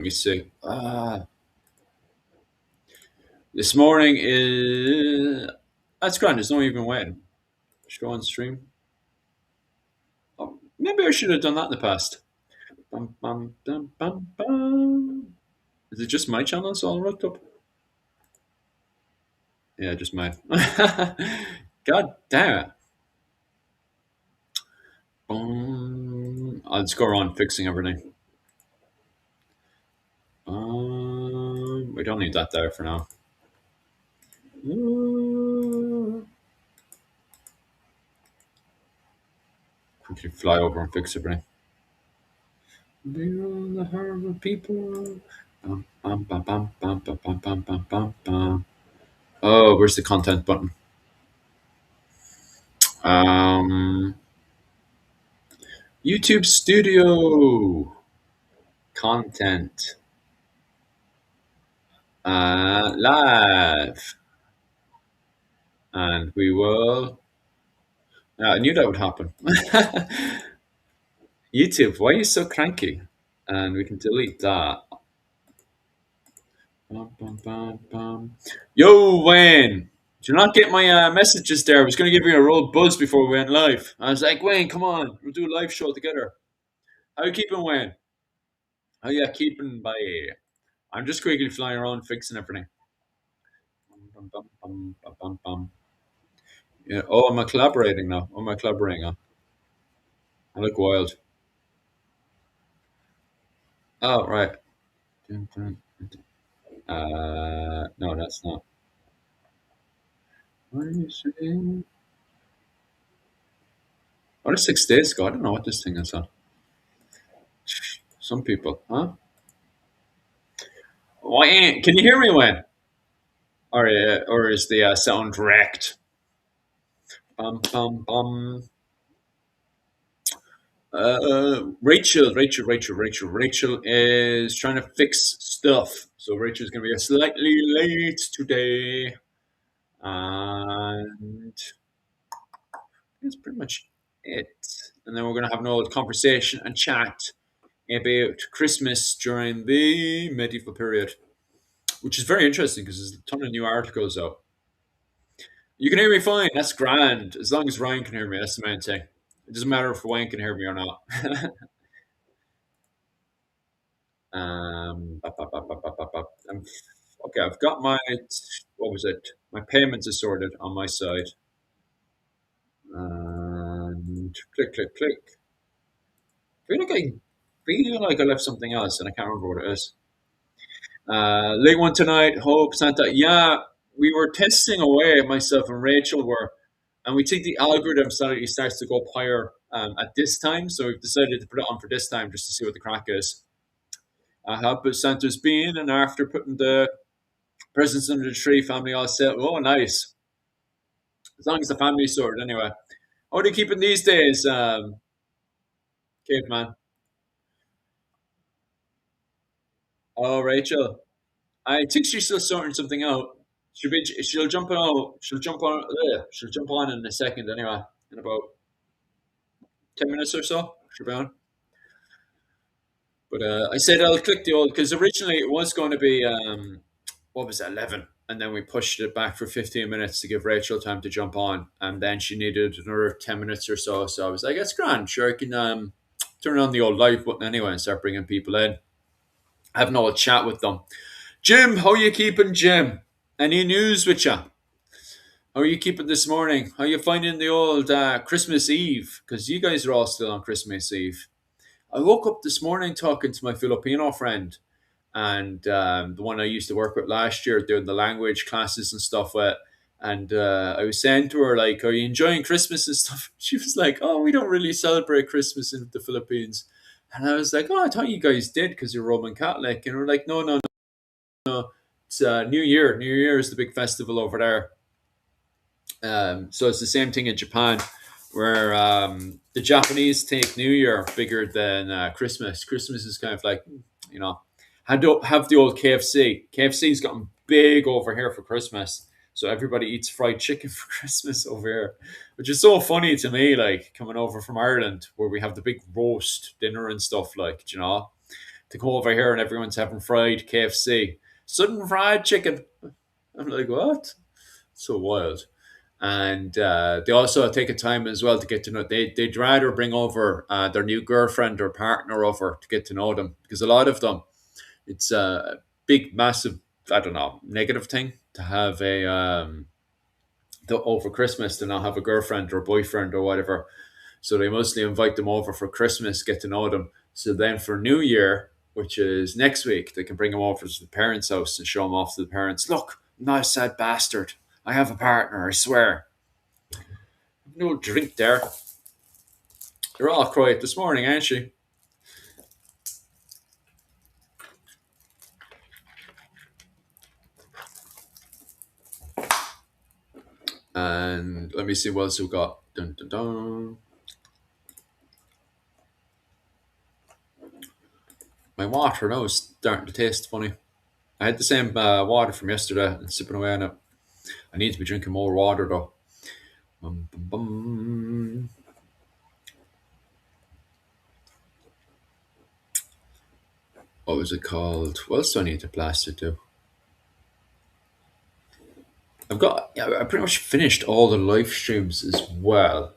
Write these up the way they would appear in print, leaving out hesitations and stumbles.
Let me see. This morning is that's grand. It's not even waiting. Show on stream. Oh, maybe I should have done that in the past. Bum, bum, bum, bum, bum. Is it just my channel? It's all rocked up. Yeah, just mine. God damn it. I'll just go around fixing everything. We don't need that there for now. Quickly fly over and fix everything. Beyond the harbor people. Bum, bum, bum, bum, bum, bum, bum, bum, bum, bum. Oh, where's the content button? Um, YouTube Studio content live, and we will. I knew that would happen. YouTube, why are you so cranky? And we can delete that. Bum, bum, bum, bum. Yo, Wayne, did you not get my messages there? I was going to give you a roll buzz before we went live. I was like, Wayne, come on, we'll do a live show together. How you keeping, Wayne? How you keeping, by? I'm just quickly flying around fixing everything. Bum, bum, bum, bum, bum, bum. Yeah. Oh, am I collaborating now? What am I collaborating on? I look wild. Oh, right. No, that's not. What are you saying? What is 6 days ago? I don't know what this thing is on. Some people, huh? Wayne, can you hear me, Wayne? Or is the sound wrecked? Bum bum bum. Rachel is trying to fix stuff. So Rachel's going to be slightly late today. And that's pretty much it. And then we're going to have an old conversation and chat about Christmas during the medieval period, which is very interesting because there's a ton of new articles out. You can hear me fine. That's grand. As long as Ryan can hear me, that's the main thing. It doesn't matter if Wayne can hear me or not. Um, okay, I've got my what was it? My payments are sorted on my side, and click, click, click. I feel like I left something else, and I can't remember what it is. Late one tonight. Hope Santa. Yeah, we were testing away. Myself and Rachel were, and we think the algorithm suddenly starts to go up higher at this time. So we've decided to put it on for this time just to see what the crack is. How about Santa's been, and after putting the presents under the tree, family all set. Oh, nice. As long as the family's sorted, anyway. How are they keeping these days, caveman? Oh, Rachel. I think she's still sorting something out. She'll jump on. She'll jump on in a second, anyway. In about 10 minutes or so, she'll be on. But I said I'll click the old because originally it was going to be what was it, 11, and then we pushed it back for 15 minutes to give Rachel time to jump on, and then she needed another 10 minutes or so. So I was like, "It's grand, sure I can turn on the old live button anyway and start bringing people in, have an old chat with them." Jim, how you keeping, Jim? Any news with you? How are you keeping this morning? How you finding the old Christmas Eve? Because you guys are all still on Christmas Eve. I woke up this morning talking to my Filipino friend, and the one I used to work with last year doing the language classes and stuff with. And I was saying to her, like, "Are you enjoying Christmas and stuff?" She was like, "Oh, we don't really celebrate Christmas in the Philippines." And I was like, "Oh, I thought you guys did because you're Roman Catholic." And we're like, "No, no, no. It's New Year. New Year is the big festival over there." So it's the same thing in Japan, where the Japanese take New Year bigger than Christmas. Christmas is kind of like, you know, have the old KFC. KFC's gotten big over here for Christmas. So everybody eats fried chicken for Christmas over here, which is so funny to me, like coming over from Ireland where we have the big roast dinner and stuff like, you know. to come over here and everyone's having fried KFC, sudden fried chicken. I'm like, what? So wild. And they also take a time as well to get to know. They'd rather bring over their new girlfriend or partner over to get to know them, because a lot of them, it's a big, massive, I don't know, negative thing to have over Christmas to not have a girlfriend or boyfriend or whatever. So they mostly invite them over for Christmas, get to know them. So then for New Year, which is next week, they can bring them over to the parents' house and show them off to the parents. Look, I'm not a sad bastard. I have a partner, I swear. No drink there. They're all quiet this morning, aren't you? And let me see what else we've got. Dun, dun, dun. My water now is starting to taste funny. I had the same water from yesterday and sipping away on it. I need to be drinking more water though. Bum, bum, bum. What was it called? What else do I need to blast it to? Yeah, I pretty much finished all the live streams as well.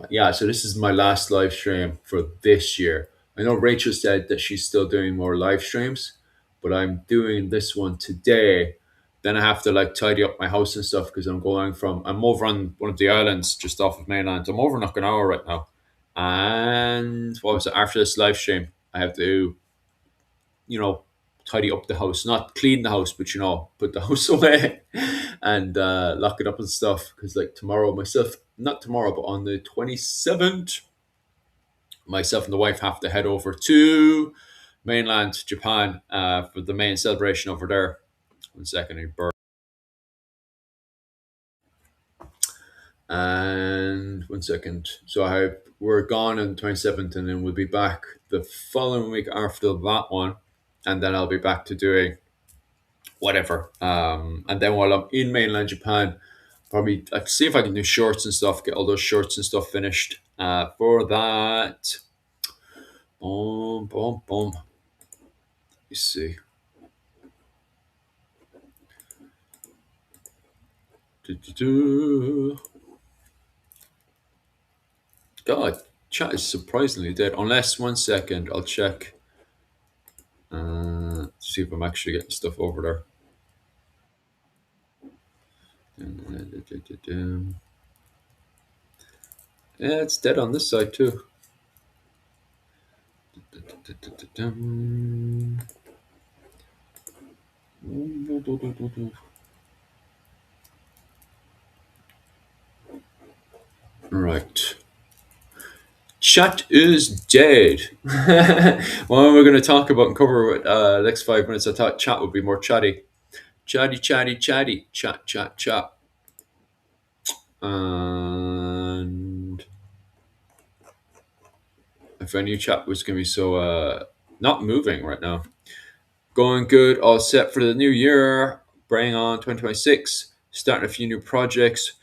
Yeah, so this is my last live stream for this year. I know Rachel said that she's still doing more live streams, but I'm doing this one today. Then I have to like tidy up my house and stuff because I'm over on one of the islands just off of mainland. I'm over in Okinawa right now. And what was it? After this live stream, I have to, you know, tidy up the house, not clean the house, but put the house away and lock it up and stuff. Because like tomorrow, not tomorrow, but on the 27th, myself and the wife have to head over to mainland Japan for the main celebration over there. 1 second, and 1 second. So we're gone on the 27th, and then we'll be back the following week after that one, and then I'll be back to doing whatever. And then while I'm in mainland Japan, probably I see if I can do shorts and stuff, get all those shorts and stuff finished. For that, boom, boom, boom. You see. Do-do-do. God, chat is surprisingly dead. Unless 1 second, I'll check. See if I'm actually getting stuff over there. Yeah, it's dead on this side too. Right. Chat is dead. What we're going to talk about and cover the next 5 minutes, I thought chat would be more chatty. Chatty, chatty, chatty. Chat, chat, chat. And if I knew chat was going to be so not moving right now. Going good, all set for the new year. Bring on 2026. Starting a few new projects,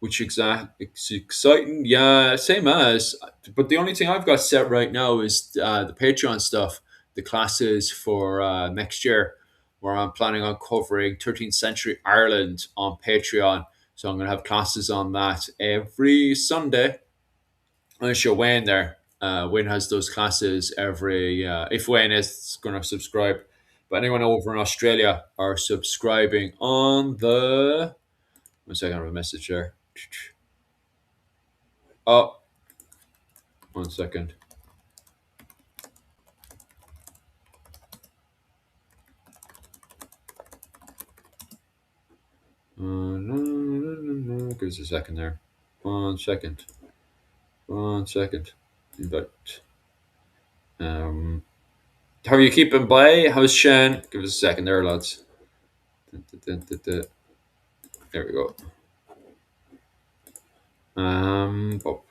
which it's exciting. Yeah, same as. But the only thing I've got set right now is the Patreon stuff, the classes for next year, where I'm planning on covering 13th century Ireland on Patreon. So I'm going to have classes on that every Sunday. I'm going to show Wayne there. Wayne has those classes every. If Wayne is going to subscribe, but anyone over in Australia are subscribing on the. 1 second, I have a message there. Oh, 1 second. Give us a second there. 1 second. 1 second. But how are you keeping by? How's Shan? Give us a second there, lads. There we go. Oh.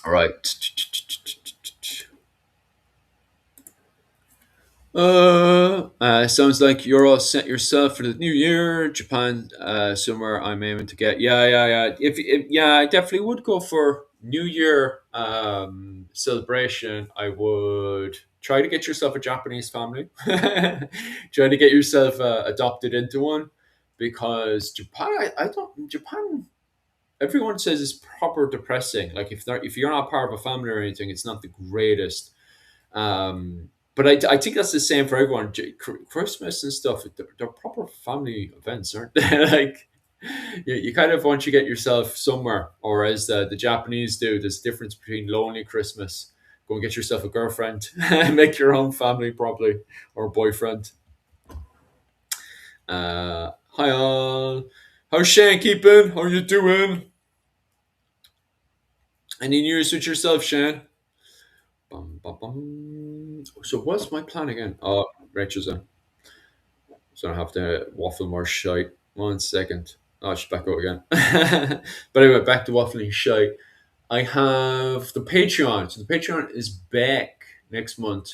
All right. Sounds like you're all set yourself for the new year. Japan, somewhere I'm aiming to get. Yeah. If yeah, I definitely would go for New Year celebration, I would try to get yourself a Japanese family. Try to get yourself adopted into one, because Japan, I don't Japan. Everyone says it's proper depressing. Like if you're not part of a family or anything, it's not the greatest. But I think that's the same for everyone. Christmas and stuff, they're proper family events, aren't they? Like you kind of want to get yourself somewhere, or as the Japanese do, there's a difference between lonely Christmas. Go and get yourself a girlfriend, make your own family probably, or a boyfriend. Hi all, how's Shane keeping? How you doing? Any news with yourself, Shane? Bum, bum, bum. So what's my plan again? Oh, Rachel's in. So I have to waffle more shite. 1 second. Oh, she's back out again. But anyway, back to waffling shite. I have the Patreon. So the Patreon is back next month.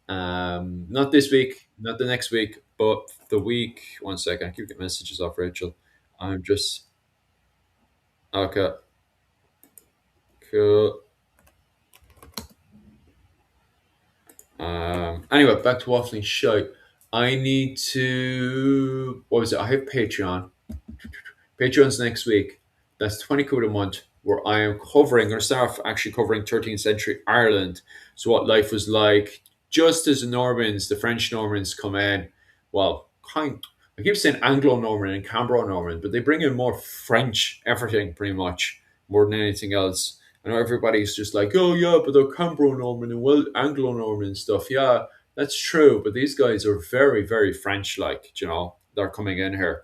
Not this week, not the next week, but the week. 1 second. I keep getting messages off Rachel. I'm just okay. Cool. Anyway, back to waffling shite. I need to. What was it? I have Patreon. Patreon's next week. That's 20 quid a month, where I am covering, or start off actually covering 13th century Ireland. So, what life was like just as the Normans, the French Normans, come in. Well, I keep saying Anglo Norman and Cambro Norman, but they bring in more French everything pretty much more than anything else. I know everybody's just like, oh yeah, but they're Cambro Norman and well Anglo Norman and stuff. Yeah, that's true, but these guys are very, very French like, they're coming in here,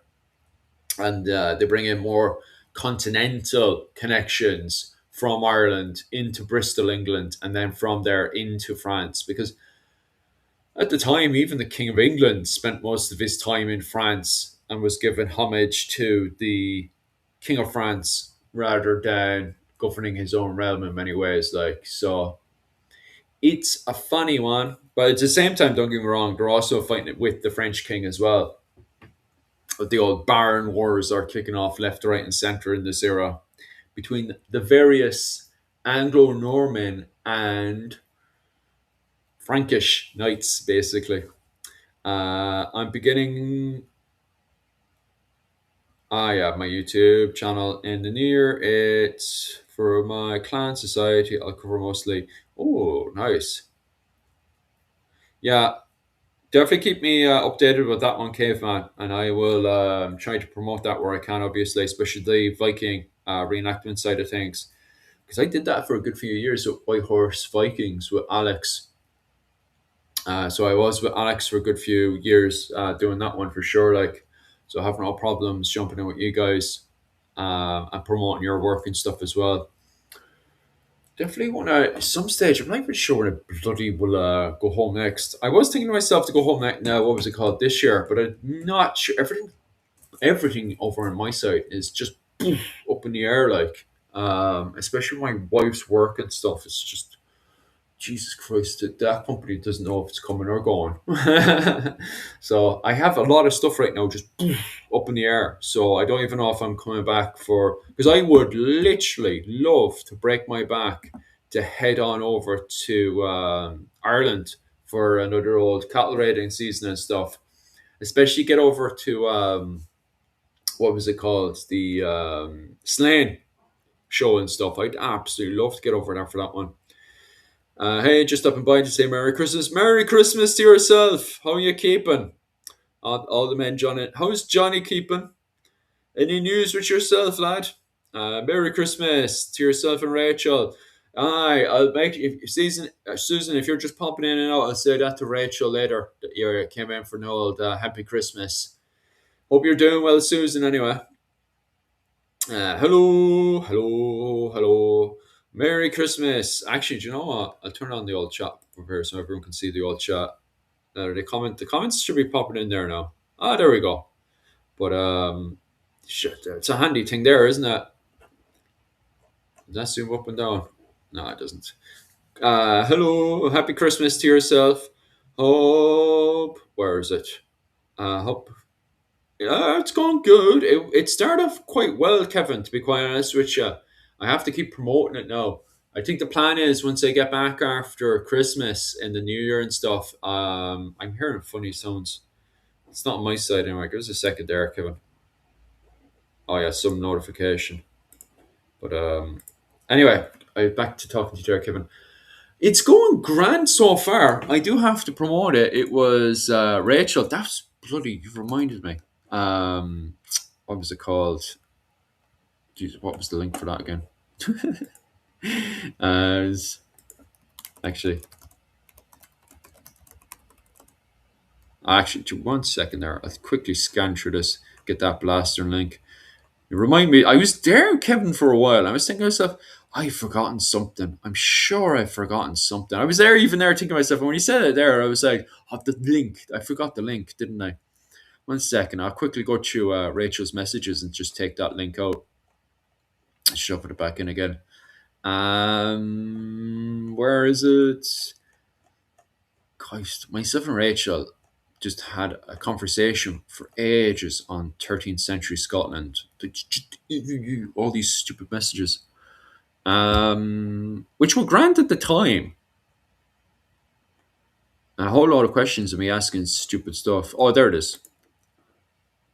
and they bring in more continental connections from Ireland into Bristol, England, and then from there into France. Because at the time, even the King of England spent most of his time in France and was given homage to the King of France rather than governing his own realm in many ways. Like, so it's a funny one, but at the same time, don't get me wrong, they're also fighting it with the French king as well. The old Baron Wars are kicking off left, right, and centre in this era between the various Anglo Norman and Frankish knights, basically. I'm beginning. I have my YouTube channel in the near. It's for my clan society. I'll cover mostly. Oh, nice. Yeah, definitely keep me updated with that one, Caveman, and I will try to promote that where I can, obviously, especially the Viking reenactment side of things. Because I did that for a good few years with White Horse Vikings with Alex. So I was with Alex for a good few years doing that one for sure. Like, so I have no problems jumping in with you guys and promoting your work and stuff as well. Definitely want to, some stage, I'm not even sure when I bloody will go home next. I was thinking to myself to go home next, now, what was it called, this year, but I'm not sure. Everything over on my side is just up in the air, like, especially my wife's work and stuff. It's just, Jesus Christ, that company doesn't know if it's coming or going. So I have a lot of stuff right now just up in the air. So I don't even know if I'm coming back for, because I would literally love to break my back to head on over to Ireland for another old cattle raiding season and stuff. Especially get over to what was it called? The Slane show and stuff. I'd absolutely love to get over there for that one. Hey, just stopping by to say Merry Christmas. Merry Christmas to yourself. How are you keeping? All the men, Johnny. How's Johnny keeping? Any news with yourself, lad? Merry Christmas to yourself and Rachel. Aye, I'll make if Susan, if you're just popping in and out, I'll say that to Rachel later that you came in for an old Happy Christmas. Hope you're doing well, Susan. Anyway, hello, hello, hello. Merry Christmas. Actually, do you know what? I'll turn on the old chat from here so everyone can see the old chat. The comments should be popping in there now. Ah, there we go. But shit, it's a handy thing there, isn't it? Does that zoom up and down? No, it doesn't. Hello, happy Christmas to yourself. Hope, where is it? Hope. Yeah, it's going good. It started off quite well, Kevin. To be quite honest with you, I have to keep promoting it now. I think the plan is once I get back after Christmas and the New Year and stuff. I'm hearing funny sounds. It's not on my side anyway. Give us a second there, Kevin. Oh yeah, some notification. But anyway, I back to talking to you there, Kevin. It's going grand so far. I do have to promote it. It was Rachel. That's bloody. You've reminded me. Um, what was it called? Jeez, what was the link for that again? As actually, actually, 1 second there. I'll quickly scan through this. Get that blaster link. You remind me. I was there, Kevin, for a while. I was thinking to myself, I've forgotten something. I'm sure I've forgotten something. I was there, even there, thinking to myself. And when you said it there, I was like, "Oh, the link. I forgot the link, didn't I?" 1 second. I'll quickly go through Rachel's messages and just take that link out. Shove it back in again. Where is it? Christ, myself and Rachel just had a conversation for ages on 13th century Scotland. All these stupid messages, which were grand at the time. And a whole lot of questions of me asking stupid stuff. Oh, there it is.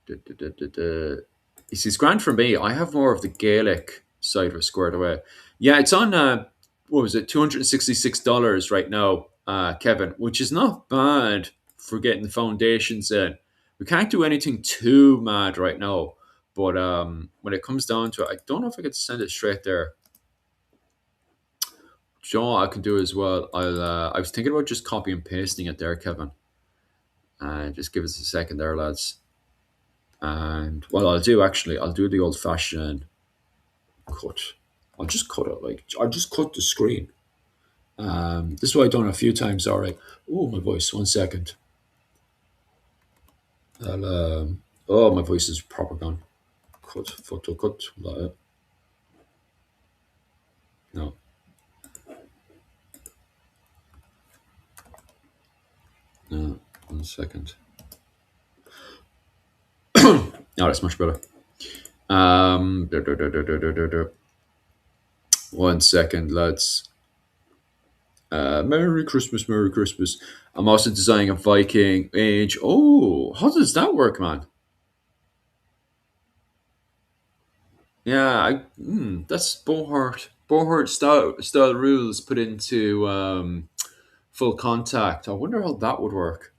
Da, da, da, da, da. You see, it's grand for me. I have more of the Gaelic side of it squared away. Yeah, it's on, what was it, $266 right now, Kevin, which is not bad for getting the foundations in. We can't do anything too mad right now. But when it comes down to it, I don't know if I could send it straight there. Joe, I can do as well. I was thinking about just copy and pasting it there, Kevin. Just give us a second there, lads. And what I'll do the old fashioned cut. I'll just cut it I'll just cut the screen. This is what I've done a few times already. Oh, my voice. 1 second. Oh, my voice is proper gone. Cut, photo, cut. No, no. 1 second. No, that's much better. Da, da, da, da, da, da, da, da. 1 second, lads. Merry Christmas, Merry Christmas. I'm also designing a Viking Age. Oh, how does that work, man? Yeah, that's Bohart style rules put into full contact. I wonder how that would work.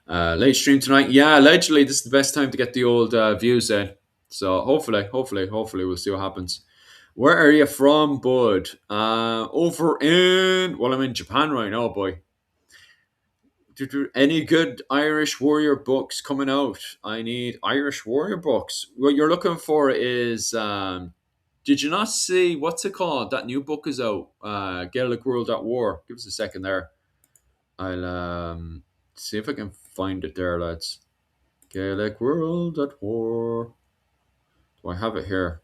Late stream tonight. Yeah, allegedly this is the best time to get the old views in. So hopefully we'll see what happens. Where are you from, bud? Over in I'm in Japan right now, boy. Any good Irish warrior books coming out? I need Irish warrior books. What you're looking for is did you not see what's it called? That new book is out. Gaelic World at War. Give us a second there. I'll see if I can find it there, lads. Gaelic World at War. Do I have it here?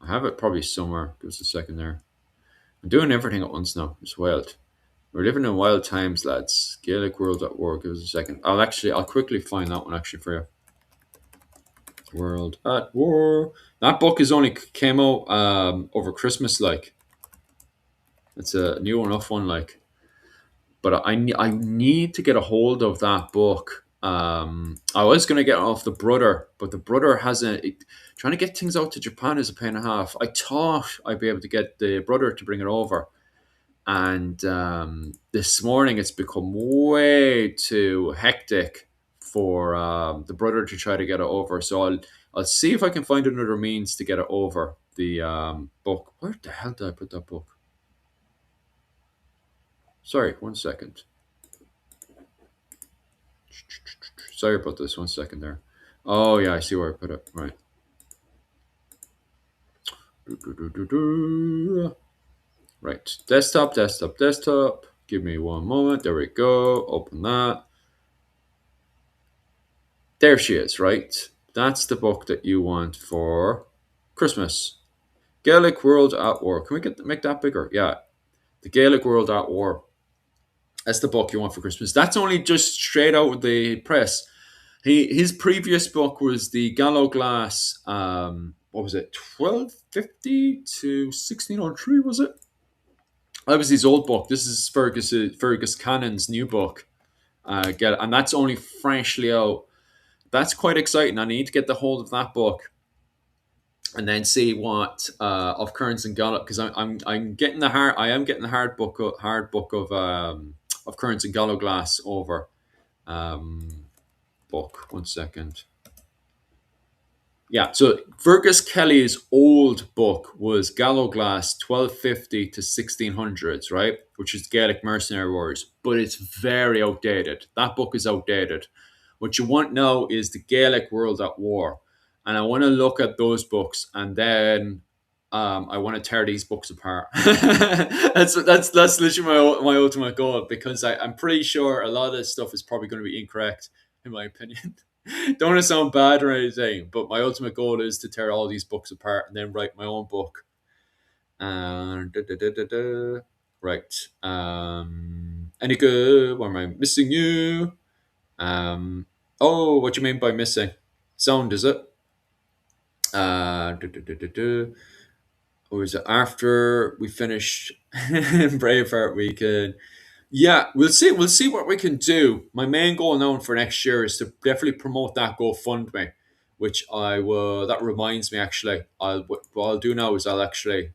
I have it probably somewhere. Give us a second there. I'm doing everything at once now. It's wild. We're living in wild times, lads. Gaelic World at War. Give us a second. I'll quickly find that one actually for you. World at War. That book is only came out over Christmas. Like, it's a new enough one. Like, but I need to get a hold of that book. I was gonna get it off the brother, but the brother hasn't. Trying to get things out to Japan is a pain and a half. I thought I'd be able to get the brother to bring it over, and this morning it's become way too hectic for the brother to try to get it over. So I'll see if I can find another means to get it over. The book. Where the hell did I put that book? Sorry, 1 second. Sorry about this. 1 second there. Oh yeah, I see where I put it. Right. Right. Desktop, desktop, desktop. Give me one moment. There we go. Open that. There she is, right? That's the book that you want for Christmas. Gaelic World at War. Can we make that bigger? Yeah. The Gaelic World at War. That's the book you want for Christmas. That's only just straight out of the press. His previous book was the Gallo Glass what was it, 1250 to 1603, was it? That was his old book. This is Fergus Cannon's new book. And that's only freshly out. That's quite exciting. I need to get the hold of that book and then see what of Kearns and Gollop, because I'm getting the hard I am getting the hard book of Kearns and Glass over book. 1 second. Yeah, so Fergus Kelly's old book was Gallowglass 1250 to 1600s, right? Which is Gaelic Mercenary Wars, but it's very outdated. That book is outdated. What you want now is the Gaelic World at War. And I want to look at those books and then I want to tear these books apart. That's literally my ultimate goal because I'm pretty sure a lot of this stuff is probably going to be incorrect, in my opinion. Don't want to sound bad or anything, but my ultimate goal is to tear all these books apart and then write my own book. Right. Any good? What am I missing you? Oh, what do you mean by missing? Sound, is it? Or is it after we finish Braveheart weekend? Yeah, we'll see. We'll see what we can do. My main goal now for next year is to definitely promote that GoFundMe, which I will. That reminds me, actually, what I'll do now is I'll actually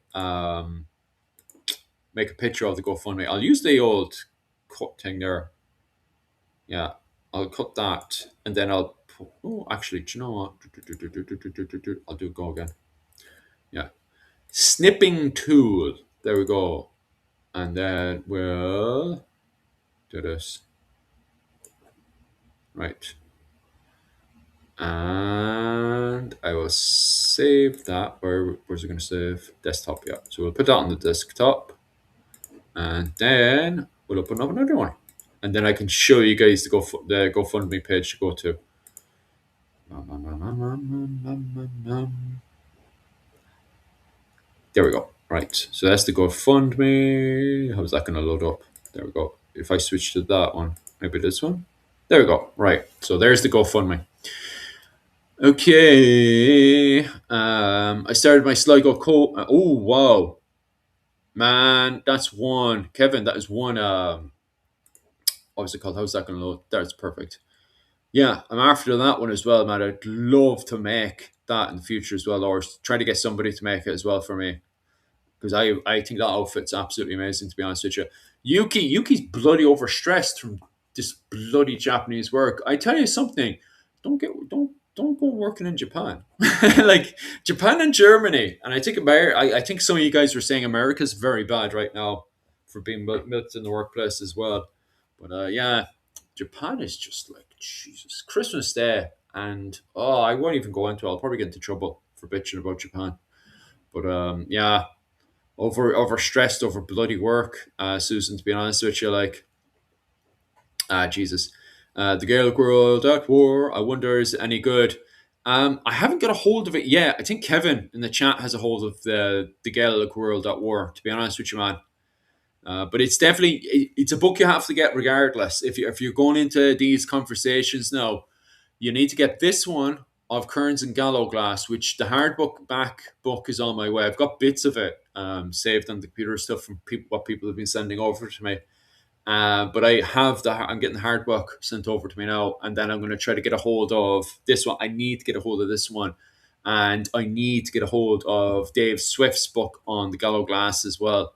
make a picture of the GoFundMe. I'll use the old cut thing there. Yeah, I'll cut that, and then I'll. Oh, actually, do you know what? I'll do go again. Yeah, snipping tool. There we go, and then we'll do this. Right. And I will save that. Where's it going to save? Desktop, yeah. So we'll put that on the desktop, and then we'll open up another one, and then I can show you guys the GoFundMe page to go to. There we go. Right. So that's the GoFundMe. How's that going to load up? There we go. If I switch to that one, maybe this one. There we go. Right. So there's the GoFundMe. Okay. I started my Sligo code. Oh wow, man, that's one. Kevin, that is one. What was it called? How's that going to load? That's perfect. Yeah, I'm after that one as well, man. I'd love to make that in the future as well, or try to get somebody to make it as well for me because I think that outfit's absolutely amazing. To be honest with you, Yuki's bloody overstressed from this bloody Japanese work. I tell you something, don't go working in Japan. Like Japan and Germany, and I think I think some of you guys were saying America's very bad right now for being milked in the workplace as well. But yeah, Japan is just like Jesus. Christmas Day, and oh, I won't even go into it. I'll probably get into trouble for bitching about Japan. But yeah, overstressed over bloody work, Susan. To be honest with you, like Jesus. The Gaelic World at War. I wonder is it any good? I haven't got a hold of it yet. I think Kevin in the chat has a hold of the Gaelic World at War. To be honest with you, man. But it's definitely it's a book you have to get regardless. If you're going into these conversations now, you need to get this one of Kearns and Gallowglass, which the hardback book is on my way. I've got bits of it saved on the computer stuff from what people have been sending over to me. But I'm getting the hard book sent over to me now, and then I'm going to try to get a hold of this one. I need to get a hold of this one, and I need to get a hold of Dave Swift's book on the Gallo Glass as well.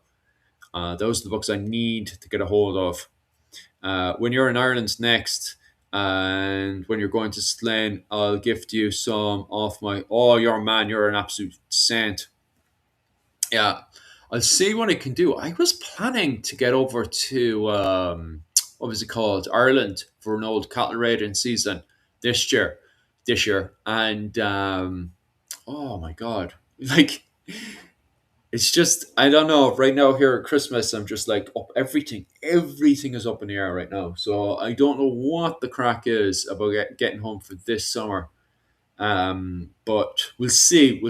Those are the books I need to get a hold of. When you're in Ireland next, and when you're going to Slane, I'll gift you some off my. Oh, you're a man. You're an absolute saint. Yeah, I'll see what I can do. I was planning to get over to what was it called, Ireland for an old cattle raiding season this year, and oh my god, like it's just I don't know. Right now here at Christmas, I'm just like up everything is up in the air right now. So I don't know what the crack is about getting home for this summer. But we'll see.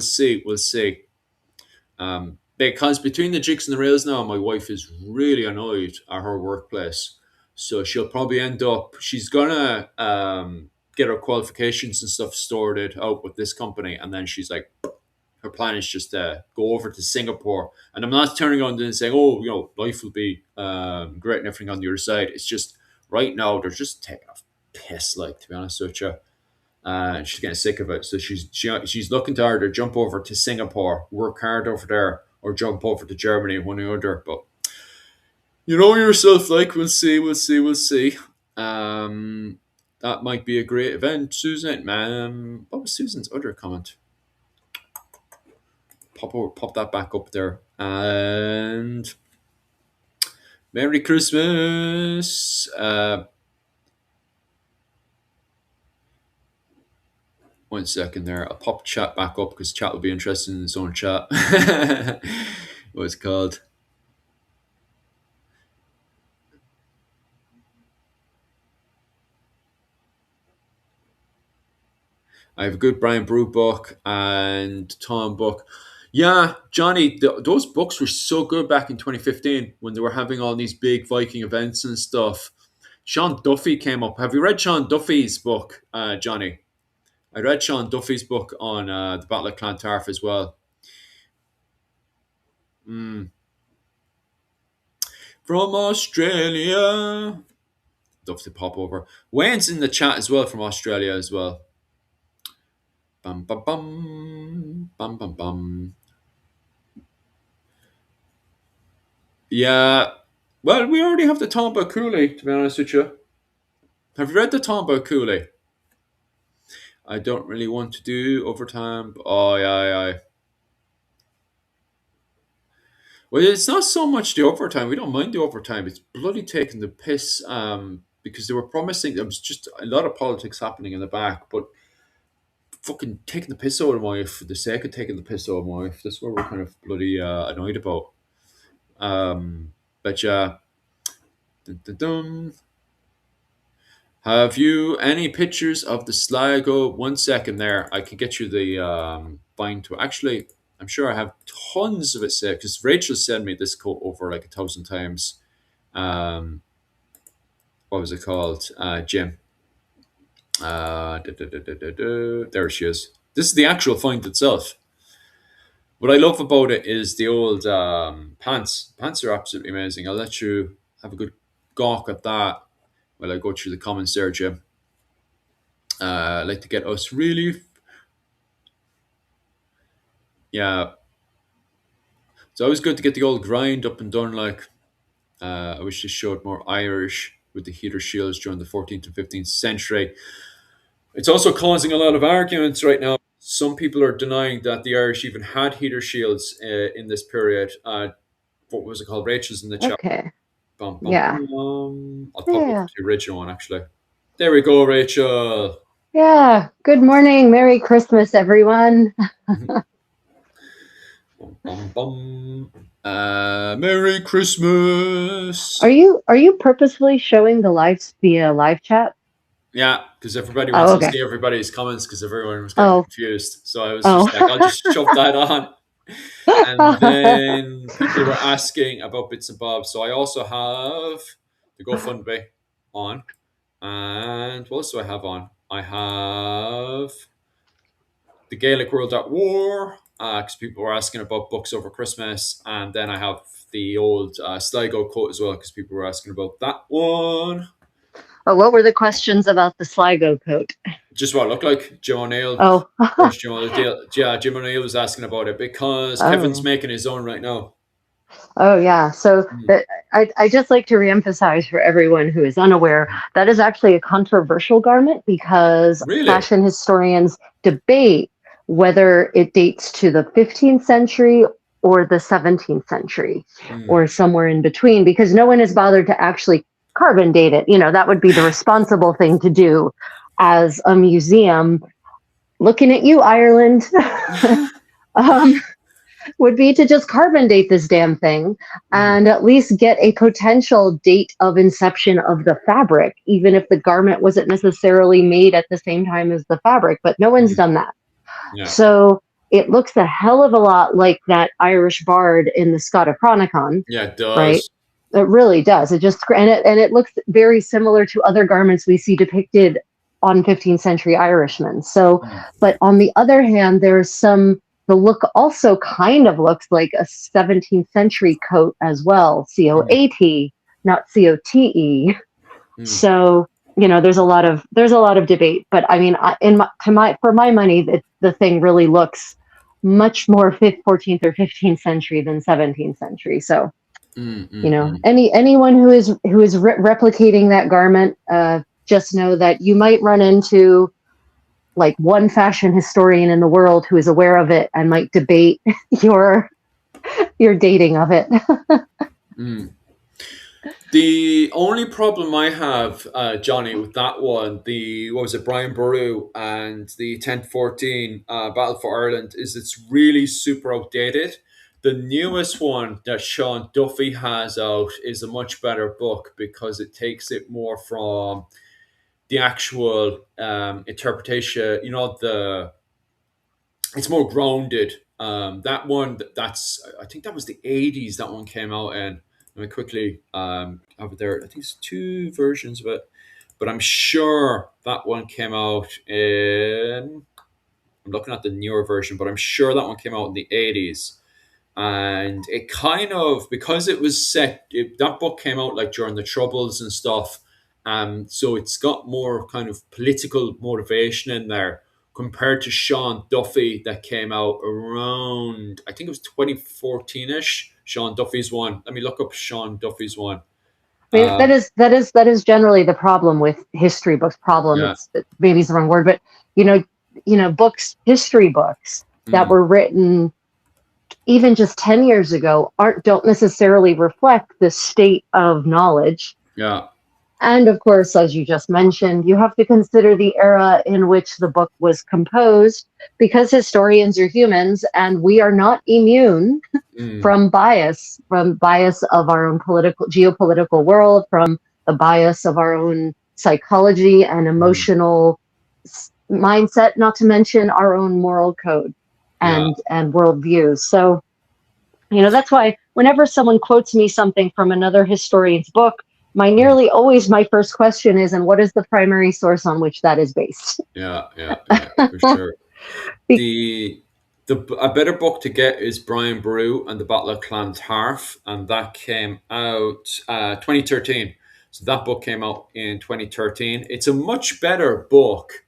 Because between the jigs and the rails now, my wife is really annoyed at her workplace. So she'll probably end up, she's gonna get her qualifications and stuff sorted out with this company. And then she's like, plan is just to go over to Singapore. And I'm not turning on and saying, oh, life will be great and everything on the other side. It's just right now they're just taking a piss, like, to be honest with you. And she's getting sick of it. So she's looking to either jump over to Singapore, work hard over there, or jump over to Germany, one or the other. But you know yourself, like, we'll see, we'll see, we'll see. That might be a great event, Susan. What was Susan's other comment? Pop that back up there. And Merry Christmas. One second there. I'll pop chat back up because chat will be interested in its own chat. What's it called? I have a good Brian Brew book and Tom book. Yeah, Johnny, those books were so good back in 2015 when they were having all these big Viking events and stuff. Sean Duffy came up. Have you read Sean Duffy's book, Johnny? I read Sean Duffy's book on the Battle of Clontarf as well. From Australia. Love to pop over. Wayne's in the chat as well from Australia as well. Bum bum bum bum bum bum. Yeah. Well, we already have the Tomba Cooley, to be honest with you. Have you read the Tomba Cooley? I don't really want to do overtime. Oh, yeah. Well, it's not so much the overtime. We don't mind the overtime. It's bloody taking the piss because they were promising. There was just a lot of politics happening in the back, but fucking taking the piss out of my wife for the sake of taking the piss out of my wife. That's what we're kind of bloody annoyed about. But yeah. Dun, dun, dun. Have you any pictures of the Sligo? 1 second there. I can get you the bind to. Actually, I'm sure I have tons of it saved because Rachel sent me this quote over like 1,000 times. What was it called? Jim. There she is. This is the actual find itself. What I love about it is the old pants. Pants are absolutely amazing. I'll let you have a good gawk at that while I go through the comments there, Jim. I'd like to get us really. Yeah. It's always good to get the old grind up and done. Like, I wish this showed more Irish with the heater shields during the 14th and 15th century. It's also causing a lot of arguments right now. Some people are denying that the Irish even had heater shields in this period. What was it called? Rachel's in the chat. Okay. Bum, bum, Yeah. bum. I'll pop up the original one, actually. There we go, Rachel. Yeah. Good morning. Merry Christmas, everyone. Bum, bum, bum. Merry Christmas. Are you purposefully showing the lives via live chat? Yeah, because everybody wants to see everybody's comments because everyone was getting confused. So I was just like, I'll just shove that on. And then people were asking about bits and bobs. So I also have the GoFundMe on. And what else do I have on? I have the Gaelic World at War, because people were asking about books over Christmas. And then I have the old Sligo quote as well, because people were asking about that one. Oh, what were the questions about the Sligo coat? Just what it looked like. Jim O'Neill. Oh. Jim O'Neill was asking about it because Kevin's making his own right now. Oh, yeah. So I just like to reemphasize for everyone who is unaware, that is actually a controversial garment because fashion historians debate whether it dates to the 15th century or the 17th century or somewhere in between, because no one has bothered to actually carbon date it. That would be the responsible thing to do as a museum. Looking at you, Ireland. Would be to just carbon date this damn thing and at least get a potential date of inception of the fabric, even if the garment wasn't necessarily made at the same time as the fabric, but no one's done that. Yeah. So it looks a hell of a lot like that Irish bard in the Scotochronicon. Yeah, it does. Right? It really does. It looks very similar to other garments we see depicted on 15th century Irishmen. So, but on the other hand, there's some the look also kind of looks like a 17th century coat as well, COAT, not COTE. Mm. So there's a lot of debate, but I mean, for my money, the thing really looks much more 14th or 15th century than 17th century. So Mm, mm, mm. anyone who is replicating that garment, just know that you might run into like one fashion historian in the world who is aware of it and might debate your your dating of it. Mm. The only problem I have, Johnny, with that one, the what was it, Brian Boru and the 1014 Battle for Ireland, is it's really super outdated. The newest one that Sean Duffy has out is a much better book because it takes it more from the actual interpretation. It's more grounded. That one, that's I think that was the 80s. That one came out in. Let me quickly have it there. I think it's two versions of it, but I'm sure that one came out in. I'm looking at the newer version, but I'm sure that one came out in the 80s. And it kind of, because it was set, that book came out like during the Troubles and stuff. So it's got more kind of political motivation in there compared to Sean Duffy that came out around, I think it was 2014 ish. Sean Duffy's one. Let me look up Sean Duffy's one. I mean, Um, that is generally the problem with history books. Problem, yeah. it's maybe it's the wrong word, but you know, history books that Mm, were written even just 10 years ago don't necessarily reflect the state of knowledge. yeah. And of course, as you just mentioned, you have to consider the era in which the book was composed, because historians are humans and we are not immune Mm, from bias of our own geopolitical world, from the bias of our own psychology and mm, emotional mindset, not to mention our own moral code yeah. and worldviews. So, that's why whenever someone quotes me something from another historian's book, Mm, nearly always my first question is, and what is the primary source on which that is based? yeah. Yeah. Yeah. For sure. the a better book to get is Brian Boru and the Battle of Clontarf, and that came out 2013. So that book came out in 2013. It's a much better book.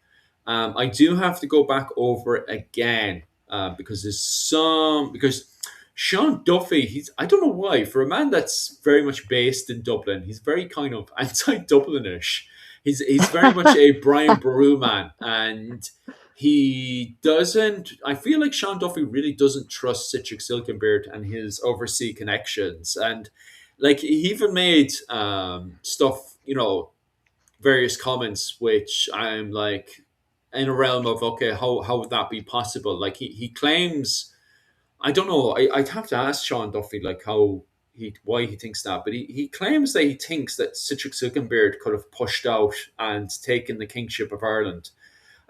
I do have to go back over it again because because Sean Duffy, he's I don't know why, for a man that's very much based in Dublin, he's very kind of anti-Dublinish. He's very much a Brian Boru man, and he doesn't. I feel like Sean Duffy really doesn't trust Citric Silkenbeard and his overseas connections, and like he even made stuff, various comments, which I'm like in a realm of okay, how would that be possible? Like he claims, I don't know. I'd have to ask Sean Duffy like how he why he thinks that, but he claims that he thinks that Citric Silkenbeard could have pushed out and taken the kingship of Ireland,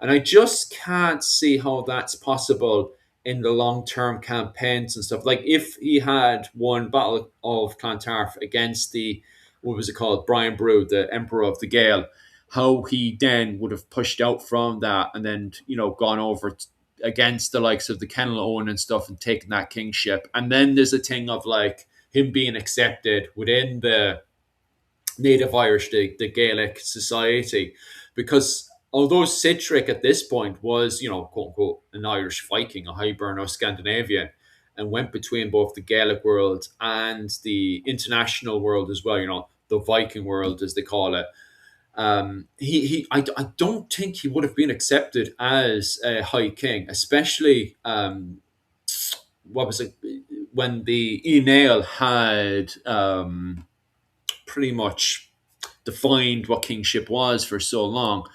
and I just can't see how that's possible in the long term campaigns and stuff. Like if he had won Battle of Clontarf against the what was it called, Brian Brew, the Emperor of the Gale, how he then would have pushed out from that and then gone over against the likes of the Kennel Owen and stuff and taken that kingship. And then there's a thing of like him being accepted within the Native Irish, the Gaelic society, because although Citric at this point was, quote unquote, an Irish Viking, a Hiberno Scandinavian, and went between both the Gaelic world and the international world as well, the Viking world as they call it. I don't think he would have been accepted as a High King, especially what was it when the Enail had pretty much defined what kingship was for so long.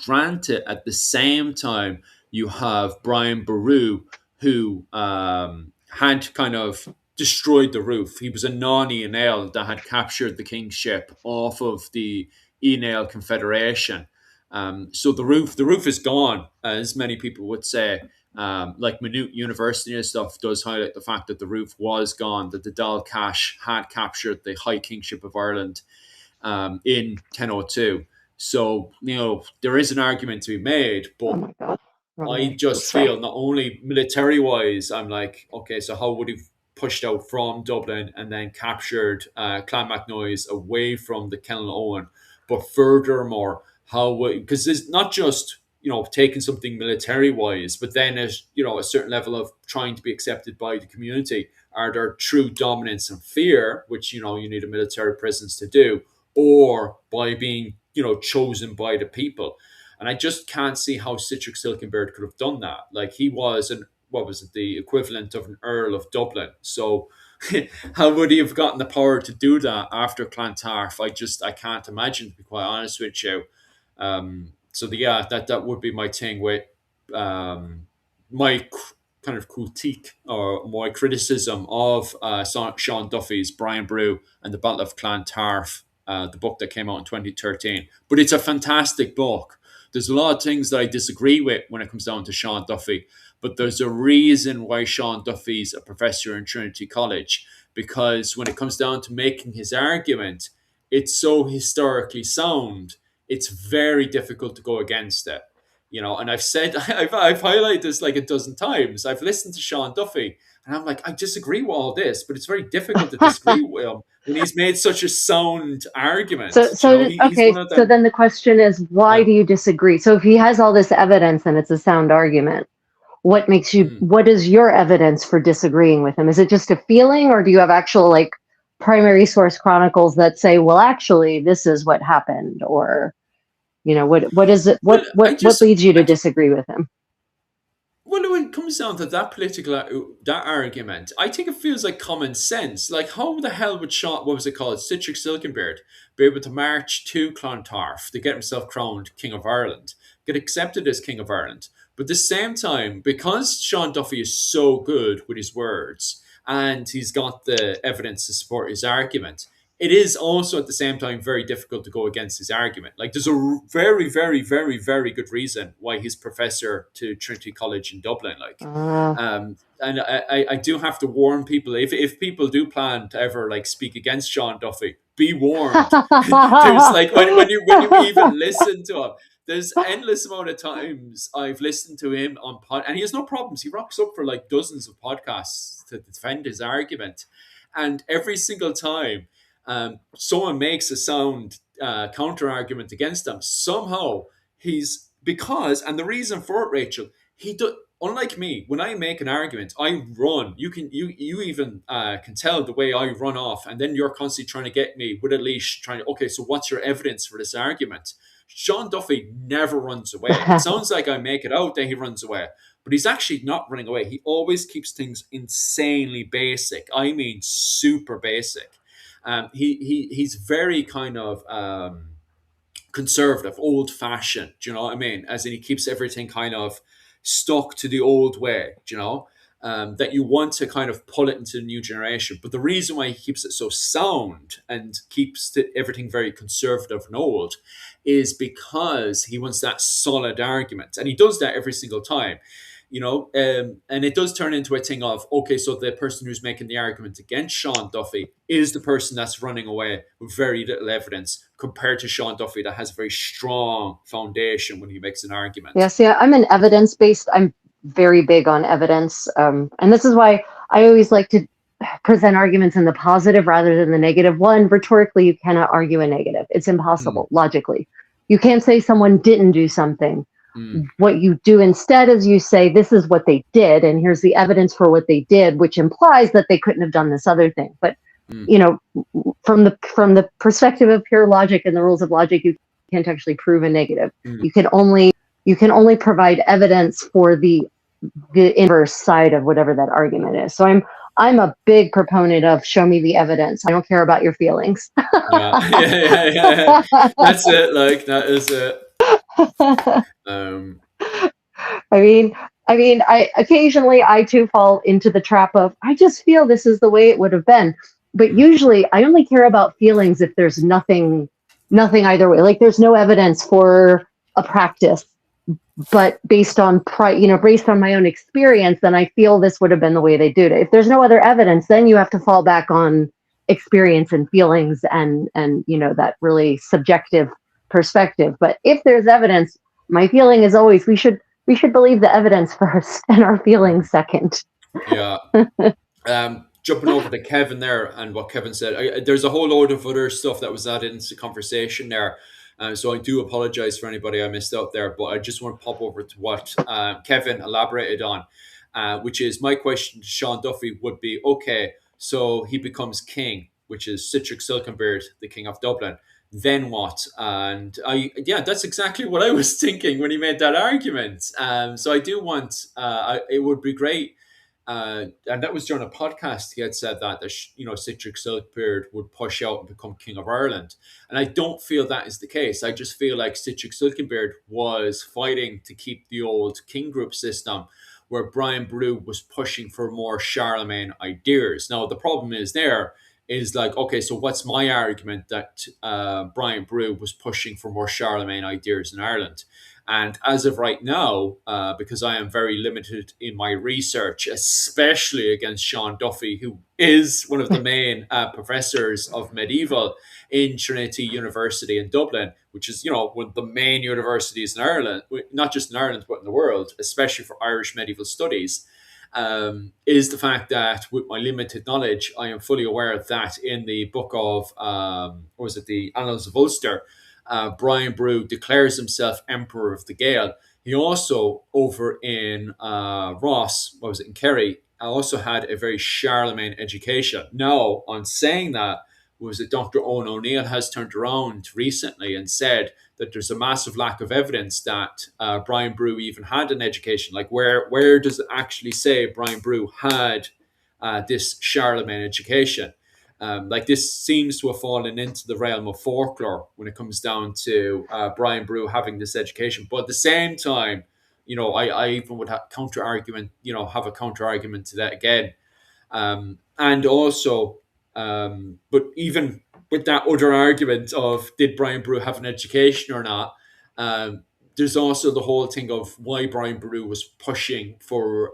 Granted, at the same time, you have Brian Boru, who had kind of destroyed the roof. He was a non-Enail that had captured the kingship off of the Enail Confederation. So the roof is gone, as many people would say. Like Maynooth University and stuff does highlight the fact that the roof was gone, that the Dal Cash had captured the High Kingship of Ireland in 1002. So, there is an argument to be made, Oh but my god. I just That's right. feel not only military wise, I'm like, okay, so how would he pushed out from Dublin and then captured Clonmacnoise away from the Kennel Owen? But furthermore, how because it's not just taking something military wise, but then there's a certain level of trying to be accepted by the community. Are there true dominance and fear, which you need a military presence to do, or by being chosen by the people? And I just can't see how Citric Silkenbeard could have done that. Like he was an what was it, the equivalent of an Earl of Dublin. So how would he have gotten the power to do that after Clontarf? I can't imagine, to be quite honest with you. Yeah, that would be my thing with my kind of critique or my criticism of Sean Duffy's Brian Brew and the Battle of Clontarf, the book that came out in 2013. But it's a fantastic book. There's a lot of things that I disagree with when it comes down to Sean Duffy, but there's a reason why Sean Duffy's a professor in Trinity College, because when it comes down to making his argument, it's so historically sound, it's very difficult to go against it. And I've said, I've highlighted this like a dozen times. I've listened to Sean Duffy and I'm like, I disagree with all this, but it's very difficult to disagree with him when he's made such a sound argument. He's Okay. one of So them. then the question is, why Yeah. do you disagree? So if he has all this evidence and it's a sound argument, what makes you? Mm. What is your evidence for disagreeing with him? Is it just a feeling, or do you have actual like primary source chronicles that say, well, actually, this is what happened, or what is it? Well, What leads you to disagree with him? Well, when it comes down to that that argument, I think it feels like common sense. Like, how the hell would Sean, what was it called, Citric Silkenbeard, be able to march to Clontarf to get himself crowned King of Ireland, get accepted as King of Ireland? But at the same time, because Sean Duffy is so good with his words and he's got the evidence to support his argument, it is also at the same time very difficult to go against his argument. Like there's a very, very, very, very good reason why he's professor to Trinity College in Dublin. And I do have to warn people, if people do plan to ever like speak against Sean Duffy, be warned. There's like when you even listen to him, there's endless amount of times I've listened to him on and he has no problems. He rocks up for like dozens of podcasts to defend his argument, and every single time someone makes a sound counter argument against him, somehow he's because and the reason for it, Rachel, he do, unlike me, when I make an argument, I run. You even can tell the way I run off, and then you're constantly trying to get me with a leash, trying to okay, so what's your evidence for this argument? Sean Duffy never runs away. It sounds like I make it out that he runs away, but he's actually not running away. He always keeps things insanely basic. I mean, super basic. He's very kind of conservative, old fashioned. Do you know what I mean? As in, he keeps everything kind of stuck to the old way. Do you know? That you want to kind of pull it into the new generation. But the reason why he keeps it so sound and keeps everything very conservative and old is because he wants that solid argument. And he does that every single time. And it does turn into a thing of, okay, so the person who's making the argument against Sean Duffy is the person that's running away with very little evidence compared to Sean Duffy that has a very strong foundation when he makes an argument. Yes, yeah, I'm an evidence-based, I'm very big on evidence. And this is why I always like to present arguments in the positive rather than the negative. One, rhetorically, you cannot argue a negative. It's impossible, logically. You can't say someone didn't do something. What you do instead is you say, this is what they did, and here's the evidence for what they did, which implies that they couldn't have done this other thing. But, from the perspective of pure logic and the rules of logic, you can't actually prove a negative. You can only provide evidence for the inverse side of whatever that argument is. So I'm a big proponent of show me the evidence. I don't care about your feelings. Yeah. That's it. Like that is it. I mean, I occasionally I too fall into the trap of I just feel this is the way it would have been. But usually I only care about feelings if there's nothing either way. Like there's no evidence for a practice, but based on my own experience, then I feel this would have been the way they did it. If there's no other evidence, then you have to fall back on experience and feelings and that really subjective perspective. But if there's evidence, my feeling is always we should we should believe the evidence first and our feelings second. Yeah. Jumping over to Kevin there and what Kevin said, there's a whole load of other stuff that was added into the conversation there. So I do apologize for anybody I missed out there, but I just want to pop over to what Kevin elaborated on, which is my question to Sean Duffy would be, okay, so he becomes king, which is Sihtric Silkenbeard, the king of Dublin. Then what? And yeah, that's exactly what I was thinking when he made that argument. So I do want, it would be great, and that was during a podcast. He had said that Sihtric Silkbeard would push out and become king of Ireland, and I don't feel that is the case. I just feel like Sihtric Silkenbeard was fighting to keep the old king group system, where Brian Boru was pushing for more Charlemagne ideas. Now the problem is like, okay, so what's my argument that Brian Boru was pushing for more Charlemagne ideas in Ireland? And as of right now, because I am very limited in my research, especially against Sean Duffy, who is one of the main professors of medieval in Trinity University in Dublin, which is, one of the main universities in Ireland, not just in Ireland, but in the world, especially for Irish medieval studies, is the fact that with my limited knowledge, I am fully aware that in the book of, what was it, the Annals of Ulster, Brian Boru declares himself Emperor of the Gael. He also, over in Ross, what was it, in Kerry, also had a very Charlemagne education. Now, on saying that, was that Dr. Owen O'Neill has turned around recently and said that there's a massive lack of evidence that Brian Boru even had an education. Like, where does it actually say Brian Boru had this Charlemagne education? Like, this seems to have fallen into the realm of folklore when it comes down to Brian Boru having this education. But at the same time, I even would have have a counter argument to that again. And also, but even with that other argument of did Brian Boru have an education or not, there's also the whole thing of why Brian Boru was pushing for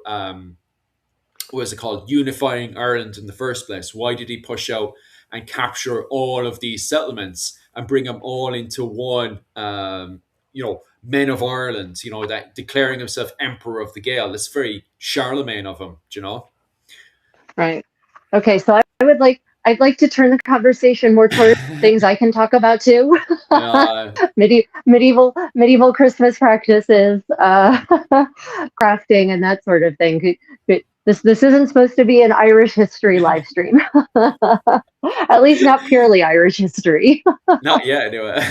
what is it called, unifying Ireland in the first place. Why did he push out and capture all of these settlements and bring them all into one, men of Ireland, that declaring himself Emperor of the Gael? It's very Charlemagne of him. Right. Okay, so I'd like to turn the conversation more towards things I can talk about too. Medieval Christmas practices, crafting, and that sort of thing. This isn't supposed to be an Irish history live stream. At least not purely Irish history. Not yet, anyway.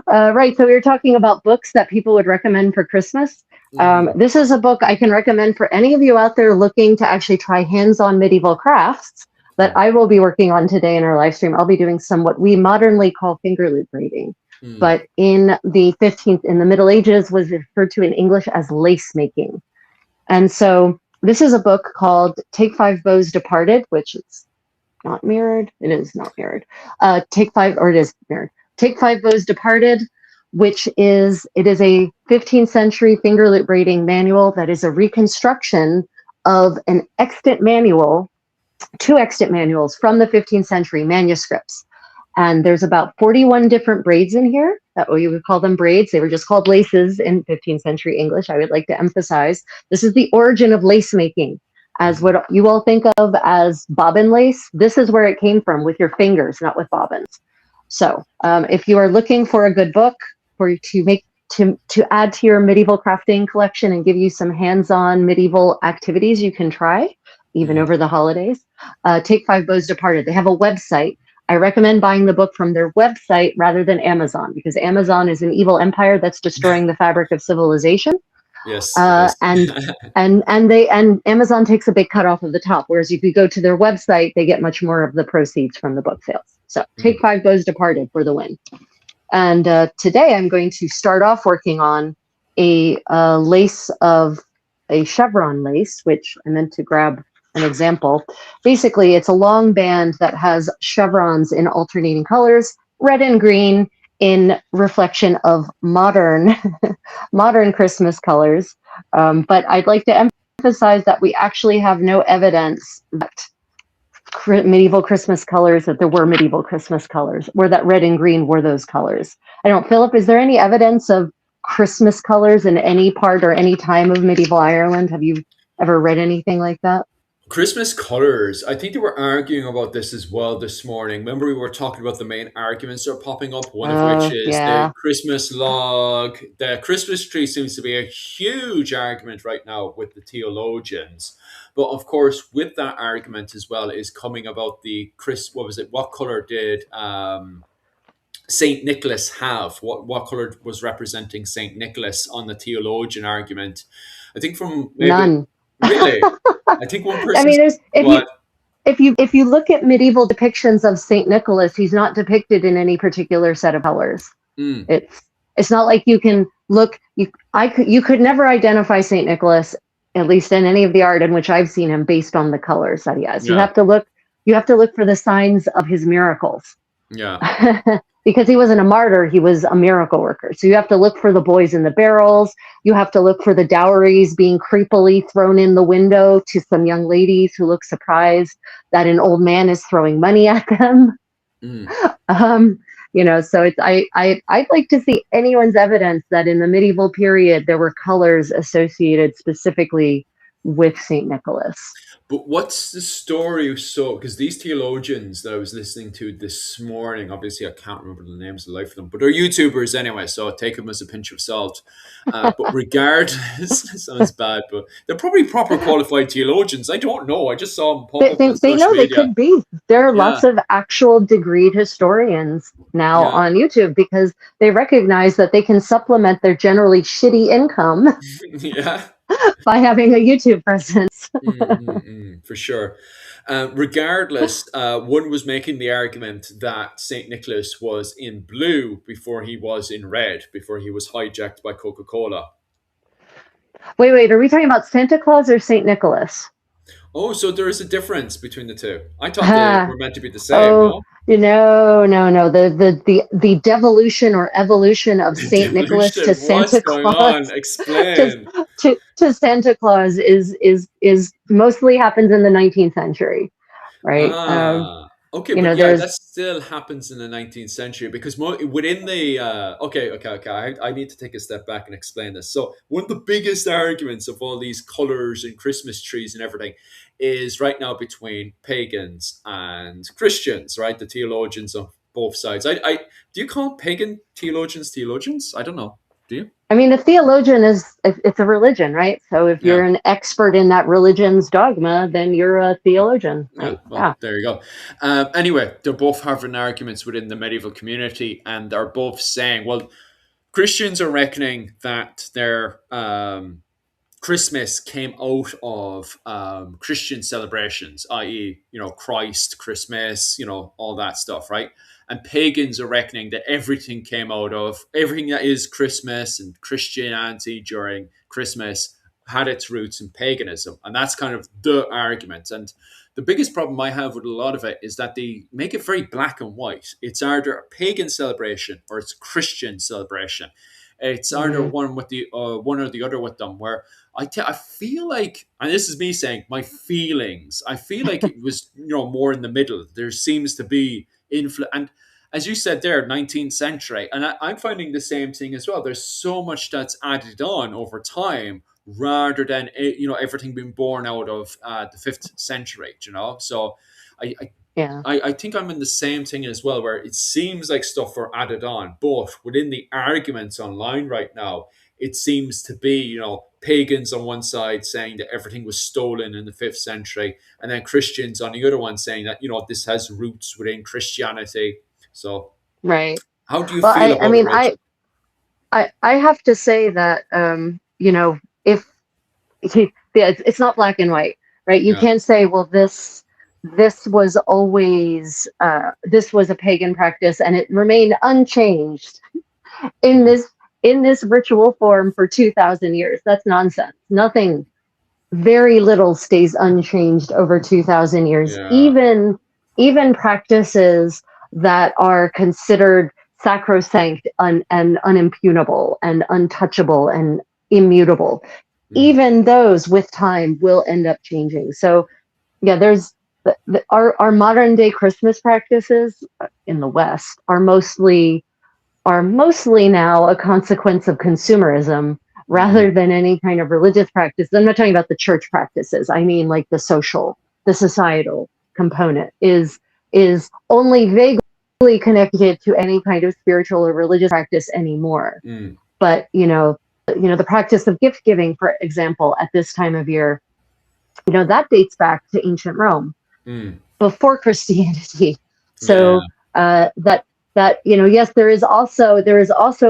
Right, so we were talking about books that people would recommend for Christmas. This is a book I can recommend for any of you out there looking to actually try hands-on medieval crafts that I will be working on today in our live stream. I'll be doing some what we modernly call finger loop braiding, but in the Middle Ages was referred to in English as lace making. And so this is a book called Take Five Bows Departed, which is not mirrored. It is not mirrored. Take Five Bows Departed, which is a 15th century finger loop braiding manual that is a reconstruction of an extant manual, two extant manuals from the 15th century manuscripts. And there's about 41 different braids in here. That way you would call them braids. They were just called laces in 15th century English. I would like to emphasize this is the origin of lace making. As what you all think of as bobbin lace, this is where it came from, with your fingers, not with bobbins. So if you are looking for a good book to add to your medieval crafting collection and give you some hands-on medieval activities you can try, even over the holidays, Take Five Bows Departed. They have a website. I recommend buying the book from their website rather than Amazon, because Amazon is an evil empire that's destroying the fabric of civilization. Yes. And Amazon takes a big cut off of the top, whereas if you go to their website, they get much more of the proceeds from the book sales. So Take Five Bows Departed for the win. And today I'm going to start off working on a lace of a chevron lace, which I meant to grab an example. Basically, it's a long band that has chevrons in alternating colors, red and green, in reflection of modern Christmas colors. But I'd like to emphasize that we actually have no evidence that medieval Christmas colors, that there were medieval Christmas colors, or that red and green were those colors. I don't, Philip, is there any evidence of Christmas colors in any part or any time of medieval Ireland? Have you ever read anything like that? Christmas colors. I think they were arguing about this as well this morning. Remember, we were talking about the main arguments that are popping up, one of which Oh, is the yeah. Christmas log. The Christmas tree seems to be a huge argument right now with the theologians. But of course, with that argument as well is coming about the what was it? What color did Saint Nicholas have? What color was representing Saint Nicholas on the theologian argument? I think from maybe None. really. I think one I person mean, said there's what. if you look at medieval depictions of Saint Nicholas, he's not depicted in any particular set of colors. Mm, It's it's not like you can look. You could never identify Saint Nicholas, at least in any of the art in which I've seen him, based on the colors that he has. You yeah, have to look. You have to look for the signs of his miracles. yeah. Because he wasn't a martyr, he was a miracle worker. So you have to look for the boys in the barrels. You have to look for the dowries being creepily thrown in the window to some young ladies who look surprised that an old man is throwing money at them. Mm. Um, so I'd like to see anyone's evidence that in the medieval period there were colors associated specifically with Saint Nicholas. But what's the story? So, because these theologians that I was listening to this morning, obviously I can't remember the names of the life of them, but they're YouTubers anyway, so take them as a pinch of salt. But regardless, it sounds bad, but they're probably proper qualified theologians. I don't know. I just saw them pop up on They social know they media. could be. There are Yeah, lots of actual degreed historians now yeah, on YouTube because they recognize that they can supplement their generally shitty income yeah. by having a YouTube presence. For sure. Regardless, one was making the argument that St. Nicholas was in blue before he was in red, before he was hijacked by Coca Cola. Wait, are we talking about Santa Claus or St. Nicholas? Oh, so there is a difference between the two. I thought they were meant to be the same, Oh, no? no. The devolution or evolution of Saint Nicholas to Devolution. What's Santa going on? Claus to, Explain. to Santa Claus is mostly happens in the 19th century, right? Okay, but yeah, that There's still happens in the 19th century because within the okay. I need to take a step back and explain this. So one of the biggest arguments of all these colors and Christmas trees and everything is right now between pagans and Christians, right? The theologians of both sides. I do you call pagan theologians theologians? I don't know. Do you? I mean, a theologian it's a religion, right? So if Yeah. you're an expert in that religion's dogma, then you're a theologian, Yeah, right? well, Yeah. there you go. Anyway, they're both having arguments within the medieval community, and they're both saying, well, Christians are reckoning that their Christmas came out of Christian celebrations, i.e., Christ, Christmas, all that stuff, right? And pagans are reckoning that everything came out of everything that is Christmas and Christianity during Christmas had its roots in paganism. And that's kind of the argument. And the biggest problem I have with a lot of it is that they make it very black and white. It's either a pagan celebration or it's a Christian celebration. It's either Mm. one with the one or the other with them. Where I feel like, and this is me saying my feelings. I feel like it was more in the middle. There seems to be and as you said there, 19th century, and I'm finding the same thing as well. There's so much that's added on over time rather than everything being born out of the 5th century. So I Yeah. I think I'm in the same thing as well, where it seems like stuff are added on, but within the arguments online right now, it seems to be, pagans on one side saying that everything was stolen in the 5th century, and then Christians on the other one saying that, this has roots within Christianity. So, Right. how do you Well, feel I about it, mean, Rachel? I have to say that if it's not black and white, right? You Yeah. can't say, well, this was always this was a pagan practice and it remained unchanged in Mm. this ritual form for 2,000 years. That's nonsense. Nothing, very little stays unchanged over 2,000 years. Yeah. Even practices that are considered sacrosanct and unimpugnable and untouchable and immutable, Mm. even those with time will end up changing. So yeah, there's our modern day Christmas practices in the West are mostly are mostly now a consequence of consumerism rather than any kind of religious practice. I'm not talking about the church practices. I mean, like the social, the societal component is only vaguely connected to any kind of spiritual or religious practice anymore. But the practice of gift giving, for example, at this time of year, that dates back to ancient Rome, before Christianity. So yes, there is also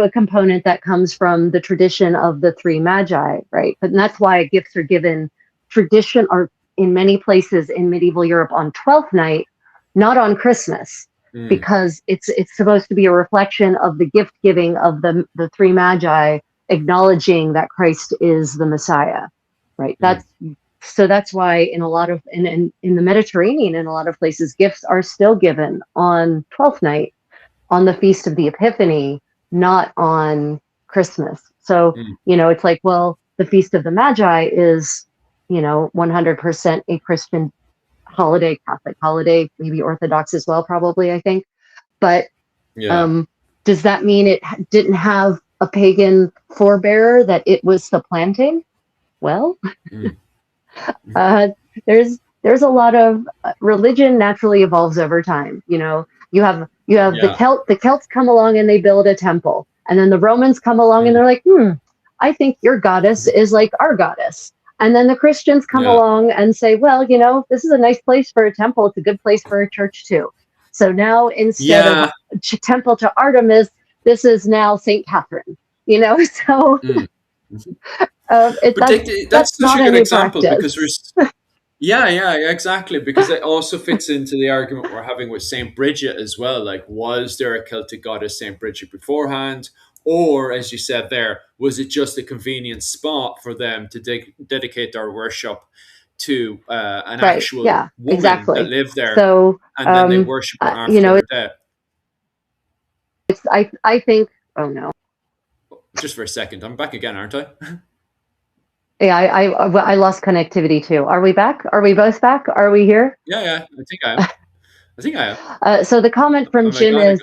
a component that comes from the tradition of the three magi, right? And that's why gifts are given tradition, or in many places in medieval Europe, on Twelfth Night, not on Christmas, because it's supposed to be a reflection of the gift giving of the three magi, acknowledging that Christ is the Messiah, right? That's why in a lot of in the Mediterranean, in a lot of places, gifts are still given on Twelfth Night, on the Feast of the Epiphany, not on Christmas. So it's like, well, the Feast of the Magi is 100% a Christian holiday, Catholic holiday, maybe Orthodox as well, probably, I think. But does that mean it didn't have a pagan forebearer that it was supplanting? Well, there's a lot of religion naturally evolves over time. You have the Celts come along and they build a temple, and then the Romans come along and they're like, I think your goddess is like our goddess. And then the Christians come along and say, well, this is a nice place for a temple. It's a good place for a church too. So now instead of temple to Artemis, this is now St. Catherine. So that's such a good example practice. Because exactly, because it also fits into the argument we're having with St. Bridget as well. Like, was there a Celtic goddess St. Bridget beforehand? Or, as you said there, was it just a convenient spot for them to dedicate their worship to an actual woman that lived there? So, and then they worship her after her death. I think, oh no. Just for a second, I'm back again, aren't I? Yeah, I lost connectivity too. Are we back? Are we both back? Are we here? Yeah, I think I am. So the comment from Jim is,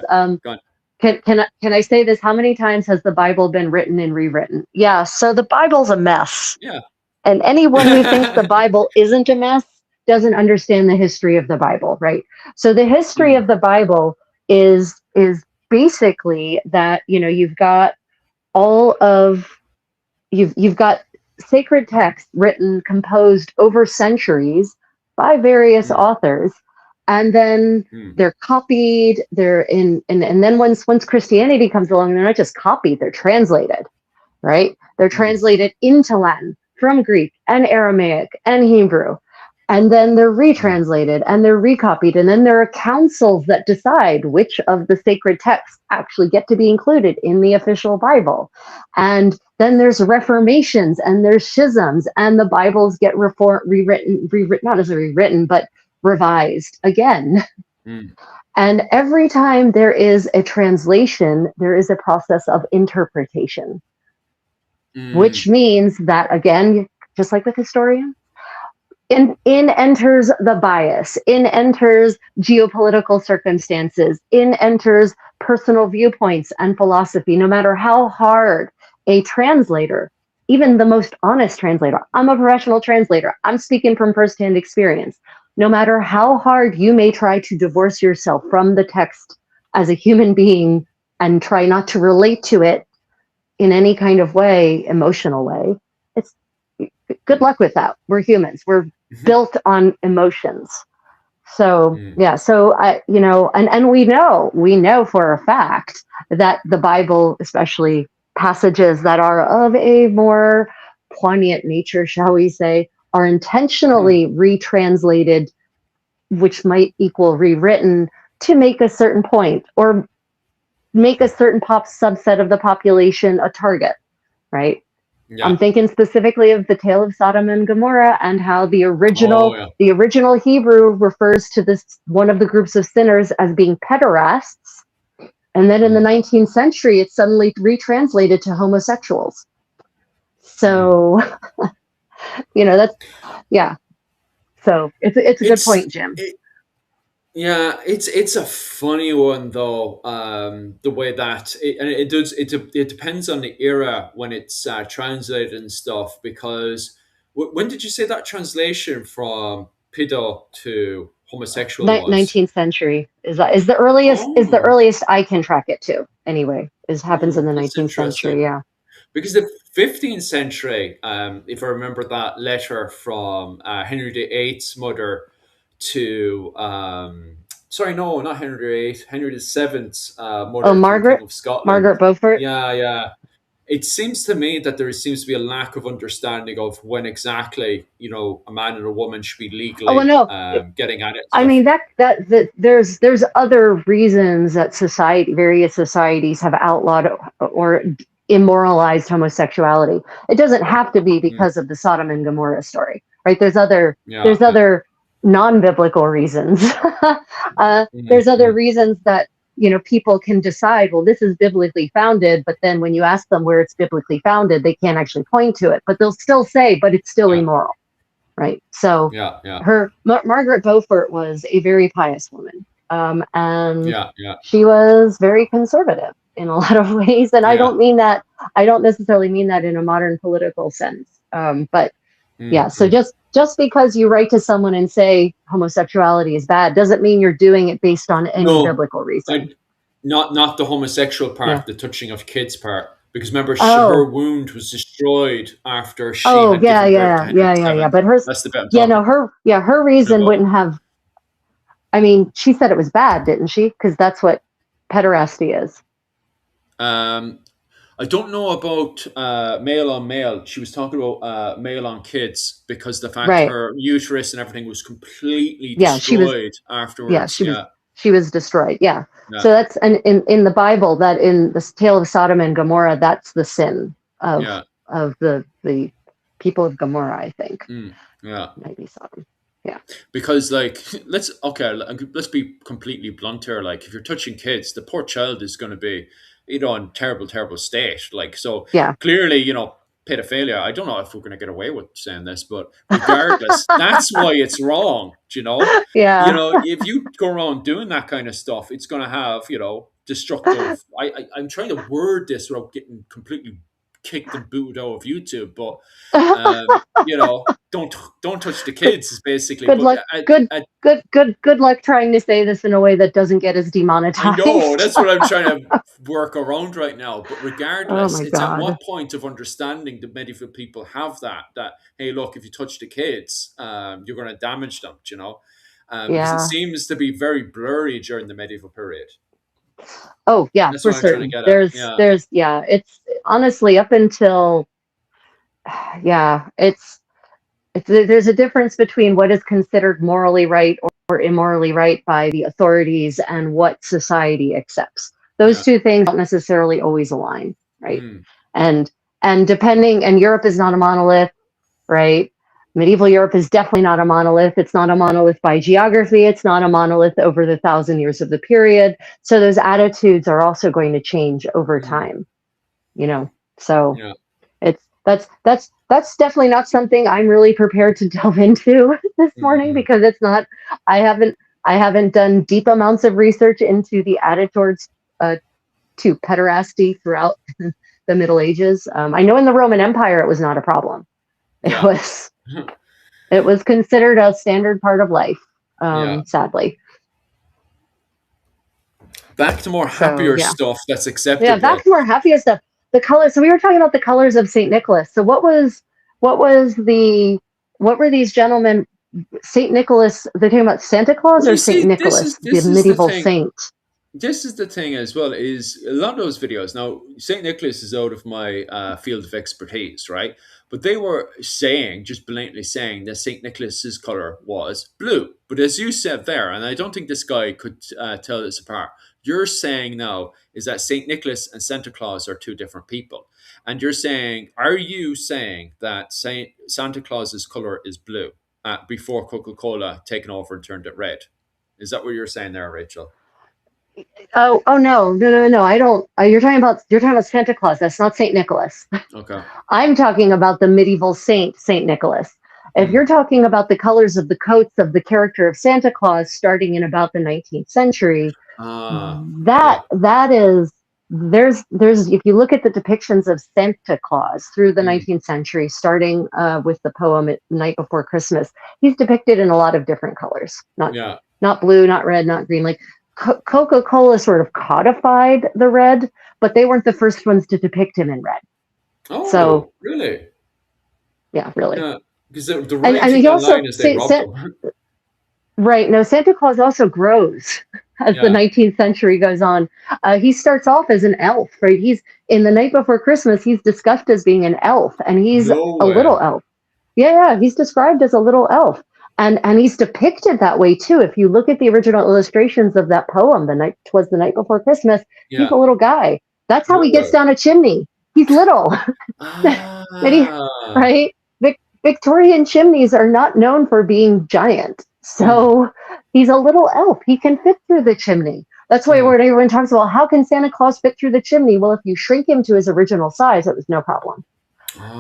can I say this? How many times has the Bible been written and rewritten? Yeah, so the Bible's a mess. Yeah. And anyone who thinks the Bible isn't a mess doesn't understand the history of the Bible, right? So the history of the Bible is basically that, you've got you've got sacred texts written, composed over centuries by various authors, and then they're copied. And then once Christianity comes along, they're not just copied; they're translated, right? They're translated into Latin from Greek and Aramaic and Hebrew, and then they're retranslated and they're recopied, and then there are councils that decide which of the sacred texts actually get to be included in the official Bible. And then there's reformations and there's schisms, and the Bibles get rewritten, not as rewritten, but revised again. And every time there is a translation, there is a process of interpretation, which means that, again, just like with historians, in enters the bias, in enters geopolitical circumstances, in enters personal viewpoints and philosophy. No matter how hard a translator, even the most honest translator, I'm a professional translator, I'm speaking from firsthand experience, no matter how hard you may try to divorce yourself from the text as a human being and try not to relate to it in any kind of way, emotional way, it's good luck with that. We're humans. We're built on emotions. So so and we know for a fact that the Bible, especially passages that are of a more poignant nature, shall we say, are intentionally retranslated, which might equal rewritten, to make a certain point or make a certain subset of the population a target, right? I'm thinking specifically of the tale of Sodom and Gomorrah, and how the original Hebrew refers to this one of the groups of sinners as being pederasts, and then in the 19th century, it's suddenly retranslated to homosexuals. So, that's So it's a good point, Jim. Yeah, it's a funny one though. The way that and it does it depends on the era when it's translated and stuff. Because when did you say that translation from pedo to homosexual was? 19th century is the earliest, Oh, I can track it to anyway, is happens in the that's 19th interesting. century. Yeah. Because the 15th century, if I remember that letter from Henry VIII's mother to, sorry, no, not Henry VIII, Henry VII's Oh, mother to the King of Scotland. Margaret Beaufort. Yeah, yeah. It seems to me that there seems to be a lack of understanding of when exactly, a man and a woman should be Oh well, legally no, getting at it and I stuff. mean that there's other reasons that various societies have outlawed or immoralized homosexuality. It doesn't have to be Mm, because of the Sodom and Gomorrah story, right? yeah, There's yeah. other non-biblical reasons. There's other Mm. reasons that people can decide, well, this is biblically founded, but then when you ask them where it's biblically founded, they can't actually point to it, but they'll still say, but it's still Yeah, immoral, right? So yeah, yeah, Margaret Beaufort was a very pious woman, and yeah, yeah, she was very conservative in a lot of ways. And yeah. I don't necessarily mean that in a modern political sense. But yeah, so Mm. just because you write to someone and say homosexuality is bad doesn't mean you're doing it based on any No, biblical reason. I not the homosexual Yeah. part, the touching of kids part. Because remember, her Oh. wound was destroyed after she Oh had yeah, given birth to yeah, Henry yeah, yeah, yeah. VII. But hers, That's the bit I'm yeah, talking no, her reason about. wouldn't have. I mean, she said it was bad, didn't she? Because that's what pederasty is. Um, I don't know about male on male. She was talking about male on kids because the fact Right. her uterus and everything was completely Yeah, destroyed yeah, afterwards. she was Yeah, she was destroyed. Yeah. yeah, So that's, and in the Bible, that in the tale of Sodom and Gomorrah, that's the sin yeah, of the people of Gomorrah, I think. yeah. Maybe Sodom. Yeah. Because like let's be completely blunt here. Like if you're touching kids, the poor child is going to be in terrible state. Like so Yeah. clearly, pedophilia. I don't know if we're going to get away with saying this, but regardless, that's why it's wrong. Yeah. If you go around doing that kind of stuff, it's going to have destructive. I'm trying to word this without getting completely kicked and booted out of YouTube, but don't touch the kids is basically. Good But luck. Good luck trying to say this in a way that doesn't get us I know demonetized. that's what I'm trying to work around right now. But Oh regardless, my it's at God. what point of understanding do medieval people have that hey, look, if you touch the kids, you're going to damage them. Because it Yeah. seems to be very blurry during the medieval period. Oh yeah, That's for what I'm trying to certain. get at. Yeah. Yeah, it's honestly up until, yeah, there's a difference between what is considered morally right or immorally right by the authorities and what society accepts. Those Yeah. two things don't necessarily always align, right? Mm. And and Europe is not a monolith, right? Medieval Europe is definitely not a monolith. It's not a monolith by geography. It's not a monolith over the 1,000 years of the period. So those attitudes are also going to change over Mm. time, you know. So Yeah. it's that's definitely not something I'm really prepared to delve into this morning, Mm-hmm. because it's not. I haven't I haven't done deep amounts of research into the attitudes uh, to pederasty throughout the Middle Ages. I know in the Roman Empire it was not a problem. It Yeah. was it was considered a standard part of life, Yeah. sadly. Back to more So happier yeah, stuff that's yeah. Back acceptable. to more happier stuff. The colors. So we were talking about the colors of Saint Nicholas. So what were these gentlemen? Saint Nicholas. They're talking about Santa Claus Well, or you Saint see, this Nicholas, is the this is the medieval thing. saint. This is the thing as well. Is a lot of those videos now? Saint Nicholas is out of my field of expertise, right? But they were saying, just blatantly saying, that Saint Nicholas's color was blue. But as you said there, and I don't think this guy could tell this apart. You're saying now is that Saint Nicholas and Santa Claus are two different people, and are you saying that Saint Santa Claus's color is blue before Coca Cola taken over and turned it red? Is that what you're saying there, Rachel? Oh no, no, no, no. I don't. You're talking about Santa Claus. That's not Saint Nicholas. Okay. I'm talking about the medieval saint, Saint Nicholas. If you're talking about the colors of the coats of the character of Santa Claus starting in about the 19th century, Yeah. that is there's if you look at the depictions of Santa Claus through the Mm. 19th century, starting with the poem Night Before Christmas, he's depicted in a lot of different colors, Yeah. not blue, not red, not green. Like Coca-Cola sort of codified the red, but they weren't the first ones to depict him in red. So Oh, really? yeah, really. Yeah. Because the And writing he also online is they robbed them. right. No, Santa Claus also grows as the Yeah. 19th century goes on. He starts off as an elf, right? He's in The Night Before Christmas, he's discussed as being an elf, and he's No a little way. elf. Yeah, he's described as a little elf. And he's depicted that way too. If you look at the original illustrations of that poem, the night before Christmas, he's a Yeah. little guy. That's how No he gets way. down a chimney. He's little. And he, Ah. right? Victorian chimneys are not known for being giant. Mm, So he's a little elf. He can fit through the chimney. That's why mm. when everyone talks about how can Santa Claus fit through the chimney? Well, if you shrink him to his original size, it was no problem.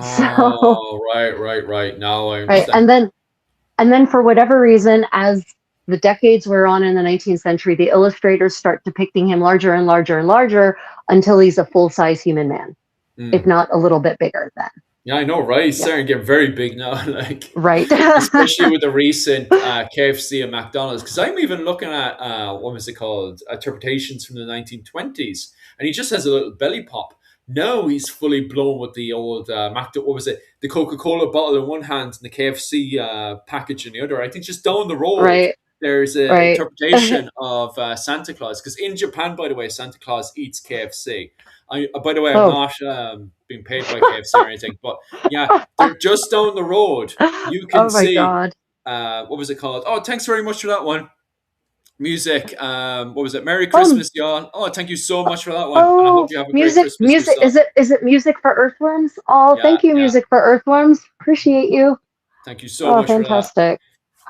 So, Oh, right. Now I right. understand. And then for whatever reason, as the decades wear on in the 19th century, the illustrators start depicting him larger and larger and larger until he's a full size human man, if Mm. not a little bit bigger then. Yeah, I know, right? It's Yeah. starting to get very big now, like Right. especially with the recent KFC and McDonald's. Because I'm even looking at what was it called? Interpretations from the 1920s, and he just has a little belly pop. No, he's fully blown with the old what was it? The Coca-Cola bottle in one hand and the KFC package in the other. I think just down the road Right. there's an Right. interpretation of Santa Claus. Because in Japan, by the way, Santa Claus eats KFC. By the way, I'm Oh. not being paid by KFC or anything, but yeah, they're just down the road. You can Oh my see God. what was it called? Oh, thanks very much for that one. Music. What was it? Merry Oh, Christmas, y'all. Oh, thank you so much for that one, and I hope oh, you have a great music, Christmas music. yourself. Is it music for Earthworms? Oh, Yeah, thank you, yeah. music for Earthworms. Appreciate you. Thank you so Oh, much for that. fantastic.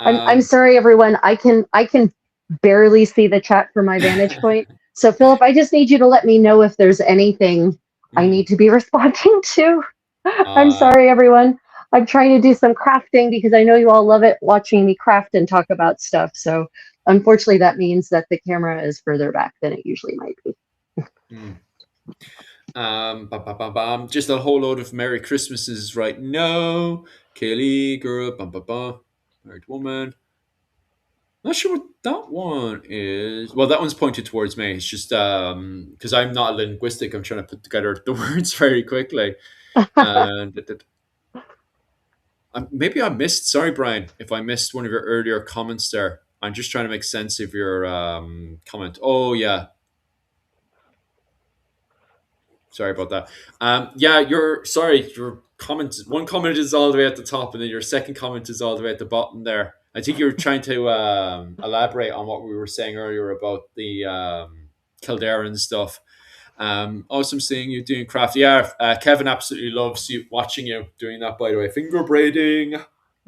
I'm Um, sorry, everyone. I can barely see the chat from my vantage point. So, Philip, I just need you to let me know if there's anything I mm, need to be responding to. I'm uh, sorry, everyone. I'm trying to do some crafting because I know you all love it watching me craft and talk about stuff. So, unfortunately, that means that the camera is further back than it usually might be. mm. Bam, bam, bam, bam. Just a whole load of Merry Christmases right now. Kaylee, girl, bam, bam, bam. Married woman. Not sure what that one is. Well, that one's pointed towards me. It's just because I'm not linguistic. I'm trying to put together the words very quickly. And maybe I missed. Sorry, Brian, if I missed one of your earlier comments there. I'm just trying to make sense of your comment. Oh yeah, sorry about that. Yeah, you're sorry. Your comment. One comment is all the way at the top, and then your second comment is all the way at the bottom there. I think you were trying to elaborate on what we were saying earlier about the Kildare and stuff. Awesome seeing you doing craft. Yeah, Kevin absolutely loves you watching you doing that. By the way, finger braiding.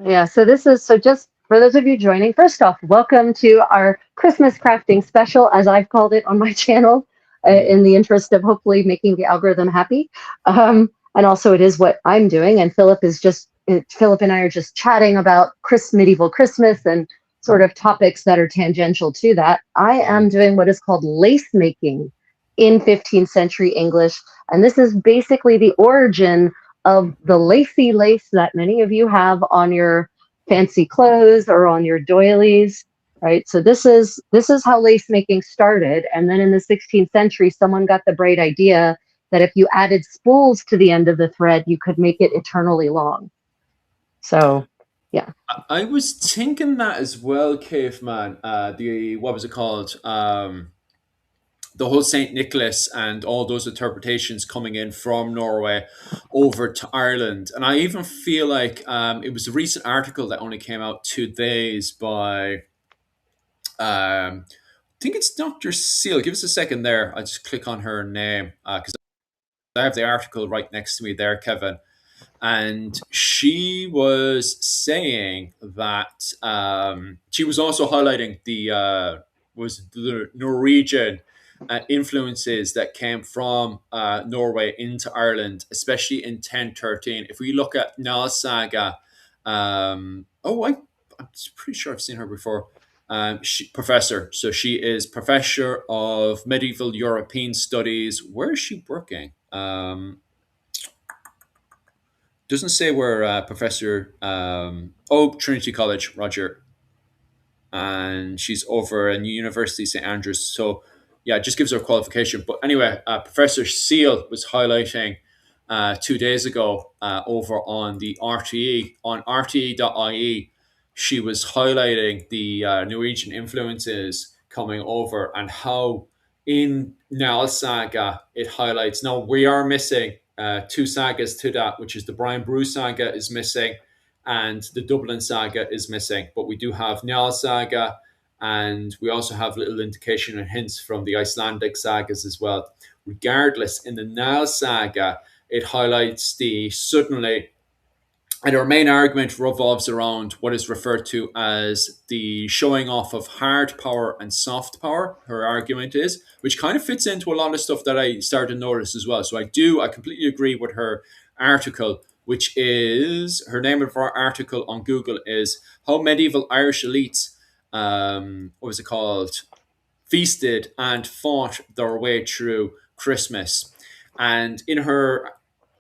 Yeah, so this is so just for those of you joining, first off, welcome to our Christmas crafting special, as I've called it on my channel, Mm, in the interest of hopefully making the algorithm happy. And also, it is what I'm doing. And Philip and I are just chatting about medieval Christmas and sort of topics that are tangential to that. I am mm, doing what is called lace making in 15th century English. And this is basically the origin of the lacy lace that many of you have on your fancy clothes or on your doilies, right? So this is how lace making started, and then in the 16th century someone got the bright idea that if you added spools to the end of the thread you could make it eternally long. So yeah. I was thinking that as well, Caveman. The what was it called? The whole Saint Nicholas and all those interpretations coming in from Norway over to Ireland, and I even feel like it was a recent article that only came out 2 days by. I think it's Dr. Seal. Give us a second there. I'll just click on her name because I have the article right next to me there, Kevin. And she was saying that she was also highlighting the Norwegian influences that came from Norway into Ireland, especially in 1013. If we look at Nal Saga I'm pretty sure I've seen her before. Professor. So she is professor of medieval European studies. Where is she working? Doesn't say where Professor. Trinity College, Roger, and she's over in University St Andrews. So yeah, it just gives her a qualification. But anyway, Professor Seal was highlighting 2 days ago over on the RTE on RTE.ie. She was highlighting the Norwegian influences coming over and how in Nal Saga it highlights. Now we are missing two sagas to that, which is the Brian Bruce saga is missing and the Dublin saga is missing. But we do have Njal saga, and we also have little indication and hints from the Icelandic sagas as well. Regardless, in the Njal saga, it highlights the suddenly, and our main argument revolves around what is referred to as the showing off of hard power and soft power. Her argument is, which kind of fits into a lot of stuff that I started to notice as well. So I completely agree with her article, which is her name of our article on Google is How Medieval Irish Elites, what was it called? Feasted and fought their way through Christmas. And in her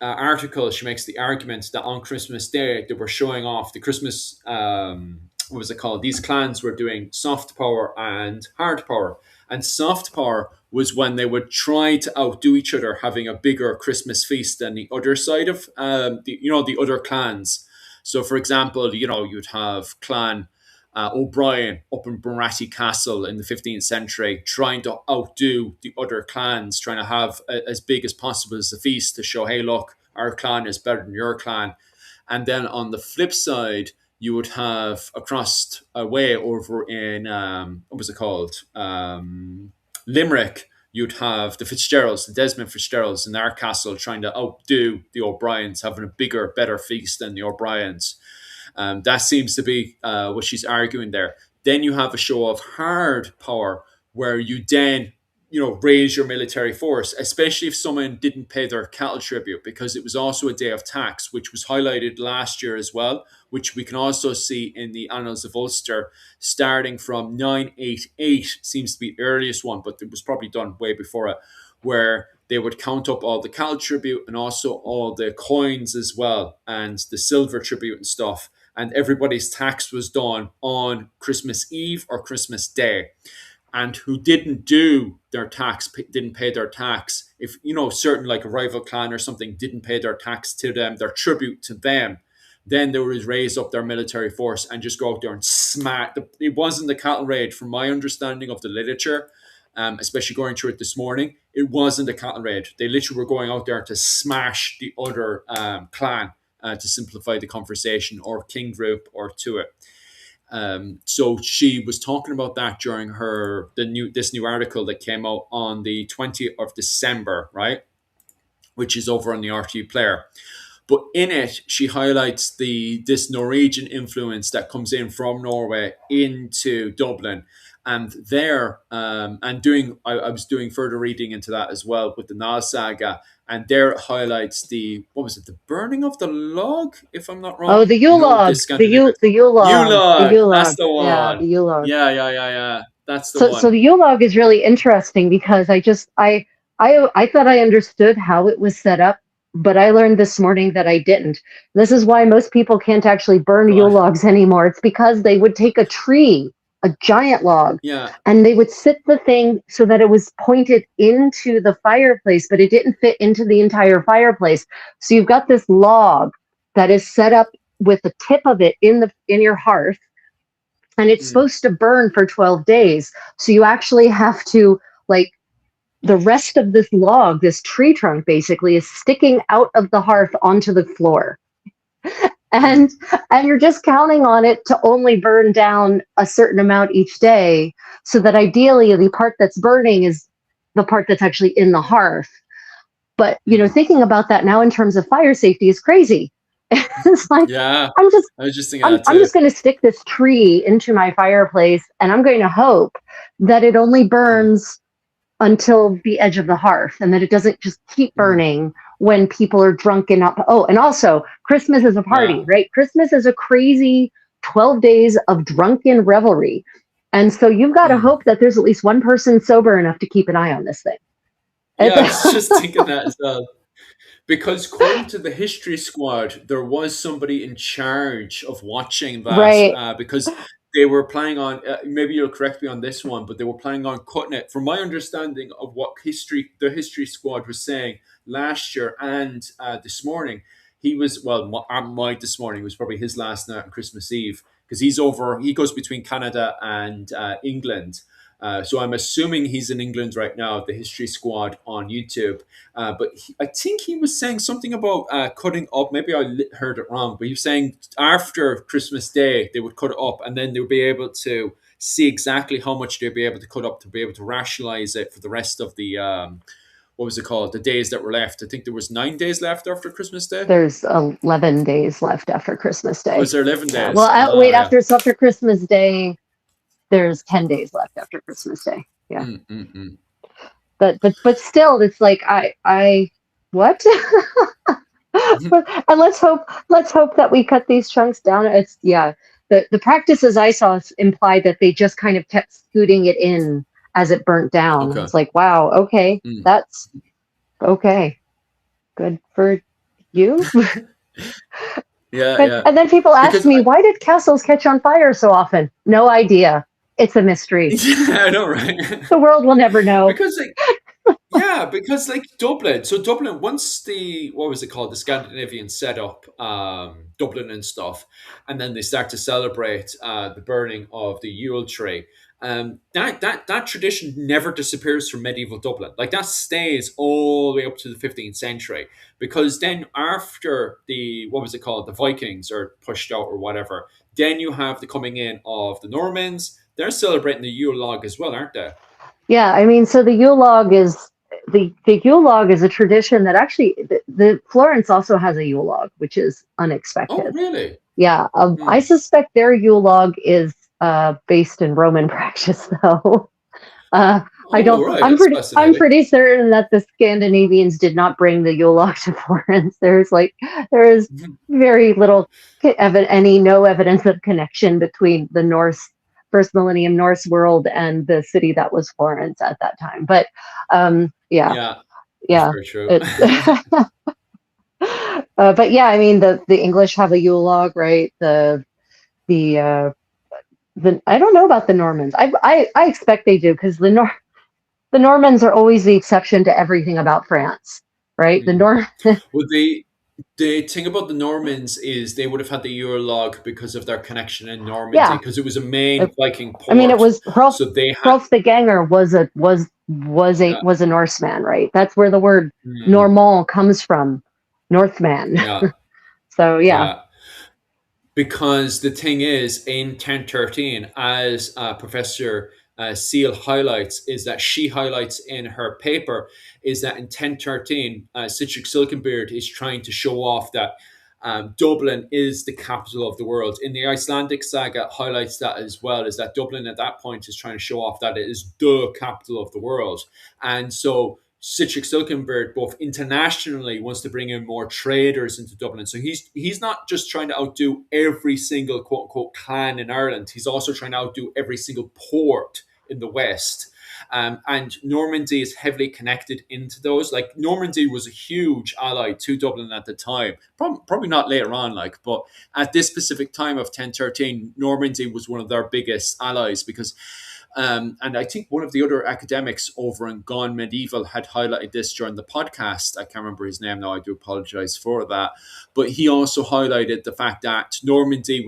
article, she makes the argument that on Christmas Day they were showing off the Christmas. What was it called? These clans were doing soft power and hard power, and soft power was when they would try to outdo each other, having a bigger Christmas feast than the other side of the other clans. So, for example, you'd have Clan O'Brien up in Barathi Castle in the 15th century, trying to outdo the other clans, trying to have as big as possible as the feast to show, hey, look, our clan is better than your clan. And then on the flip side, you would have across a way over in, what was it called? Limerick, you'd have the Fitzgeralds, the Desmond Fitzgeralds in their castle trying to outdo the O'Briens, having a bigger, better feast than the O'Briens. That seems to be what she's arguing there. Then you have a show of hard power where you then, raise your military force, especially if someone didn't pay their cattle tribute, because it was also a day of tax, which was highlighted last year as well, which we can also see in the Annals of Ulster, starting from 988, seems to be the earliest one, but it was probably done way before it, where they would count up all the cattle tribute and also all the coins as well, and the silver tribute and stuff. And everybody's tax was done on Christmas Eve or Christmas Day. And who didn't do their tax, didn't pay their tax, if, certain like a rival clan or something didn't pay their tax to them, their tribute to them, then they would raise up their military force and just go out there and smack. It wasn't the cattle raid, from my understanding of the literature, especially going through it this morning. It wasn't a cattle raid. They literally were going out there to smash the other clan, to simplify the conversation, or king group, or to it. So she was talking about that during this new article that came out on the 20th of December, right? Which is over on the RT Player. But in it, she highlights this Norwegian influence that comes in from Norway into Dublin. And there, I was doing further reading into that as well with the Njal saga, and there it highlights the burning of the log, if I'm not wrong. Oh, the Yule log, the Yule log, the Yule log. That's the one. Yeah, the Yule log. Yeah. That's the one. So the Yule log is really interesting because I thought I understood how it was set up, but I learned this morning that I didn't. This is why most people can't actually burn Yule logs anymore. It's because they would take a tree, a giant log, and they would sit the thing so that it was pointed into the fireplace, but it didn't fit into the entire fireplace. So you've got this log that is set up with the tip of it in your hearth, and it's supposed to burn for 12 days. So you actually have to, the rest of this log, this tree trunk basically, is sticking out of the hearth onto the floor. And you're just counting on it to only burn down a certain amount each day, so that ideally the part that's burning is the part that's actually in the hearth. But, thinking about that now in terms of fire safety is crazy. It's like, I'm just going to stick this tree into my fireplace, and I'm going to hope that it only burns until the edge of the hearth, and that it doesn't just keep Mm. burning when people are drunk and not. Oh, and also Christmas is a party, Yeah. right? Christmas is a crazy 12 days of drunken revelry. And so you've got to Mm. hope that there's at least one person sober enough to keep an eye on this thing. Yeah, I was just thinking that as well. Because according to the History Squad, there was somebody in charge of watching that Right. because they were planning on. Maybe you'll correct me on this one, but they were planning on cutting it. From my understanding of what the History Squad was saying last year and this morning, he was my this morning was probably his last night on Christmas Eve because he's over. He goes between Canada and England. So I'm assuming he's in England right now, the History Squad on YouTube. I think he was saying something about cutting up. Maybe heard it wrong, but he was saying after Christmas Day they would cut it up, and then they'll be able to see exactly how much they'll be able to cut up to be able to rationalize it for the rest of the what was it called? The days that were left. I think there was 9 days left after Christmas Day. There's 11 days left after Christmas Day. Was there 11 Yeah. days? Well, wait, after Christmas Day, there's 10 days left after Christmas Day. Yeah. Mm. But still, it's like I what? And let's hope that we cut these chunks down. It's the practices I saw implied that they just kind of kept scooting it in as it burnt down. Okay. It's like, wow, okay, that's okay, good for you. Yeah. And then people ask me, why did castles catch on fire so often? No idea. It's a mystery. Yeah, I know, right? The world will never know. Because like Dublin. So Dublin, once the what was it called, the Scandinavians set up Dublin and stuff, and then they start to celebrate the burning of the Yule tree. That tradition never disappears from medieval Dublin. Like that stays all the way up to the 15th century. Because then after the what was it called, the Vikings are pushed out or whatever, then you have the coming in of the Normans. They're celebrating the Yule log as well, aren't they? Yeah, I mean, so the Yule log is the Yule log is a tradition that actually the Florence also has a Yule log, which is unexpected. Oh, really? Yeah, I suspect their Yule log is based in Roman practice, though. I don't. Right. I'm pretty certain that the Scandinavians did not bring the Yule log to Florence. There is very little no evidence of connection between the Norse first millennium Norse world and the city that was Florence at that time. But yeah. Very true. But yeah, I mean the English have a Yule log, right? The I don't know about the Normans. I expect they do because the Normans are always the exception to everything about France, right? Well, the thing about the Normans is they would have had the Yule log because of their connection in Normandy, because it was a main Viking port. I mean, it was so they had Hrolf the Ganger was a Norseman, right? That's where the word Normand comes from, Northman. Yeah. So yeah. Because the thing is, in 1013, as Professor Seal highlights, is that she highlights in her paper, is that in 1013, Sihtric Silkenbeard is trying to show off that Dublin is the capital of the world. In the Icelandic saga, highlights that as well, is that Dublin at that point is trying to show off that it is the capital of the world. And so Sihtric Silkenbeard, both internationally, wants to bring in more traders into Dublin. So he's not just trying to outdo every single quote unquote clan in Ireland. He's also trying to outdo every single port in the West. And Normandy is heavily connected into those. Like Normandy was a huge ally to Dublin at the time. Probably not later on, but at this specific time of 1013, Normandy was one of their biggest allies because and I think one of the other academics over in Gone Medieval had highlighted this during the podcast. I can't remember his name now. I do apologize for that. But he also highlighted the fact that Normandy,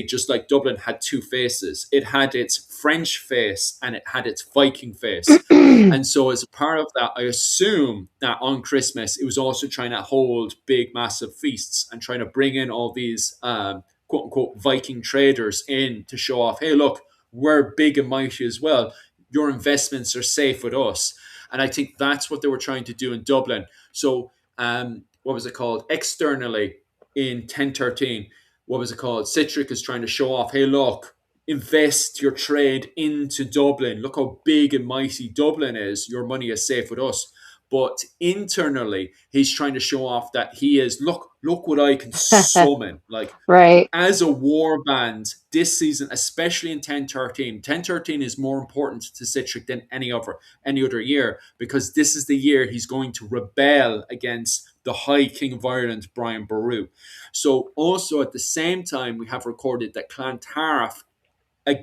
just like Dublin, had two faces. It had its French face and it had its Viking face. And so as a part of that, I assume that on Christmas, it was also trying to hold big, massive feasts and trying to bring in all these quote unquote Viking traders in to show off, hey, look, we're big and mighty as well. Your investments are safe with us. And I think that's what they were trying to do in Dublin. So what was it called? Externally in 1013, what was it called? Sihtric is trying to show off, hey, look, invest your trade into Dublin. Look how big and mighty Dublin is. Your money is safe with us. But internally, he's trying to show off that he is, look what I can summon. Like, Right. as a war band this season, especially in 1013. 1013 is more important to Sihtric than any other year, because this is the year he's going to rebel against the High King of Ireland, Brian Boru. So also at the same time, we have recorded that Clontarf, a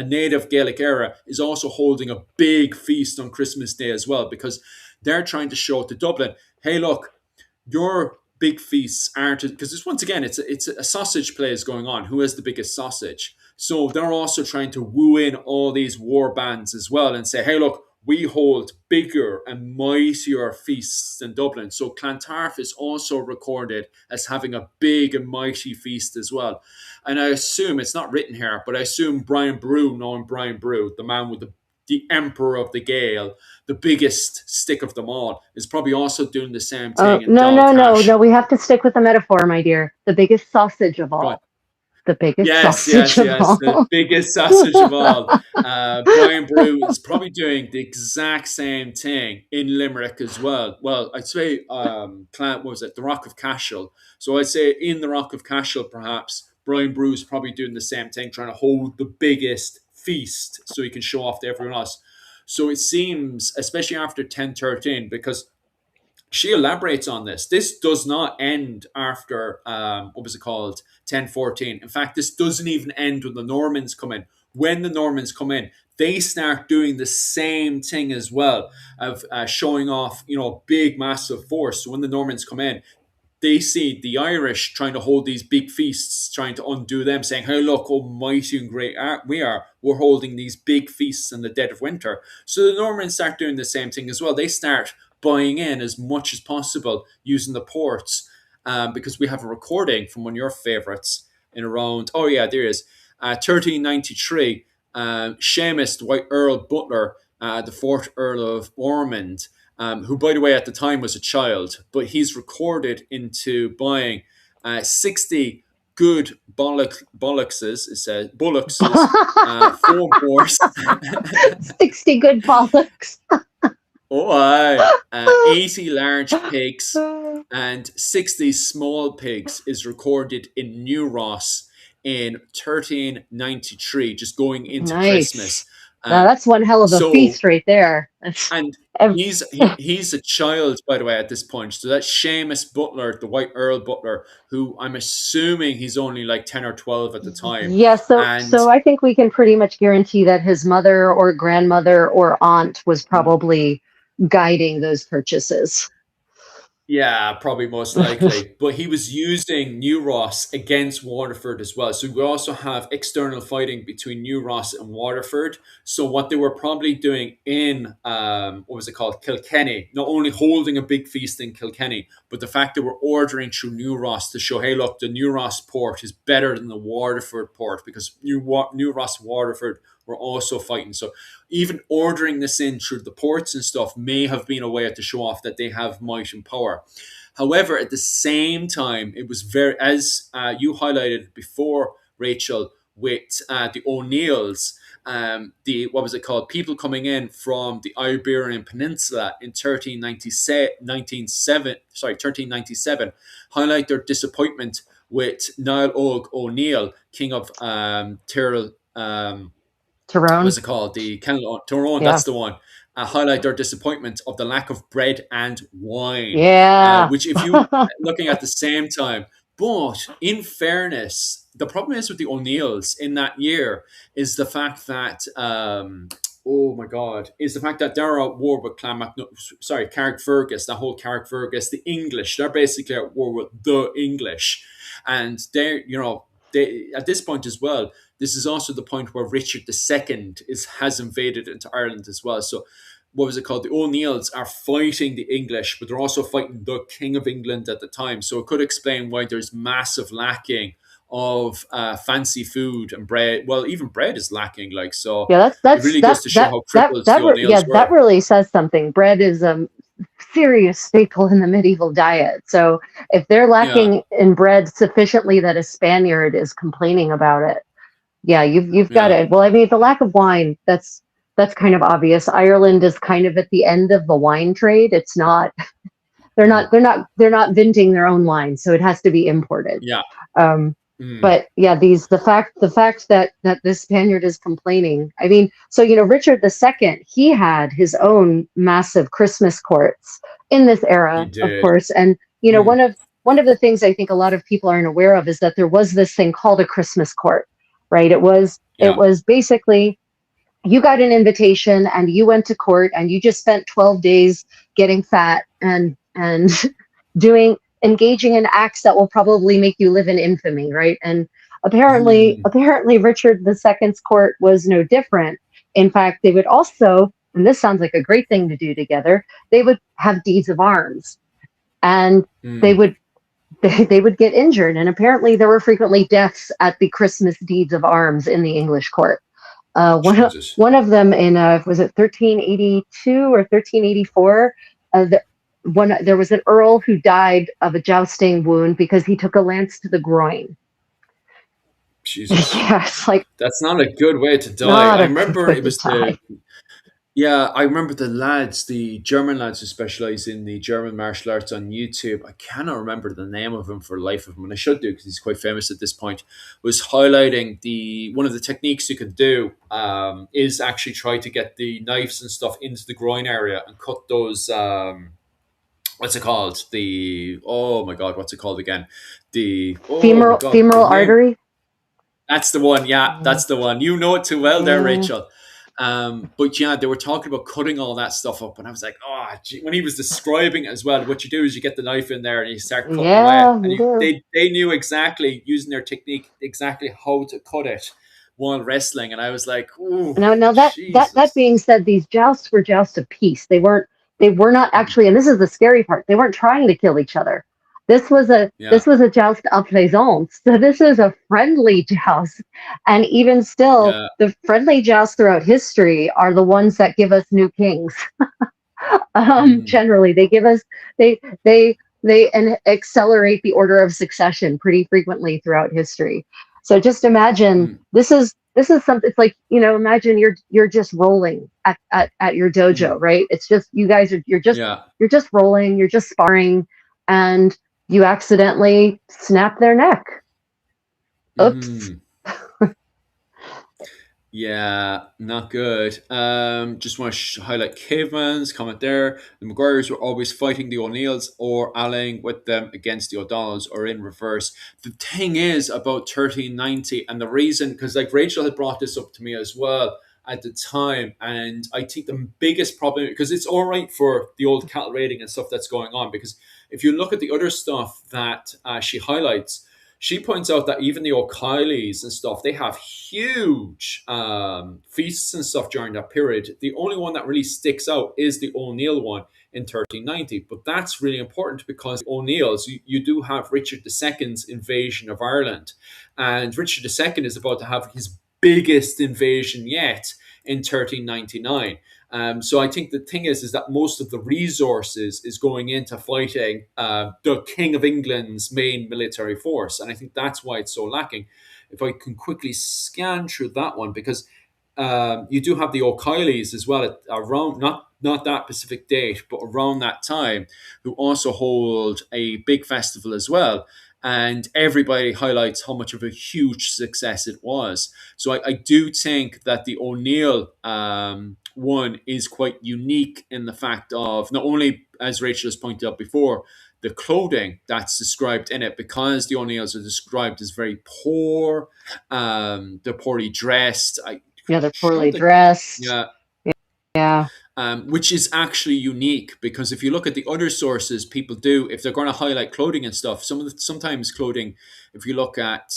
native Gaelic era, is also holding a big feast on Christmas Day as well, because they're trying to show to Dublin, hey, look, your big feasts aren't, because once again, it's a sausage play is going on. Who has the biggest sausage? So they're also trying to woo in all these war bands as well and say, hey, look, we hold bigger and mightier feasts than Dublin. So Clontarf is also recorded as having a big and mighty feast as well. And I assume, it's not written here, but I assume Brian Boru, knowing Brian Boru, the man with the Emperor of the Gael, the biggest stick of them all, is probably also doing the same thing in No. We have to stick with the metaphor, my dear. The biggest sausage of all. Right. The biggest Yes, the biggest sausage of all. Brian Boru is probably doing the exact same thing in Limerick as well. Well, I'd say, what was it? The Rock of Cashel. So I'd say in the Rock of Cashel, perhaps, Brian Boru is probably doing the same thing, trying to hold the biggest feast so he can show off to everyone else. So it seems, especially after 1013, because she elaborates on this. This does not end after, 1014. In fact, this doesn't even end when the Normans come in. When the Normans come in, they start doing the same thing as well, of showing off, big, massive force. So when the Normans come in, they see the Irish trying to hold these big feasts, trying to undo them, saying, hey, look, how mighty and great we are. We're holding these big feasts in the dead of winter. So the Normans start doing the same thing as well. They start buying in as much as possible using the ports, because we have a recording from one of your favourites in around, there is, 1393, Seamus, the White Earl Butler, the 4th Earl of Ormond, who, by the way, at the time was a child, but he's recorded into buying 60 good bullockses, it says, 4 horse. 60 good bollocks. 80 large pigs and 60 small pigs is recorded in New Ross in 1393, just going into Christmas. Now that's one hell of a feast right there. And he's a child, by the way, at this point. So that's Seamus Butler, the White Earl Butler, who I'm assuming he's only like 10 or 12 at the time. Yeah, so I think we can pretty much guarantee that his mother or grandmother or aunt was probably guiding those purchases. Yeah, probably most likely. But he was using New Ross against Waterford as well. So we also have external fighting between New Ross and Waterford. So what they were probably doing in, Kilkenny, not only holding a big feast in Kilkenny, but the fact that we're ordering through New Ross to show, hey, look, the New Ross port is better than the Waterford port, because New Ross, Waterford were also fighting. So even ordering this in through the ports and stuff may have been a way to show off that they have might and power. However, at the same time, it was very, as you highlighted before, Rachel, with the O'Neills, people coming in from the Iberian Peninsula in 1397, highlight their disappointment with Niall Og O'Neill, king of Tyrone. What's it called? The Tyrone, that's the one. Highlight their disappointment of the lack of bread and wine. Yeah. Which, if you looking at the same time, but in fairness, the problem is with the O'Neills in that year is the fact that they're at war with Carrickfergus, the whole Carrickfergus, the English. They're basically at war with the English, and they at this point as well. This is also the point where Richard II has invaded into Ireland as well. So, the O'Neills are fighting the English, but they're also fighting the King of England at the time. So it could explain why there's massive lacking of fancy food and bread. Well, even bread is lacking. That's it really goes to show how crippled the O'Neills were. That really says something. Bread is a serious staple in the medieval diet. So if they're lacking in bread sufficiently that a Spaniard is complaining about it, Yeah, you've got Yeah. it. Well, I mean, the lack of wine, that's kind of obvious. Ireland is kind of at the end of the wine trade. It's not Mm. they're not venting their own wine, so it has to be imported. Yeah. Um, Mm. but yeah, the fact that this Spaniard is complaining. I mean, so Richard II, he had his own massive Christmas courts in this He era, of did. course. And Mm. one of the things I think a lot of people aren't aware of is that there was this thing called a Christmas court, right? It Yeah. was basically you got an invitation and you went to court and you just spent 12 days getting fat and doing engaging in acts that will probably make you live in infamy, right? And Mm. apparently Richard II's court was no different. In fact, they would also, and this sounds like a great thing to do together, they would have deeds of arms, and they Mm. would they would get injured, and apparently there were frequently deaths at the Christmas deeds of arms in the English court. Jesus. One of them in was it 1382 or 1384? There was an earl who died of a jousting wound because he took a lance to the groin. Jesus. Yeah, it's like That's not a good way to die. not I a good remember way it to was the die. Yeah, I remember the lads, the German lads who specialize in the German martial arts on YouTube. I cannot remember the name of him for the life of him, and I should do because he's quite famous at this point. Was highlighting the one of the techniques you can do is actually try to get the knives and stuff into the groin area and cut those. What's it called? The oh my god, what's it called again? The oh my god, the Femoral name. artery. That's the one. Yeah, Mm, that's the one. You know it too well there, mm. Rachel. But yeah, they were talking about cutting all that stuff up, and I was like, oh, gee. When he was describing it as well, what you do is you get the knife in there and you start cutting away, Yeah, and you do. they knew exactly using their technique exactly how to cut it while wrestling, and I was like, oh, Now that Jesus. being said, these jousts were jousts of peace. They were not Mm. actually, and this is the scary part. They weren't trying to kill each other. Yeah, This was a joust à plaisance. So this is a friendly joust, and even still, yeah. the friendly jousts throughout history are the ones that give us new kings. Mm. Generally, they give us they and accelerate the order of succession pretty frequently throughout history. So just imagine Mm. this is something. It's like imagine you're just rolling at your Mm. dojo, right? It's just you guys are Yeah. you're just rolling, you're just sparring, and you accidentally snap their neck. Oops. Mm. Yeah, not good. Just want to highlight Caveman's comment there. The Maguires were always fighting the O'Neills or allying with them against the O'Donnells or in reverse. The thing is about 1390, and the reason, because like Rachel had brought this up to me as well at the time, and I think the biggest problem, because it's all right for the old cattle raiding and stuff that's going on, because if you look at the other stuff that she highlights, she points out that even the O'Kileys and stuff, they have huge feasts and stuff during that period. The only one that really sticks out is the O'Neill one in 1390. But that's really important because O'Neills, you do have Richard II's invasion of Ireland. And Richard II is about to have his biggest invasion yet in 1399. So I think the thing is that most of the resources is going into fighting the King of England's main military force, and I think that's why it's so lacking. If I can quickly scan through that one, because you do have the O'Kileys as well at around not that specific date, but around that time, who also hold a big festival as well. And everybody highlights how much of a huge success it was. So I do think that the O'Neill one is quite unique in the fact of not only, as Rachel has pointed out before, the clothing that's described in it, because the O'Neills are described as very poor, they're poorly dressed. I Yeah, they're sure poorly that dressed. yeah, Yeah. which is actually unique because if you look at the other sources, people do if they're going to highlight clothing and stuff. Sometimes clothing, if you look at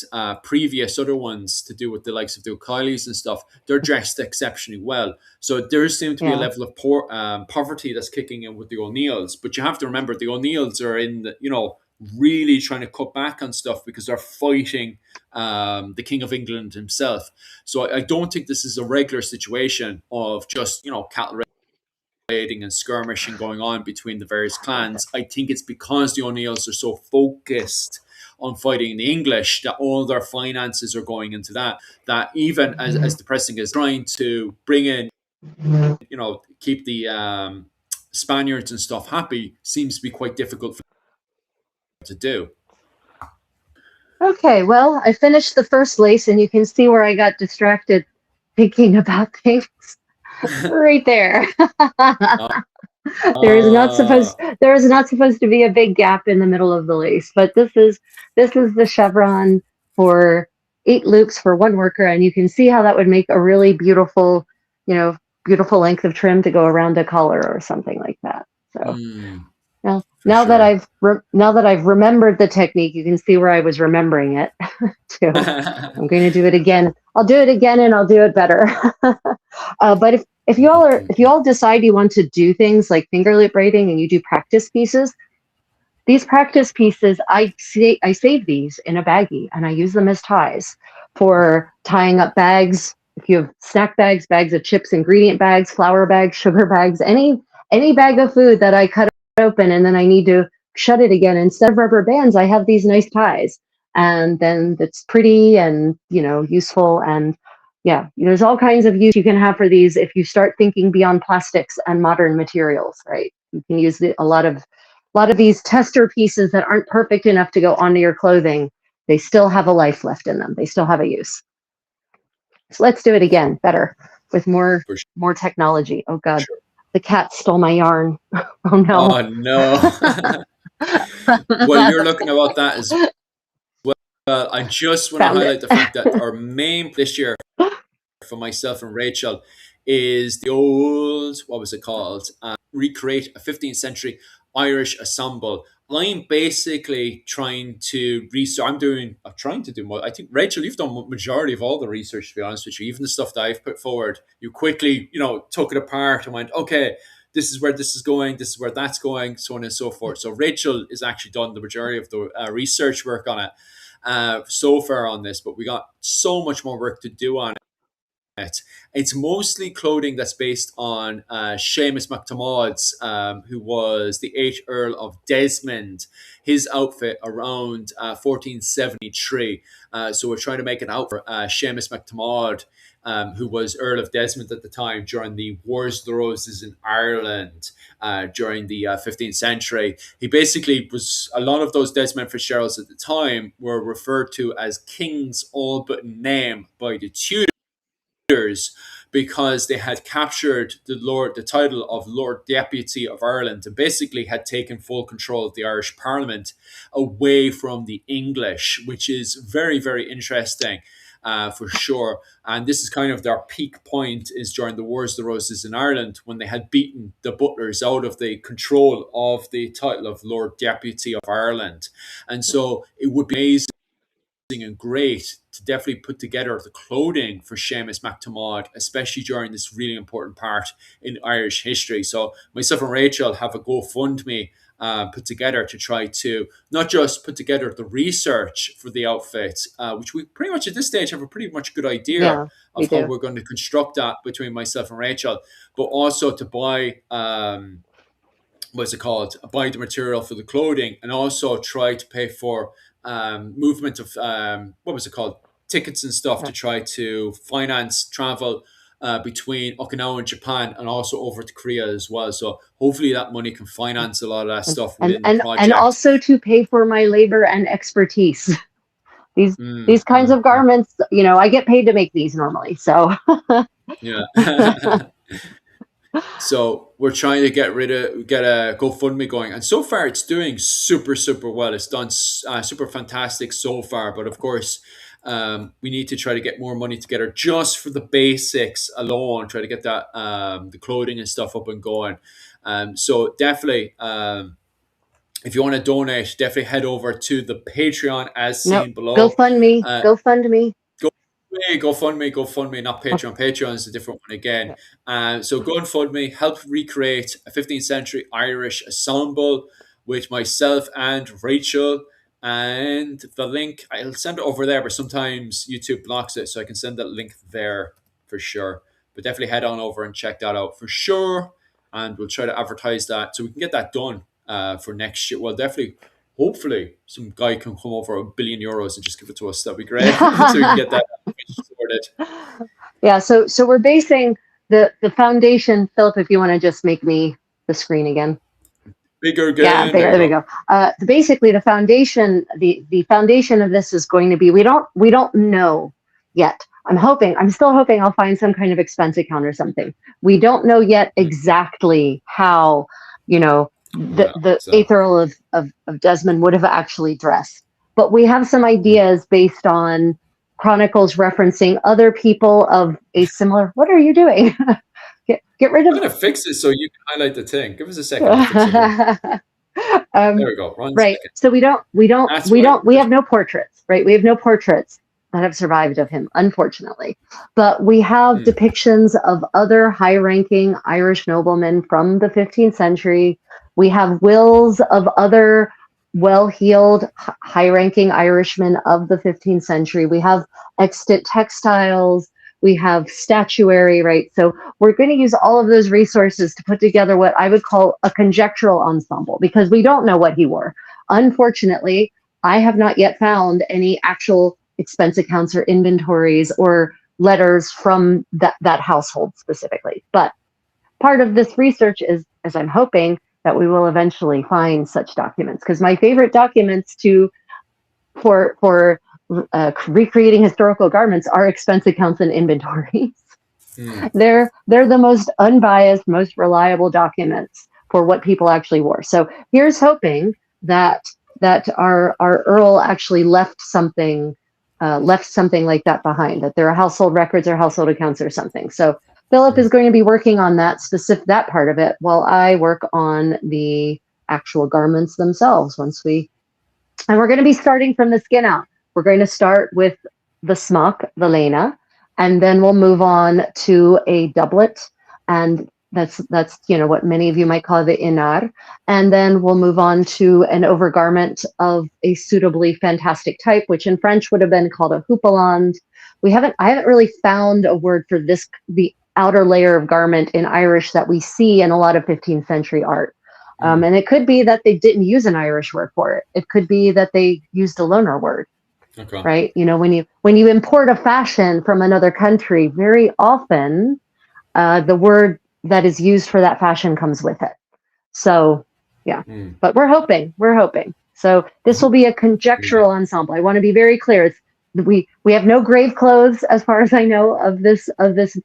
previous other ones to do with the likes of the O'Kileys and stuff, they're dressed exceptionally well. So there seems to be a Yeah. level of poverty that's kicking in with the O'Neills. But you have to remember the O'Neills are in the really trying to cut back on stuff because they're fighting the King of England himself. So I don't think this is a regular situation of just cattle raiding and skirmishing going on between the various clans. I think it's because the O'Neills are so focused on fighting the English, that all their finances are going into that. That even as depressing as trying to bring in, keep the Spaniards and stuff happy, seems to be quite difficult for them to do. Okay, well, I finished the first lace, and you can see where I got distracted thinking about things right there. There is not supposed to be a big gap in the middle of the lace, but this is the chevron for 8 loops for one worker, and you can see how that would make a really beautiful, beautiful length of trim to go around a collar or something like that. So now that I've remembered the technique, you can see where I was remembering it too. I'm going to do it again. I'll do it again, and I'll do it better. But if you all decide you want to do things like finger loop braiding and you do practice pieces, these practice pieces, I save these in a baggie and I use them as ties for tying up bags. If you have snack bags, bags of chips, ingredient bags, flour bags, sugar bags, any bag of food that I cut open and then I need to shut it again, instead of rubber bands, I have these nice ties, and then it's pretty and useful. And yeah, there's all kinds of use you can have for these if you start thinking beyond plastics and modern materials, right? You can use a lot of these tester pieces that aren't perfect enough to go onto your clothing. They still have a life left in them. They still have a use. So let's do it again, better, with more technology. Oh God, the cat stole my yarn. Oh no. Oh no. Well, you're looking about that as well. I just want to highlight the fact that our main this year for myself and Rachel is the old, what was it called? Recreate a 15th century Irish ensemble. I'm basically trying to research. I'm trying to do more. I think, Rachel, you've done majority of all the research, to be honest with you. Even the stuff that I've put forward, you quickly, took it apart and went, okay, this is where this is going, this is where that's going, so on and so forth. So Rachel has actually done the majority of the research work on it so far on this, but we got so much more work to do on it. It's mostly clothing that's based on Seamus MacTiamad's, who was the 8th Earl of Desmond, his outfit around 1473. So we're trying to make an outfit for Seamus MacTiamad, who was Earl of Desmond at the time during the Wars of the Roses in Ireland during the 15th century. He basically was, a lot of those Desmond Fitzgeralds at the time were referred to as kings all but name by the Tudors, because they had captured the title of Lord Deputy of Ireland, and basically had taken full control of the Irish Parliament away from the English, which is very, very interesting. For sure. And this is kind of their peak point, is during the Wars of the Roses in Ireland, when they had beaten the Butlers out of the control of the title of Lord Deputy of Ireland. And so it would be amazing and great to definitely put together the clothing for Seamus MacTiamad, especially during this really important part in Irish history. So myself and Rachel have a GoFundMe put together to try to not just put together the research for the outfit, which we pretty much at this stage have a pretty much good idea of how we're going to construct that between myself and Rachel, but also to buy what's it called? Buy the material for the clothing, and also try to pay for movement of what was it called? Tickets and stuff to try to finance travel between Okinawa and Japan, and also over to Korea as well. So hopefully that money can finance a lot of that stuff within the project. And also to pay for my labor and expertise. These kinds of garments, I get paid to make these normally. So yeah. So we're trying to get a GoFundMe going, and so far it's doing super, super well. It's done super fantastic so far, but of course, we need to try to get more money together just for the basics alone. Try to get that the clothing and stuff up and going. So definitely, if you want to donate, definitely head over to the Patreon as seen below. GoFundMe, GoFundMe. GoFundMe, not Patreon. Patreon is a different one again. So GoFundMe, help recreate a 15th century Irish ensemble with myself and Rachel. And the link, I'll send it over there, but sometimes YouTube blocks it, so I can send that link there for sure. But definitely head on over and check that out for sure. And we'll try to advertise that so we can get that done for next year. Well, definitely hopefully some guy can come over €1 billion and just give it to us. That'd be great. So we can get that sorted. Yeah, so we're basing the foundation. Philip, if you want to just make me the screen again. Bigger Yeah, again. there we go. Basically, the foundation of this is going to be, we don't know yet. I'm still hoping I'll find some kind of expense account or something. We don't know yet exactly how, the eighth Earl of Desmond would have actually dressed. But we have some ideas based on chronicles referencing other people of a similar. What are you doing? Get rid of. I'm going to fix it so you can highlight the thing. Give us a second. I'll fix it here. There we go. Right. Second. So we have no portraits, right? We have no portraits that have survived of him, unfortunately. But we have depictions of other high-ranking Irish noblemen from the 15th century. We have wills of other well-heeled, high-ranking Irishmen of the 15th century. We have extant textiles. We have statuary, right? So we're going to use all of those resources to put together what I would call a conjectural ensemble, because we don't know what he wore. Unfortunately, I have not yet found any actual expense accounts or inventories or letters from that household specifically. But part of this research is I'm hoping that we will eventually find such documents, because my favorite documents for recreating historical garments are expense accounts and inventories. They're the most unbiased, most reliable documents for what people actually wore. So here's hoping that our Earl actually left something like that behind, that there are household records or household accounts or something. So Philip is going to be working on that part of it, while I work on the actual garments themselves. And we're going to be starting from the skin out. We're going to start with the smock, the lena, and then we'll move on to a doublet, and that's what many of you might call the inar, and then we'll move on to an overgarment of a suitably fantastic type, which in French would have been called a houppelande. I haven't really found a word for this, the outer layer of garment in Irish that we see in a lot of 15th century art. And it could be that they didn't use an Irish word for it. It could be that they used a loaner word. Okay. Right? When you import a fashion from another country, very often the word that is used for that fashion comes with it. So, yeah. But we're hoping. So this will be a conjectural ensemble. I want to be very clear. We have no grave clothes, as far as I know, of this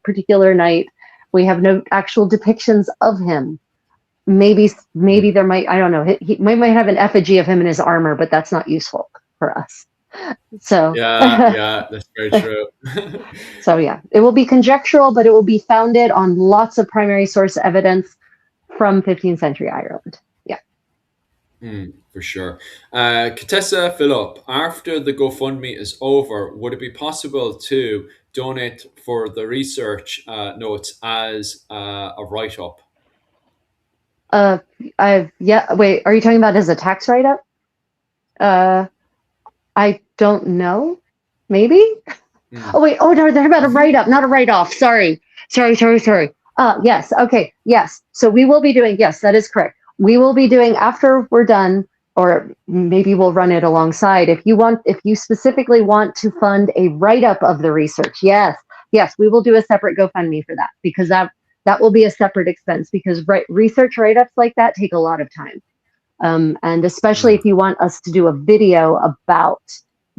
particular knight. We have no actual depictions of him. Maybe there might, I don't know. He might have an effigy of him in his armor, but that's not useful for us. So yeah, that's very true. So yeah, it will be conjectural, but it will be founded on lots of primary source evidence from 15th century Ireland. Yeah. For sure. Contessa, Philip, after the GoFundMe is over, would it be possible to donate for the research notes as a write-up? Wait, are you talking about as a tax write-up? I don't know. Maybe? Oh, wait. Oh, no, they're about a write-up, not a write-off. Sorry. Yes. Okay. Yes. So we will be doing, yes, that is correct. We will be doing, after we're done, or maybe we'll run it alongside. If you specifically want to fund a write-up of the research, yes, we will do a separate GoFundMe for that, because that will be a separate expense, because research write-ups like that take a lot of time. And especially if you want us to do a video about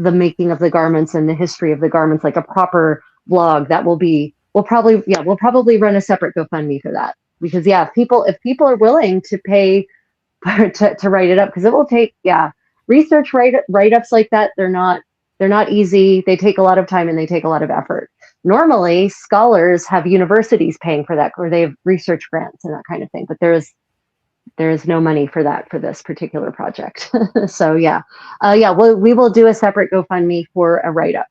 the making of the garments and the history of the garments, like a proper vlog, we'll probably run a separate GoFundMe for that. Because if people are willing to pay to write it up, because it will take, research write-ups like that, they're not easy. They take a lot of time and they take a lot of effort. Normally, scholars have universities paying for that, or they have research grants and that kind of thing, but there is no money for that for this particular project. So we will do a separate GoFundMe for a write-up.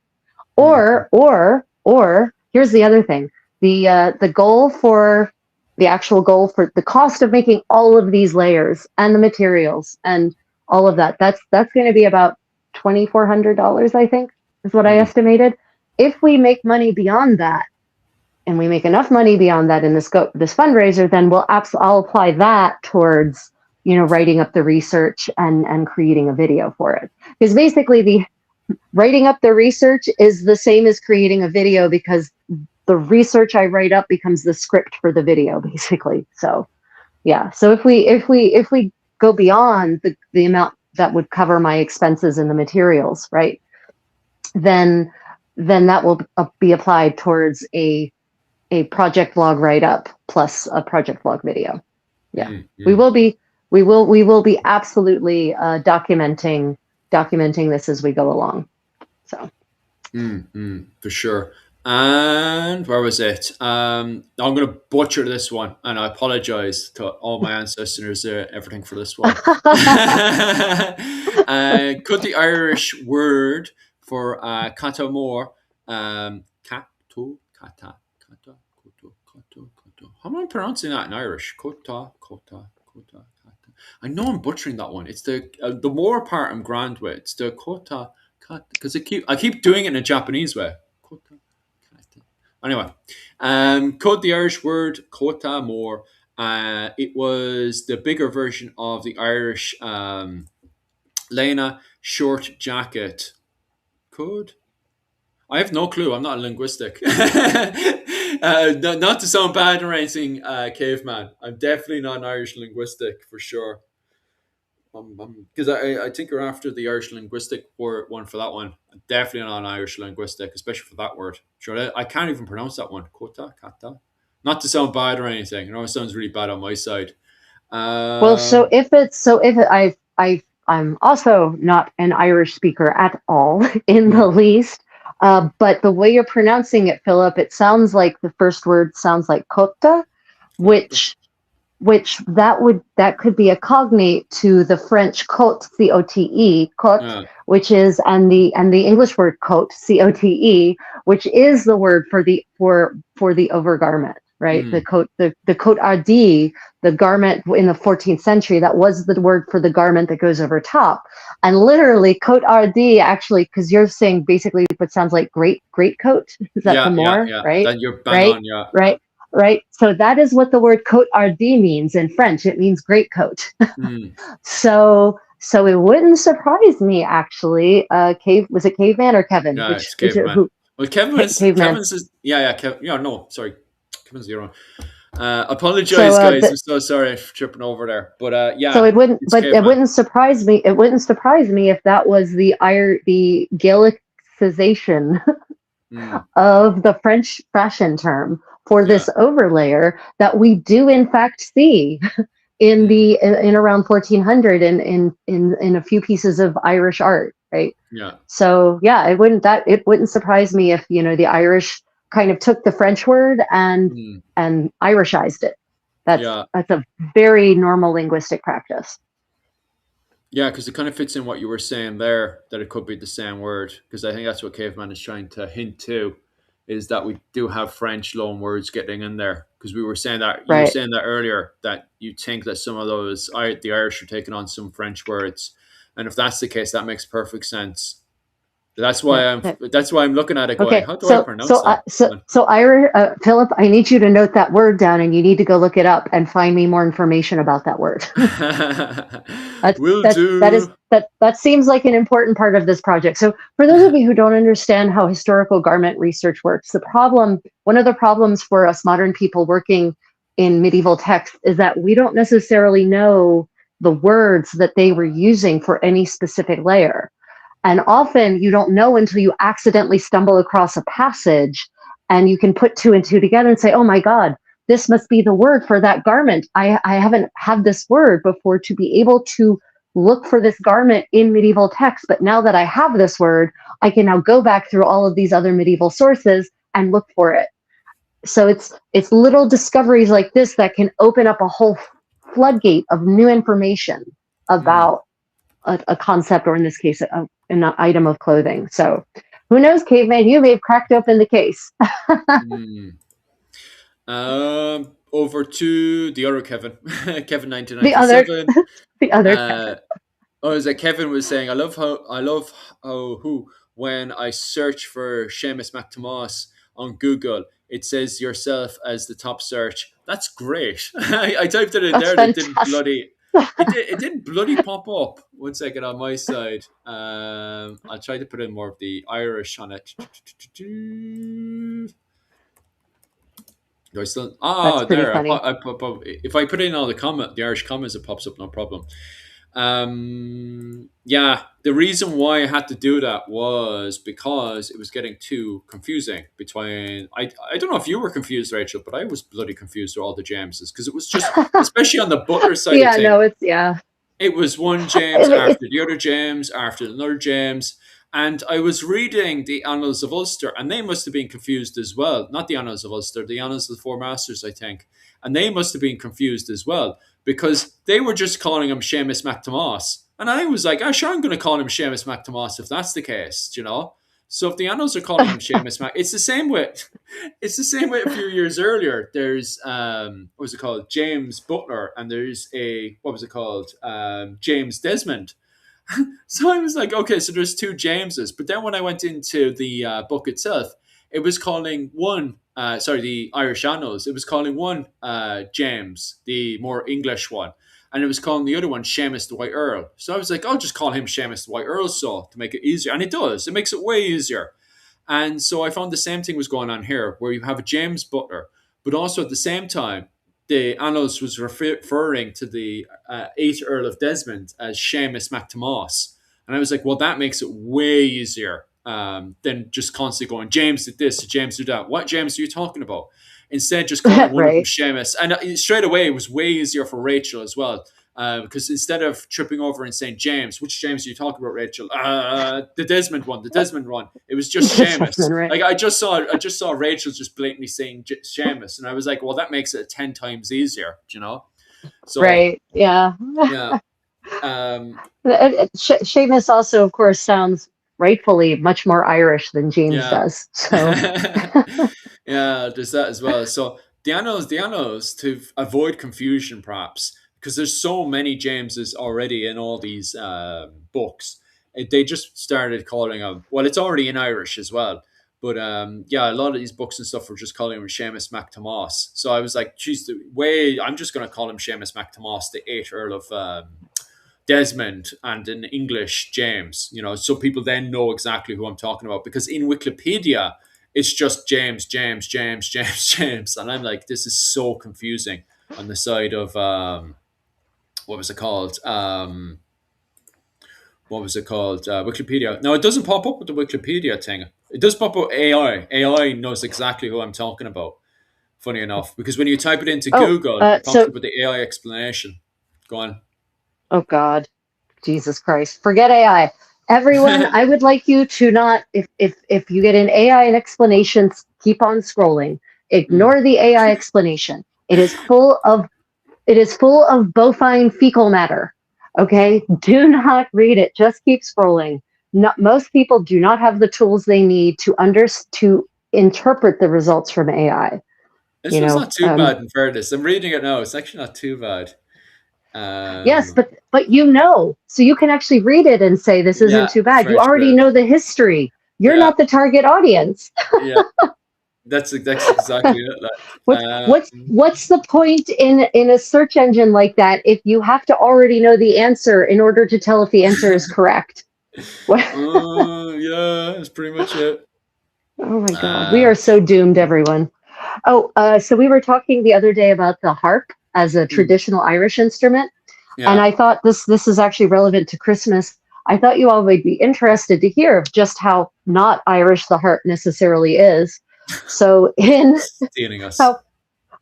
Or here's the other thing. The goal for the actual goal for the cost of making all of these layers and the materials and all of that's going to be about $2,400, I think, is what I estimated. If we make money beyond that, and we make enough money beyond that in this fundraiser, then I'll apply that towards, writing up the research and creating a video for it. Because basically the writing up the research is the same as creating a video, because the research I write up becomes the script for the video, basically. So yeah. So if we go beyond the amount that would cover my expenses and the materials, right, then that will be applied towards a project log write up plus a project log video. Yeah. Mm-hmm. we will be absolutely documenting this as we go along. So for sure. And where was it? I'm going to butcher this one, and I apologize to all my ancestors, everything for this one. Could the Irish word for kata more, kato, kata, kata, koto, koto, koto. How am I pronouncing that in Irish? Kota, kota, kota, kata. I know I'm butchering that one. It's the more part I'm grand with. It's the kota, kata, because I keep doing it in a Japanese way. Kota. Anyway, code the Irish word kota more. It was the bigger version of the Irish Lena short jacket. Code? I have no clue. I'm not a linguistic. Not to sound bad or anything, caveman. I'm definitely not an Irish linguistic for sure. Because I think you're after the Irish linguistic one for that one. Definitely not an Irish linguistic, especially for that word. Sure, I can't even pronounce that one. Kota, kata. Not to sound bad or anything. It sounds really bad on my side. I'm also not an Irish speaker at all in the least. But the way you're pronouncing it, Philip, it sounds like the first word sounds like kota, which that could be a cognate to the French cote, C-O-T-E, cote, which is, and the English word coat, C-O-T-E, which is the word for the overgarment, right? The coat, the cote hardy, the garment in the 14th century, that was the word for the garment that goes over top. And literally cote hardy, actually, because you're saying basically what sounds like great coat. Is that the more, right? That you're bang on, yeah. Right. So that is what the word cote hardy means in French. It means great coat. So it wouldn't surprise me, actually. Was it Caveman or Kevin? Yeah, it's Caveman. Kevin says, no, sorry. Kevin's the other one. Apologize, guys. I'm so sorry for tripping over there. But yeah. So it wouldn't surprise me. It wouldn't surprise me if that was the Gaelicization of the French fashion term for this overlayer that we do in fact see in around 1400 in a few pieces of Irish art, right? Yeah. So yeah, it wouldn't surprise me if the Irish kind of took the French word and Irishized it. That's a very normal linguistic practice. Yeah, because it kind of fits in what you were saying there, that it could be the same word. Because I think that's what Caveman is trying to hint to, is that we do have French loan words getting in there. Because we were saying that, you were saying that earlier, that you think that some of those, the Irish are taking on some French words. And if that's the case, that makes perfect sense. That's why I'm looking at it going, how do I pronounce that? So Philip, I need you to note that word down, and you need to go look it up and find me more information about that word. That seems like an important part of this project. So for those of you who don't understand how historical garment research works, one of the problems for us modern people working in medieval texts is that we don't necessarily know the words that they were using for any specific layer. And often you don't know until you accidentally stumble across a passage and you can put two and two together and say, oh my God, this must be the word for that garment. I haven't had this word before to be able to look for this garment in medieval texts. But now that I have this word, I can now go back through all of these other medieval sources and look for it. So it's little discoveries like this that can open up a whole floodgate of new information about a concept, or in this case, an item of clothing. So who knows, Caveman, you may have cracked open the case. Over to the other Kevin, Kevin 1997. The other Kevin. As Kevin was saying, I love how when I search for Seamus McThomas on Google, it says yourself as the top search. That's great. I typed it in. That's there. Fantastic. It didn't bloody. It didn't bloody pop up. One second on my side. I'll try to put in more of the Irish on it. Do I still? That's Ah, pretty there. funny. If I put in all the Irish comments, it pops up. No problem. Yeah, the reason why I had to do that was because it was getting too confusing between. I don't know if you were confused, Rachel, but I was bloody confused with all the Jameses because it was just, especially on the Butler side of Yeah, things, no, it's yeah. it was one James It, after the other James after another James. And I was reading the Annals of Ulster, and they must have been confused as well. Not the Annals of Ulster, the Annals of the Four Masters, I think. And they must have been confused as well because they were just calling him Seamus MacThomas. And I was like, oh, sure, I'm going to call him Seamus MacThomas if that's the case, you know? So if the Annals are calling him Seamus Mac, it's the same way. It's the same way a few years earlier. There's what was it called? James Butler, and there's a what was it called? James Desmond. So I was like, okay, so there's two Jameses. But then when I went into the book itself, it was calling one, the Irish Annals, it was calling one James, the more English one. And it was calling the other one Seamus the White Earl. So I was like, I'll just call him Seamus the White Earl so to make it easier. And it does. It makes it way easier. And so I found the same thing was going on here, where you have a James Butler, but also at the same time, the Annals was referring to the 8th Earl of Desmond as Seamus MacThomas. And I was like, well, that makes it way easier than just constantly going, James did this, James did that. What James are you talking about? Instead, just calling one of them right. Seamus. And straight away, it was way easier for Rachel as well. Because instead of tripping over and saying James, which James are you talking about, Rachel? The Desmond one. It was just Seamus. Right. Like I just saw Rachel just blatantly saying Seamus, and I was like, well, that makes it 10 times easier, you know. So Right. Yeah. yeah, Seamus also, of course, sounds rightfully much more Irish than James yeah, does. So yeah. There's that as well. So the Annals to avoid confusion, perhaps because there's so many Jameses already in all these books. They just started calling him. Well, it's already in Irish as well. But yeah, a lot of these books and stuff were just calling him Seamus MacThomas. So I was like, geez, I'm just going to call him Seamus MacThomas, the 8th Earl of Desmond, and in English, James. You know, so people then know exactly who I'm talking about. Because in Wikipedia, it's just James, James, James, James, James. And I'm like, this is so confusing on the side of what was it called? Wikipedia. No, it doesn't pop up with the Wikipedia thing. It does pop up AI. AI knows exactly who I'm talking about. Funny enough, because when you type it into Google, it pops so up with the AI explanation. Go on. oh God, Jesus Christ, forget AI. Everyone, I would like you to not if you get an AI explanation, keep on scrolling. Ignore the AI explanation. It is full of bovine fecal matter. Okay, do not read it. Just keep scrolling. Most people do not have the tools they need to interpret the results from AI. This one's not too bad in fairness. I'm reading it now. It's actually not too bad. Yes, but so you can actually read it and say this isn't too bad. You already know the history. You're not the target audience. Yeah. That's exactly it. What's the point in a search engine like that if you have to already know the answer in order to tell if the answer is correct? Yeah, that's pretty much it. Oh my God, we are so doomed, everyone. Oh, so we were talking the other day about the harp as a traditional Irish instrument, and I thought this is actually relevant to Christmas. I thought you all would be interested to hear just how not Irish the harp necessarily is. So stealing us.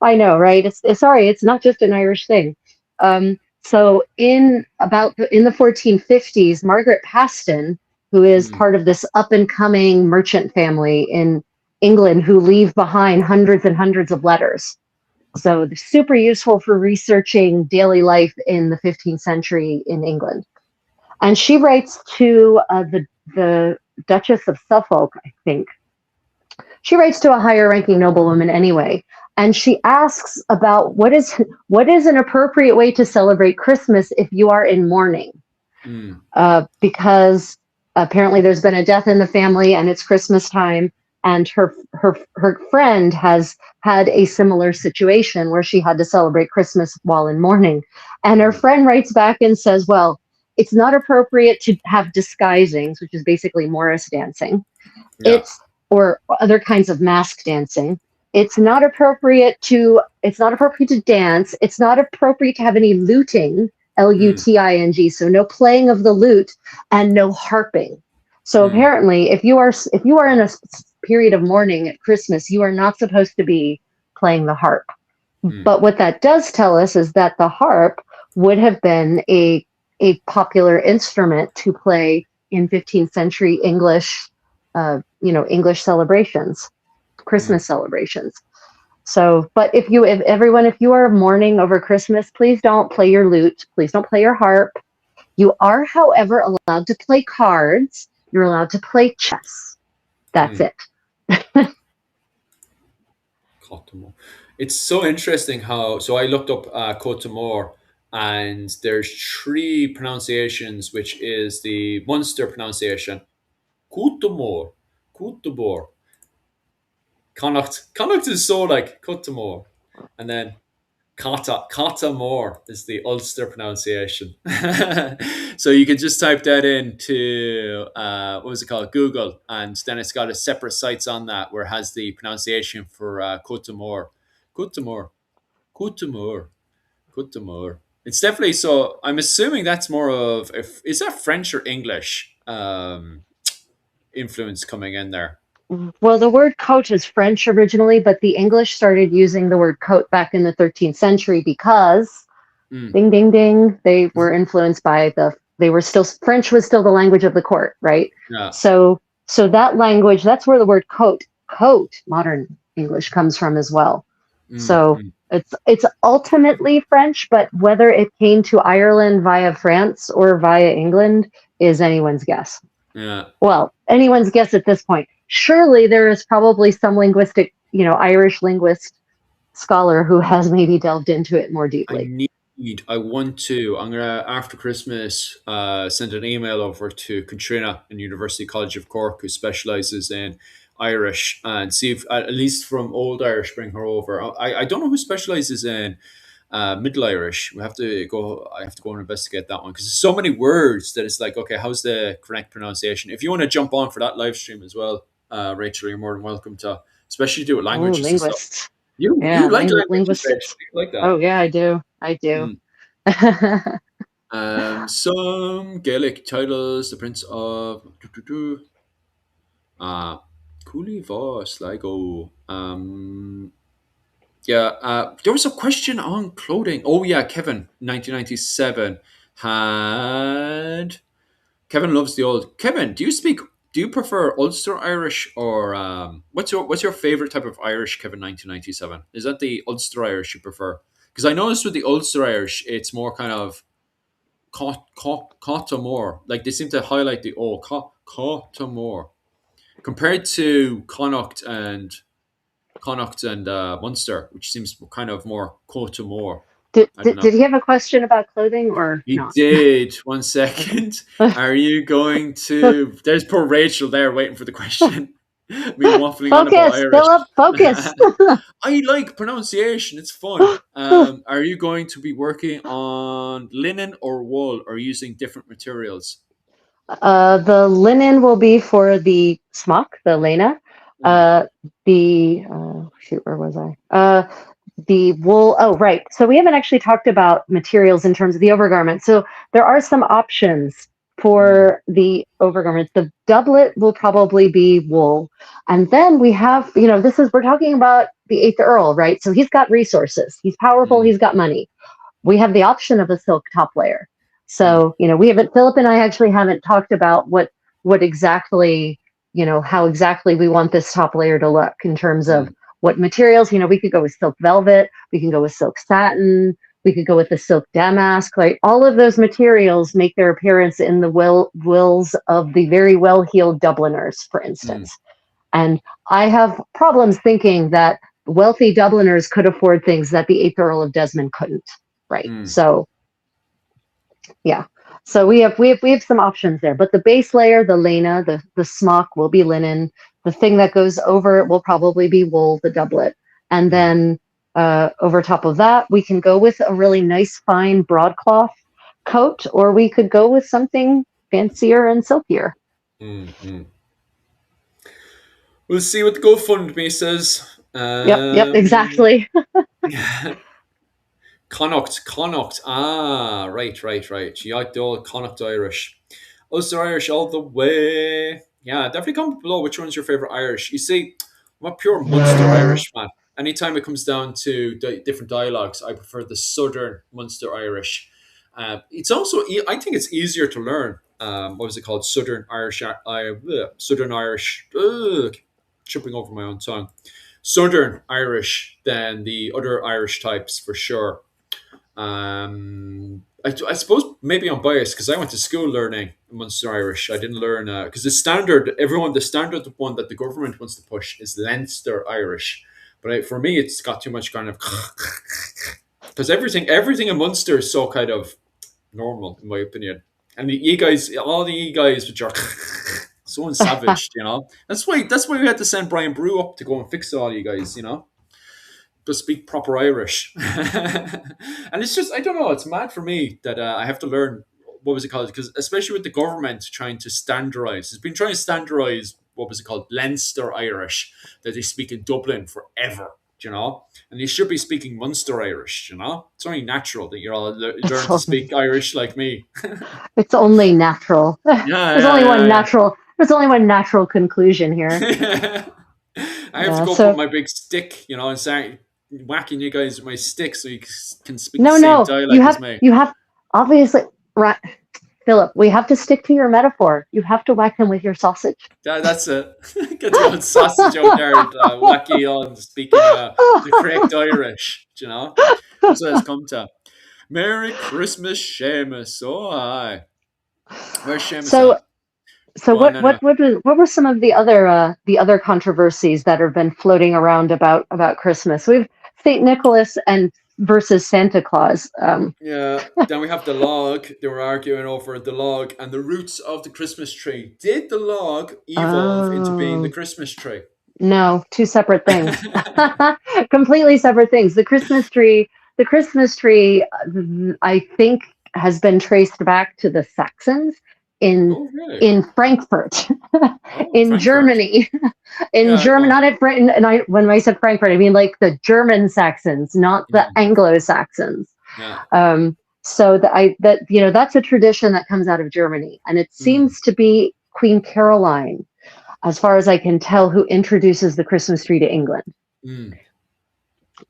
I know, right? It's not just an Irish thing. So in the 1450s, Margaret Paston, who is part of this up and coming merchant family in England, who leave behind hundreds and hundreds of letters. So they're super useful for researching daily life in the 15th century in England. And she writes to the Duchess of Suffolk, I think. She writes to a higher ranking noblewoman anyway, and she asks about what is an appropriate way to celebrate Christmas if you are in mourning, because apparently there's been a death in the family and it's Christmas time, and her friend has had a similar situation where she had to celebrate Christmas while in mourning. And her friend writes back and says, well, it's not appropriate to have disguisings, which is basically Morris dancing. Yeah. Or other kinds of mask dancing. It's not appropriate to dance. It's not appropriate to have any luting, Luting, so no playing of the lute and no harping. So apparently, if you are in a period of mourning at Christmas, you are not supposed to be playing the harp. But what that does tell us is that the harp would have been a popular instrument to play in 15th century English, English celebrations, Christmas celebrations. So, but if you are mourning over Christmas, please don't play your lute. Please don't play your harp. You are, however, allowed to play cards. You're allowed to play chess. That's it. It's so interesting how. So I looked up Côte d'Amour, and there's 3 pronunciations, which is the Munster pronunciation, Côte d'Amour, Côte d'Amour. Connacht is so like Côte d'Amour, and then Cata More is the Ulster pronunciation. So you can just type that into what was it called, Google, and then it's got a separate sites on that where it has the pronunciation for Côte d'Amour, Côte d'Amour, Côte d'Amour, Côte d'Amour. It's definitely so. I'm assuming that's more of is that French or English influence coming in there. Well, the word coat is French originally, but the English started using the word coat back in the 13th century because, ding, ding, ding, they were influenced by French was still the language of the court, right? Yeah. So that language, that's where the word coat, modern English comes from as well. So it's ultimately French, but whether it came to Ireland via France or via England is anyone's guess. Yeah. Well, anyone's guess at this point. Surely there is probably some linguistic, Irish linguist scholar who has maybe delved into it more deeply. I'm gonna, after Christmas, send an email over to Katrina in University College of Cork, who specializes in Irish, and see if at least from Old Irish bring her over. I don't know who specializes in Middle Irish. I have to go and investigate that one because there's so many words that it's like, okay, how's the correct pronunciation? If you want to jump on for that live stream as well, Rachel, you're more than welcome to, especially do it languages. Linguists. You like linguistics. Like that. Oh yeah, I do. Some Gaelic titles: the Prince of Cooley Voss, Sligo. There was a question on clothing. Oh yeah, Kevin, 1997 had. Kevin loves the old. Kevin, do you prefer Ulster Irish or what's your favorite type of Irish? Kevin, 1997, is that the Ulster Irish you prefer? Because I noticed with the Ulster Irish, it's more kind of Caught more. Like they seem to highlight the Caught more compared to Connacht and Munster, which seems kind of more Caught more. Did he have a question about clothing or he not? did. 1 second. Are you going to? There's poor Rachel there waiting for the question. Me waffling on about Irish. Philip, focus. I like pronunciation. It's fun. Are you going to be working on linen or wool, or using different materials? The linen will be for the smock, the lena. Where was I? The wool. Oh, right. So we haven't actually talked about materials in terms of the overgarment. So there are some options for the overgarment. The doublet will probably be wool. And then we have, we're talking about the 8th Earl, right? So he's got resources. He's powerful. He's got money. We have the option of a silk top layer. So, Philip and I actually haven't talked about what exactly, how exactly we want this top layer to look in terms of what materials. We could go with silk velvet, we can go with silk satin, we could go with the silk damask. Like all of those materials make their appearance in the wills of the very well-heeled Dubliners, for instance. And I have problems thinking that wealthy Dubliners could afford things that the 8th Earl of Desmond couldn't. Right. So, yeah. So we have some options there, but the base layer, the lena, the smock will be linen. the thing that goes over it will probably be wool, the doublet. And then over top of that, we can go with a really nice, fine broadcloth coat, or we could go with something fancier and silkier. Mm-hmm. We'll see what the GoFundMe says. Yep, exactly. Connacht. Ah, right. You like the old Connacht Irish. Ulster Irish all the way. Yeah, definitely comment below which one's your favourite Irish. You see, I'm a pure Munster Irish man. Anytime it comes down to different dialogues, I prefer the Southern Munster Irish. It's also, I think it's easier to learn. What was it called? Southern Irish. Southern Irish. Tripping over my own tongue. Southern Irish than the other Irish types for sure. I suppose maybe I'm biased because I went to school learning Munster Irish. I didn't learn because the standard one that the government wants to push is Leinster Irish, but for me it's got too much kind of because everything in Munster is so kind of normal in my opinion, and all the guys which are so unsavaged, That's why we had to send Brian Brew up to go and fix all you guys, to speak proper Irish. And it's just, I don't know, it's mad for me that I have to learn, what was it called? Because especially with the government trying to standardise, it's been trying to standardise, what was it called? Leinster Irish, that they speak in Dublin forever, And they should be speaking Munster Irish, It's only natural that you're all learn to speak Irish like me. It's only natural. There's only one natural conclusion here. I have to go put my big stick, and start whacking you guys with my stick so you can speak the same dialect as me. You have, obviously, right, Philip, we have to stick to your metaphor. You have to whack him with your sausage. That's it. Get the old sausage out there and whack you on speaking the correct Irish, That's what it's come to. Merry Christmas, Seamus. Oh, aye. Where's Seamus? So what were some of the other controversies that have been floating around about Christmas? We've St. Nicholas and versus Santa Claus. Yeah. Then we have the log. They were arguing over the log and the roots of the Christmas tree. Did the log evolve into being the Christmas tree? No, two separate things. Completely separate things. The Christmas tree, I think, has been traced back to the Saxons in Frankfurt, in Frankfurt. Germany, Germany, not at Britain. And when I said Frankfurt, I mean like the German Saxons, not the Anglo-Saxons. Yeah. So that's a tradition that comes out of Germany, and it seems to be Queen Caroline, as far as I can tell, who introduces the Christmas tree to England.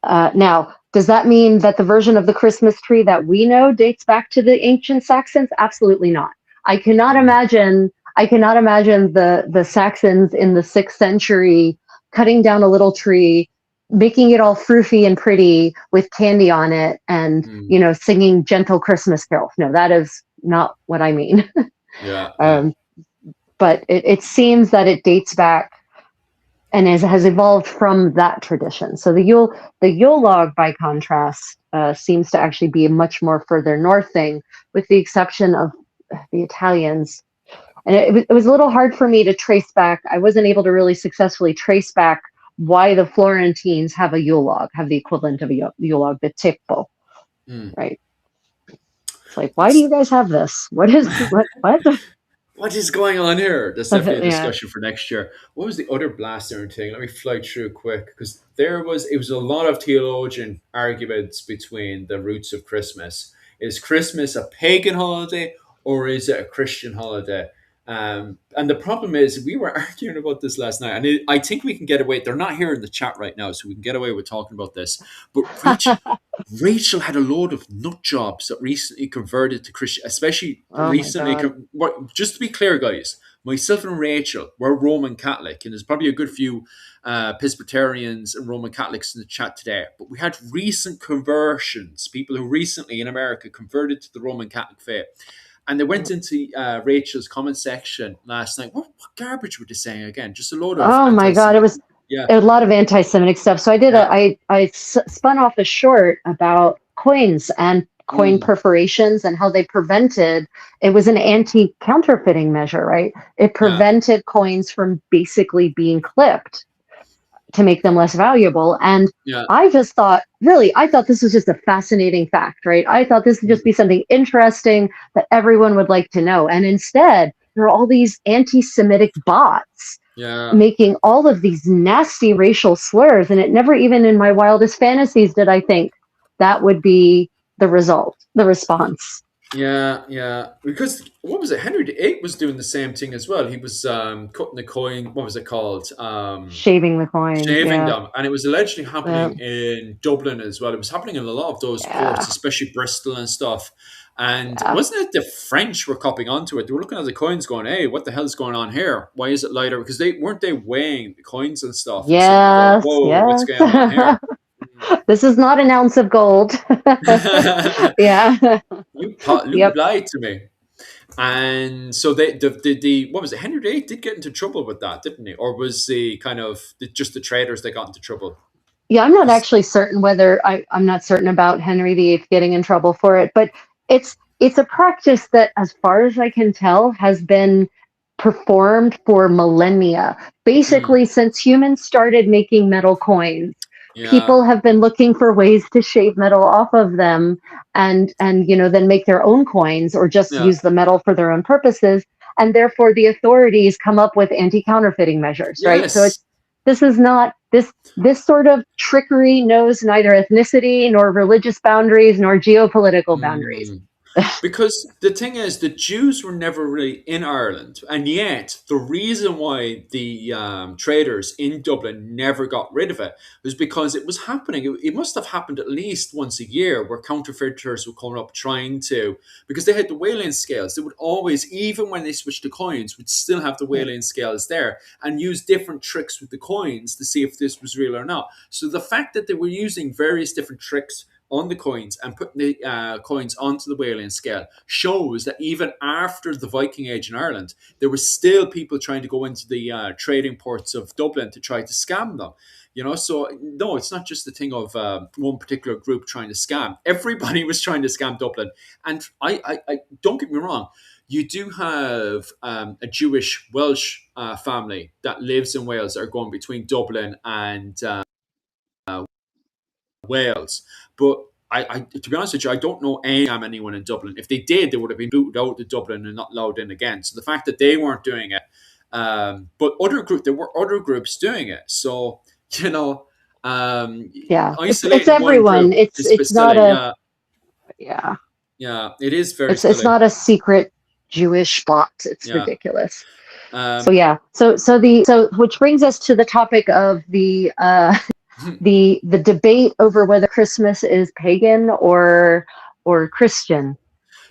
Now, does that mean that the version of the Christmas tree that we know dates back to the ancient Saxons? Absolutely not. I cannot imagine the Saxons in the 6th century cutting down a little tree, making it all froofy and pretty with candy on it, and singing gentle Christmas carols. No, that is not what I mean. Yeah. But it seems that it dates back and has evolved from that tradition. So the Yule log, by contrast, seems to actually be a much more further north thing, with the exception of the Italians. And it was a little hard for me to trace back. I wasn't able to really successfully trace back why the Florentines have a Yule log, have the equivalent of a Yule log, the Tippo, right? It's like, why do you guys have this? What? What is going on here? That's definitely a discussion for next year. What was the other blaster thing? Let me fly through quick, because it was a lot of theologian arguments between the roots of Christmas. Is Christmas a pagan holiday or is it a Christian holiday? And the problem is, we were arguing about this last night, and I think we can get away. They're not here in the chat right now, so we can get away with talking about this. But Rachel had a load of nut jobs that recently converted to Christian, especially recently. Just to be clear, guys, myself and Rachel, we're Roman Catholic, and there's probably a good few Presbyterians and Roman Catholics in the chat today. But we had recent conversions, people who recently in America converted to the Roman Catholic faith. And they went into Rachel's comment section last night. What garbage were they saying again? Just a load of. Oh my God! It was a lot of anti-Semitic stuff. So I did I spun off a short about coins and coin perforations and how they prevented, it was an anti-counterfeiting measure, right? It prevented coins from basically being clipped to make them less valuable. And I just thought, really, I thought this was just a fascinating fact, right? I thought this would just be something interesting that everyone would like to know. And instead, there are all these anti-Semitic bots making all of these nasty racial slurs. And it never even in my wildest fantasies did I think that would be the result, the response. Yeah. Because what was it? Henry VIII was doing the same thing as well. He was cutting the coin. What was it called? Shaving the coin. Shaving them, and it was allegedly happening in Dublin as well. It was happening in a lot of those courts, especially Bristol and stuff. And wasn't it the French were copying onto it? They were looking at the coins, going, "Hey, what the hell's going on here? Why is it lighter?" Because they weighing the coins and stuff. Yes. Whoa, what's going on here? This is not an ounce of gold. You lied to me. And so the what was it? Henry VIII did get into trouble with that, didn't he? Or was the kind of just the traders that got into trouble? Yeah, I'm not actually certain whether I'm not certain about Henry VIII getting in trouble for it, but it's a practice that, as far as I can tell, has been performed for millennia. Basically, since humans started making metal coins, people have been looking for ways to shave metal off of them and then make their own coins or just use the metal for their own purposes. And therefore the authorities come up with anti-counterfeiting measures, right? So this is not this sort of trickery knows neither ethnicity nor religious boundaries nor geopolitical boundaries. Because the thing is, the Jews were never really in Ireland, and yet the reason why the traders in Dublin never got rid of it was because it was happening. It must have happened at least once a year, where counterfeiters would come up trying to, because they had the weighing scales. They would always, even when they switched to coins, would still have the weighing scales there and use different tricks with the coins to see if this was real or not. So the fact that they were using various different tricks on the coins and putting the coins onto the weighing scale shows that even after the Viking Age in Ireland, there were still people trying to go into the trading ports of Dublin to try to scam them. So no, it's not just the thing of one particular group trying to scam. Everybody was trying to scam Dublin. And I don't get me wrong, you do have a Jewish Welsh family that lives in Wales that are going between Dublin and Wales. But I to be honest with you, I don't know anyone in Dublin. If they did, they would have been booted out of Dublin and not allowed in again. So the fact that they weren't doing it, but there were other groups doing it. So it's everyone. It's not a it is very. It's not a secret Jewish plot. It's ridiculous. So which brings us to the topic of the the debate over whether Christmas is pagan or Christian.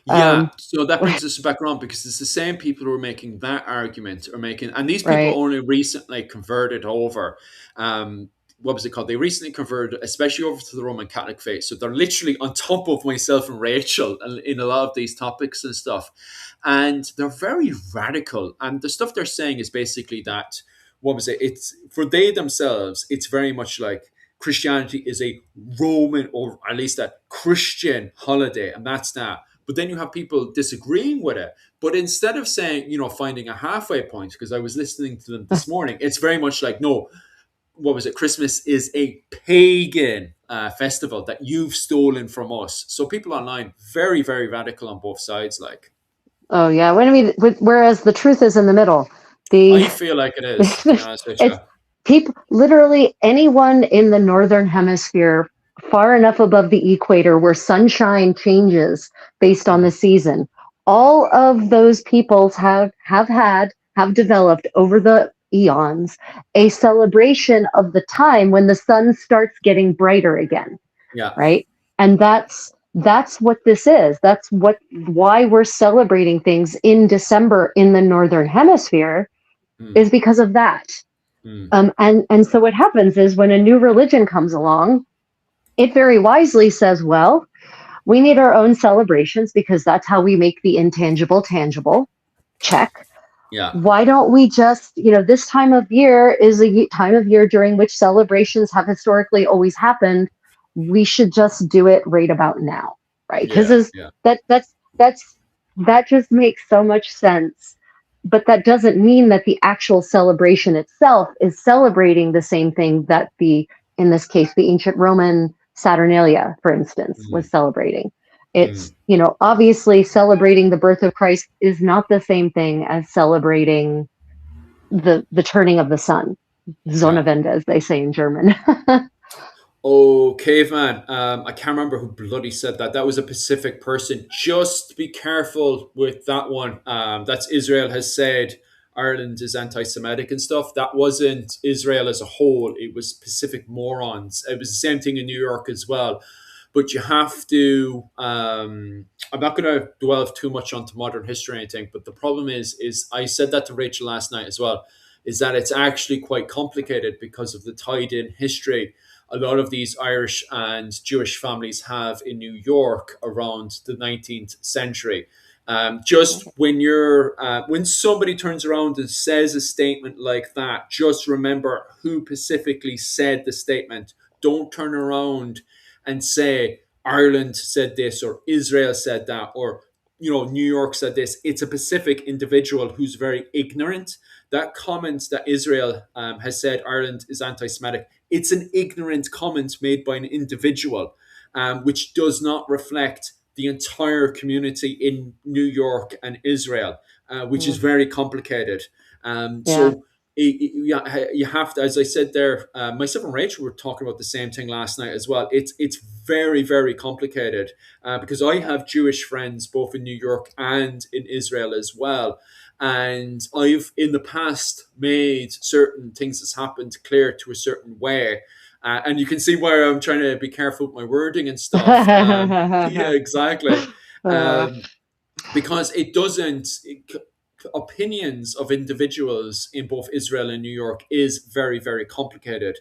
So that brings us back around, because it's the same people who are making that argument and these people only recently converted over. What was it called? They recently converted, especially over to the Roman Catholic faith. So they're literally on top of myself and Rachel in a lot of these topics and stuff. And they're very radical. And the stuff they're saying is basically that, what was it? It's for they themselves, it's very much like Christianity is a Roman, or at least a Christian holiday, and that's that. But then you have people disagreeing with it. But instead of saying, finding a halfway point, because I was listening to them this morning, it's very much like, no, what was it? Christmas is a pagan festival that you've stolen from us. So people online, very, very radical on both sides. Like, oh yeah, whereas the truth is in the middle. I feel like it is. People, literally anyone in the northern hemisphere, far enough above the equator where sunshine changes based on the season, all of those peoples have developed over the eons a celebration of the time when the sun starts getting brighter again. Right. And that's what this is. That's why we're celebrating things in December in the northern hemisphere, is because of that. And so what happens is, when a new religion comes along, it very wisely says, well, we need our own celebrations because that's how we make the intangible tangible. Check. Why don't we just, this time of year is a time of year during which celebrations have historically always happened. We should just do it right about now. right? Because Yeah, is yeah. that just makes so much sense. But that doesn't mean that the actual celebration itself is celebrating the same thing that in this case, the ancient Roman Saturnalia, for instance, was Mm, celebrating. It's, mm, obviously celebrating the birth of Christ is not the same thing as celebrating the turning of the sun. yeah. Sonnenwende, as they say in German. Oh, caveman. I can't remember who bloody said that. That was a Pacific person. Just be careful with that one. That's Israel has said Ireland is anti Semitic and stuff. That wasn't Israel as a whole, it was Pacific morons. It was the same thing in New York as well. But you have to. I'm not going to dwell too much onto modern history or anything. But the problem is I said that to Rachel last night as well. Is that it's actually quite complicated because of the tied in history a lot of these Irish and Jewish families have in New York around the 19th century. Just when somebody turns around and says a statement like that, just remember who specifically said the statement. Don't turn around and say Ireland said this or Israel said that or New York said this. It's a Pacific individual who's very ignorant. That comment that Israel has said Ireland is anti-Semitic, it's an ignorant comment made by an individual, which does not reflect the entire community in New York and Israel, which is Mm, very complicated. yeah. So you have to, as I said there, myself and Rachel were talking about the same thing last night as well. It's very very complicated because I have Jewish friends both in New York and in Israel as well, and I've in the past made certain things that's happened clear to a certain way. And you can see why I'm trying to be careful with my wording and stuff. Yeah, exactly. uh, Um, because it doesn't opinions of individuals in both Israel and New York is very very complicated,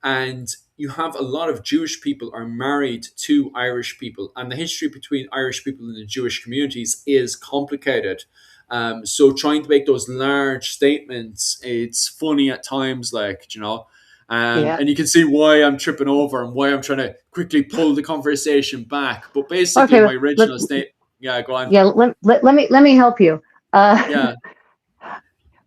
and you have a lot of Jewish people are married to Irish people, and the history between Irish people and the Jewish communities is complicated. So trying to make those large statements, it's funny at times, like yeah. and you can see why I'm tripping over and why I'm trying to quickly pull the conversation back. But basically, Okay. my original state, yeah, go on, Yeah. Let me help you. yeah.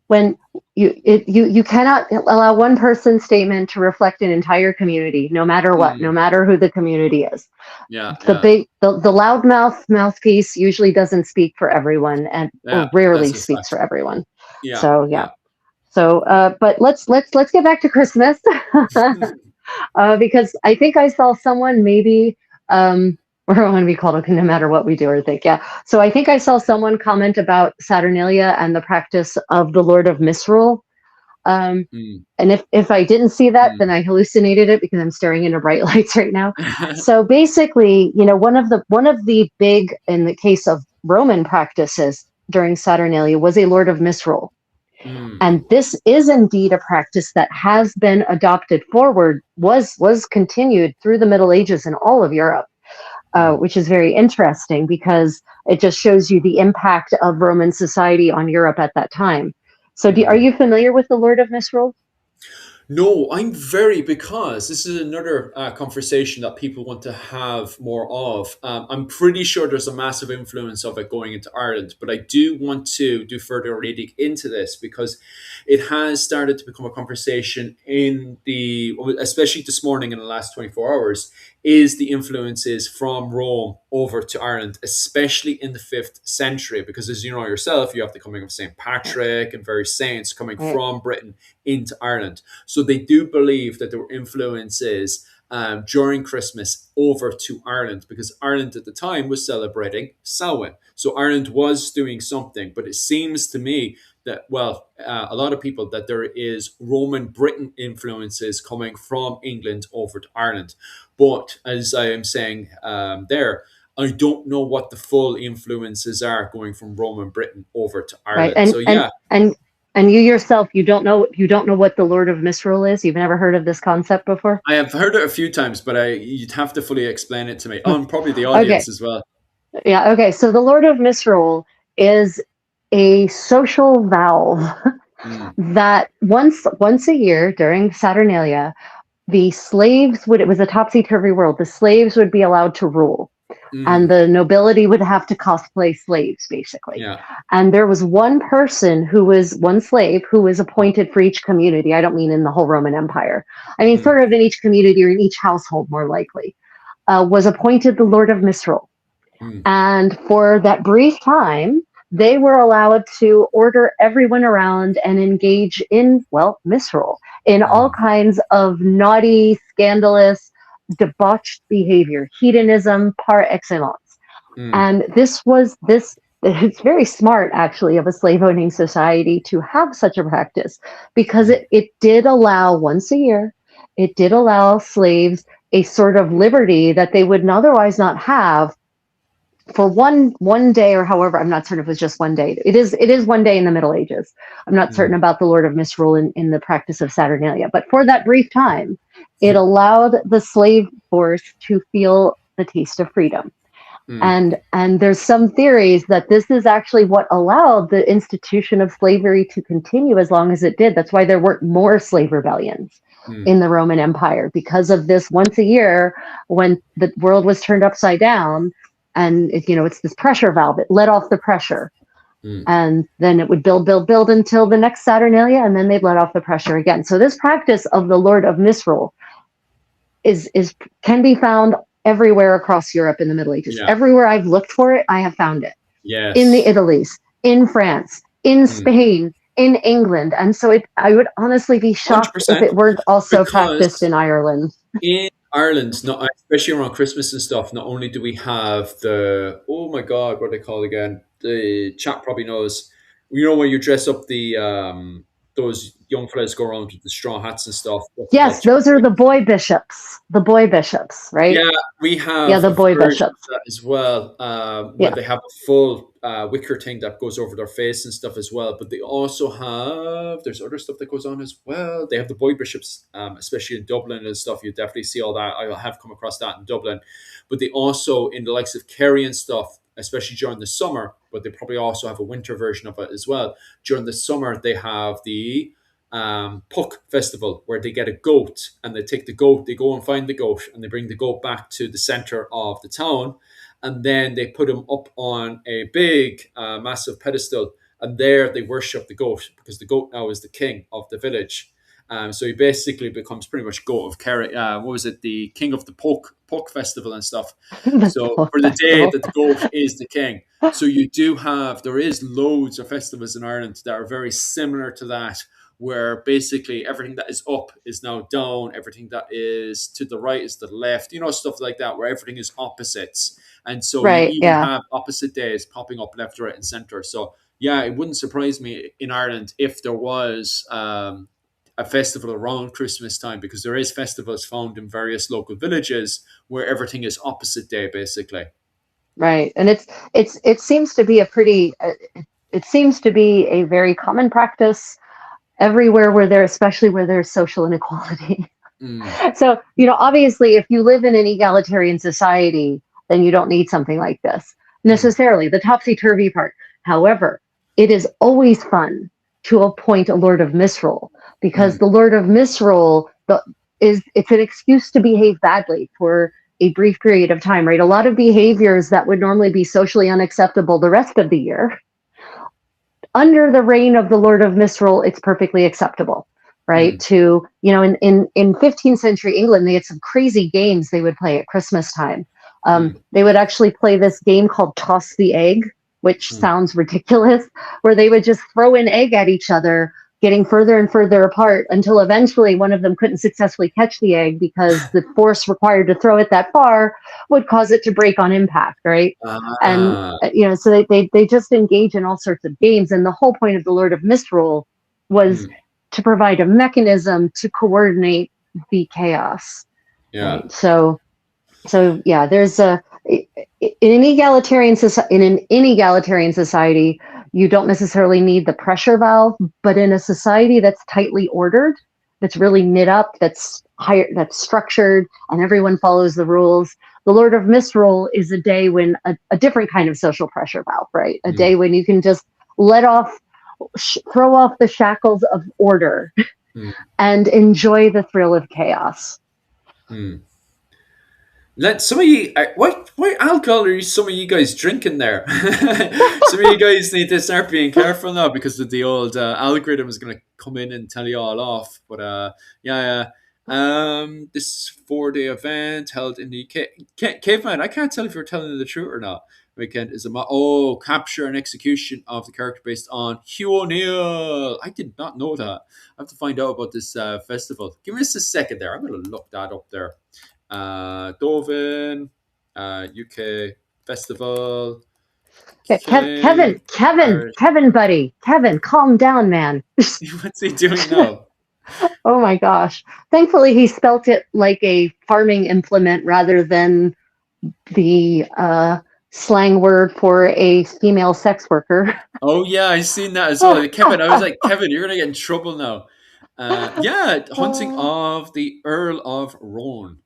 When you cannot allow one person's statement to reflect an entire community, no matter what, no Mm. matter who the community is. Yeah, The yeah, big the loudmouth mouthpiece usually doesn't speak for everyone, and or yeah. rarely That's a speaks fact. for everyone. Yeah, So yeah. yeah. So but let's get back to Christmas. Because I think I saw someone maybe we're going to be called okay no matter what we do or think. Yeah. So I think I saw someone comment about Saturnalia and the practice of the Lord of Misrule. Um, Mm, and if I didn't see that, then mm. I hallucinated it because I'm staring into bright lights right now. So basically, one of the big, in the case of Roman practices during Saturnalia, was a Lord of Misrule. Mm, And this is indeed a practice that has been adopted forward, was continued through the Middle Ages in all of Europe, mm. which is very interesting because it just shows you the impact of Roman society on Europe at that time. So, are Mm. you familiar with the Lord of Misrule? No, I'm very because this is another conversation that people want to have more of. I'm pretty sure there's a massive influence of it going into Ireland, but I do want to do further reading into this because it has started to become a conversation especially this morning in the last 24 hours, is the influences from Rome over to Ireland, especially in the 5th century, because as you know yourself, you have the coming of St. Patrick and various saints coming Right. from Britain into Ireland. So they do believe that there were influences during Christmas over to Ireland because Ireland at the time was celebrating Samhain. So Ireland was doing something, but it seems to me that, a lot of people that there is Roman Britain influences coming from England over to Ireland. But as I am saying I don't know what the full influences are going from Roman Britain over to Right. Ireland. And So and yeah, and and you yourself, you don't know what the Lord of Misrule is. You've never heard of this concept before. I have heard it a few times, but you'd have to fully explain it to me. Oh, and probably the Okay. audience as well. Yeah. Okay. So the Lord of Misrule is a social valve Mm, that once a year during Saturnalia, the slaves would, it was a topsy turvy world. The slaves would be allowed to rule. And the nobility would have to cosplay slaves, basically. Yeah. And there was one slave who was appointed for each community. I don't mean in the whole Roman Empire. I mean, sort of in each community or in each household, more likely, was appointed the Lord of Misrule. And for that brief time, they were allowed to order everyone around and engage in, well, misrule, in all kinds of naughty, scandalous, debauched behavior, hedonism par excellence. And it's very smart, actually, of a slave owning society to have such a practice, because it did allow, once a year, it did allow slaves a sort of liberty that they would otherwise not have for one day, or however. I'm not certain if it was just one day. It is one day in the Middle Ages. I'm not certain about the Lord of Misrule in the practice of Saturnalia, but for that brief time, it allowed the slave force to feel the taste of freedom. And there's some theories that this is actually what allowed the institution of slavery to continue as long as it did. That's why there weren't more slave rebellions in the Roman Empire, because of this once a year when the world was turned upside down. And it's this pressure valve. It let off the pressure, and then it would build until the next Saturnalia, and then they'd let off the pressure again. So this practice of the Lord of Misrule can be found everywhere across Europe in the Middle Ages. Yeah. Everywhere I've looked for it, I have found it. Yes. In the Italies, in France, in Spain, in England, and so I would honestly be shocked 100%. If it weren't also practiced in Ireland. In Ireland, especially around Christmas and stuff, not only do we have oh my God, what are they called again? The chat probably knows. When you dress up those young fellas go around with the straw hats and stuff. Yes, those are the boy bishops. The boy bishops, right? Yeah, we have the boy bishops as well. Where they have a full wicker thing that goes over their face and stuff as well. But they also there's other stuff that goes on as well. They have the boy bishops, especially in Dublin and stuff. You definitely see all that. I have come across that in Dublin. But they also, in the likes of Kerry and stuff, especially during the summer, but they probably also have a winter version of it as well. During the summer, they have the Puck festival, where they get a goat and they take the goat, they go and find the goat and they bring the goat back to the center of the town, and then they put him up on a big massive pedestal, and there they worship the goat, because the goat now is the king of the village. So he basically becomes pretty much goat of Kerry. The king of the Puck festival and stuff. So for the day that the goat is the king. So there is loads of festivals in Ireland that are very similar to that, where basically everything that is up is now down, everything that is to the right is to the left, stuff like that, where everything is opposites. And so you even have opposite days popping up left, right, and center. So yeah, it wouldn't surprise me in Ireland if there was a festival around Christmas time, because there is festivals found in various local villages where everything is opposite day, basically. Right. And it seems to be a very common practice everywhere especially where there's social inequality. So, obviously, if you live in an egalitarian society, then you don't need something like this necessarily, the topsy-turvy part. However, it is always fun to appoint a Lord of Misrule, because the Lord of Misrule it's an excuse to behave badly for a brief period of time, right? A lot of behaviors that would normally be socially unacceptable the rest of the year, under the reign of the Lord of Misrule, it's perfectly acceptable, right? To, in 15th century England, they had some crazy games they would play at Christmas time. They would actually play this game called Toss the Egg, which sounds ridiculous, where they would just throw an egg at each other, getting further and further apart, until eventually one of them couldn't successfully catch the egg, because the force required to throw it that far would cause it to break on impact, right? And so they just engage in all sorts of games, and the whole point of the Lord of Misrule was to provide a mechanism to coordinate the chaos. Yeah. Right? So yeah, there's in an egalitarian society, you don't necessarily need the pressure valve, but in a society that's tightly ordered, that's really knit up, that's structured, and everyone follows the rules, the Lord of Misrule is a day when a different kind of social pressure valve, right? A day when you can just throw off the shackles of order and enjoy the thrill of chaos. Let some of you. What alcohol are some of you guys drinking there? Some of you guys need to start being careful now because the old algorithm is going to come in and tell you all off. But yeah, yeah. This 4 day event held in the caveman. I can't tell if you're telling the truth or not. Weekend is capture and execution of the character based on Hugh O'Neill. I did not know that. I have to find out about this festival. Give me just a second there. I'm going to look that up there. Dovin, UK Festival, Kevin, Irish. Kevin, buddy, Kevin, calm down, man. What's he doing now? Oh my gosh. Thankfully, he spelt it like a farming implement rather than the slang word for a female sex worker. Oh yeah, I seen that as well. Kevin, I was like, Kevin, you're gonna get in trouble now. Yeah, hunting of the Earl of Roan.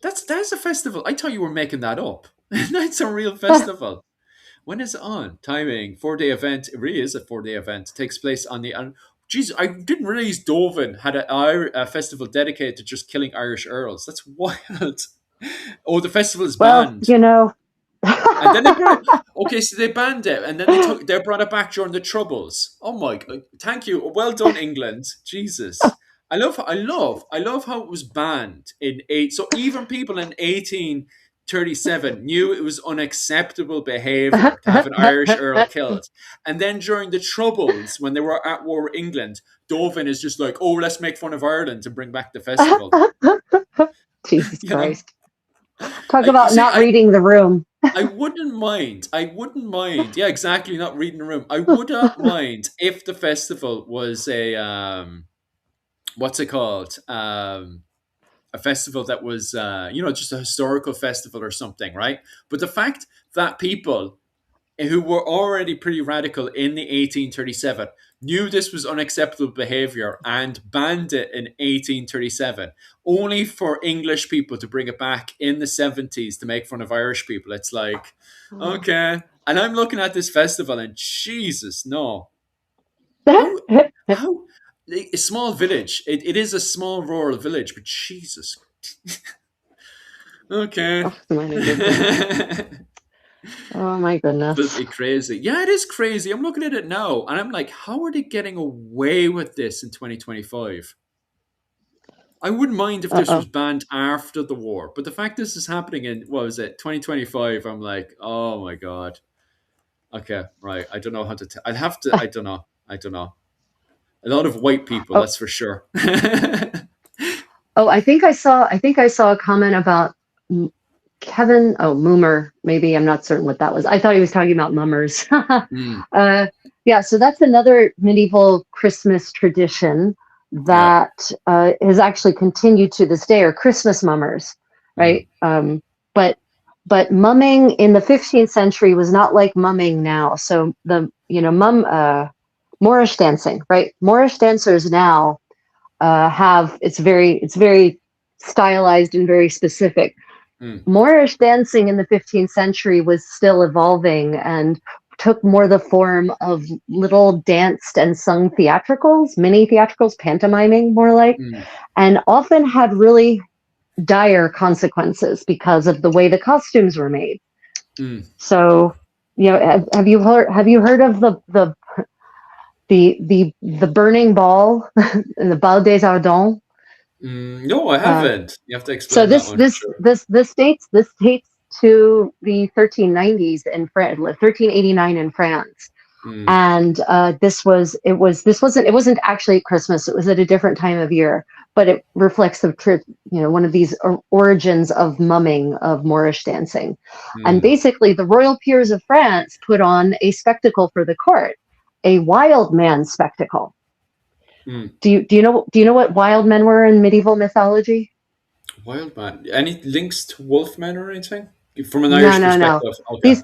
That's a festival. I thought you were making that up. That's a real festival. When is it on? Timing, 4 day event. It really is a 4 day event. It takes place on the. Jeez, I didn't realize Dovin had a festival dedicated to just killing Irish earls. That's wild. Oh, the festival is Well, banned. you know. And then they brought it. Okay, so they banned it, and then they brought it back during the Troubles. Oh my god! Thank you. Well done, England. Jesus, I love how it was banned in eight. So even people in 1837 knew it was unacceptable behaviour to have an Irish earl killed, and then during the Troubles, when they were at war with England, Dovin is just like, "Oh, let's make fun of Ireland and bring back the festival." Jesus You know, Christ. Talk about see, not reading the room. I wouldn't mind. I wouldn't mind. Yeah, exactly. Not reading the room. I wouldn't mind if the festival was a what's it called? A festival that was just a historical festival or something, right? But the fact that people who were already pretty radical in the 1837 knew this was unacceptable behavior and banned it in 1837 only for English people to bring it back in the 70s to make fun of Irish people. It's like, okay. And I'm looking at this festival and Jesus, no. How a small village. It is a small rural village, but Jesus. Okay. Oh my goodness. Absolutely crazy. Yeah, it is crazy. I'm looking at it now and I'm like, how are they getting away with this in 2025? I wouldn't mind if this was banned after the war, but the fact this is happening in, what was it, 2025, I'm like, oh my God. Okay, right. I don't know how to, I'd have to, I don't know. I don't know. A lot of white people, that's for sure. Oh, I think I saw a comment about Kevin. Oh, Moomer. Maybe I'm not certain what that was. I thought he was talking about mummers. Yeah, so that's another medieval Christmas tradition that has actually continued to this day, or Christmas mummers, right? But mumming in the 15th century was not like mumming now. So Moorish dancing, right? Moorish dancers now it's very stylized and very specific. Moorish dancing in the 15th century was still evolving and took more the form of little danced and sung theatricals, mini theatricals, pantomiming more like, and often had really dire consequences because of the way the costumes were made. So, have you heard of the burning ball, the Bal des Ardents? No, I haven't. You have to explain. So this dates to the 1390s in France, 1389 in France, and this wasn't actually at Christmas. It was at a different time of year, but it reflects one of these origins of mumming, of Moorish dancing, and basically the royal peers of France put on a spectacle for the court, a wild man spectacle. Do you know what wild men were in medieval mythology? Wild man. Any links to wolfmen or anything? From an Irish perspective. Okay.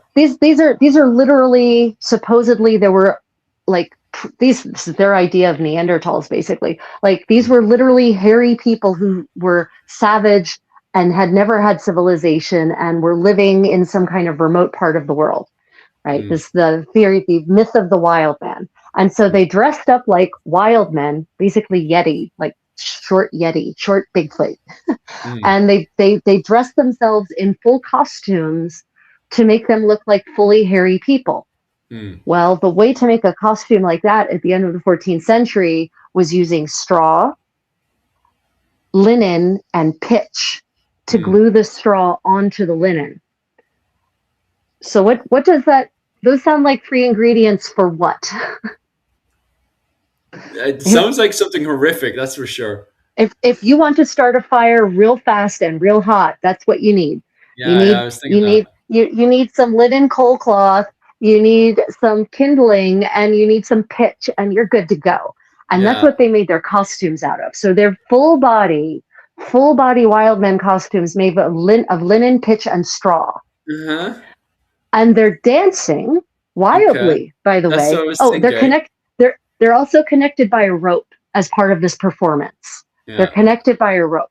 These are literally, supposedly there were like this is their idea of Neanderthals, basically. Like these were literally hairy people who were savage and had never had civilization and were living in some kind of remote part of the world. Right. This the myth of the wild man. And so they dressed up like wild men, basically Yeti, like short Yeti, short Bigfoot, Mm. and they dress themselves in full costumes to make them look like fully hairy people. Mm. Well, the way to make a costume like that at the end of the 14th century was using straw, linen, and pitch to Mm. glue the straw onto the linen. So what does that, those sound like free ingredients for what? It sounds like something horrific, that's for sure. If you want to start a fire real fast and real hot, that's what you need. You Yeah, yeah, I need was thinking that. you need some linen coal cloth, you need some kindling, and you need some pitch, and you're good to go. And that's Yeah. what they made their costumes out of. So they're full body wild men costumes made of linen, pitch, and straw. Uh-huh. And they're dancing Okay. wildly, by the That's what way. I was Oh, thinking. they're also connected by a rope as part of this performance. They're Yeah. connected by a rope.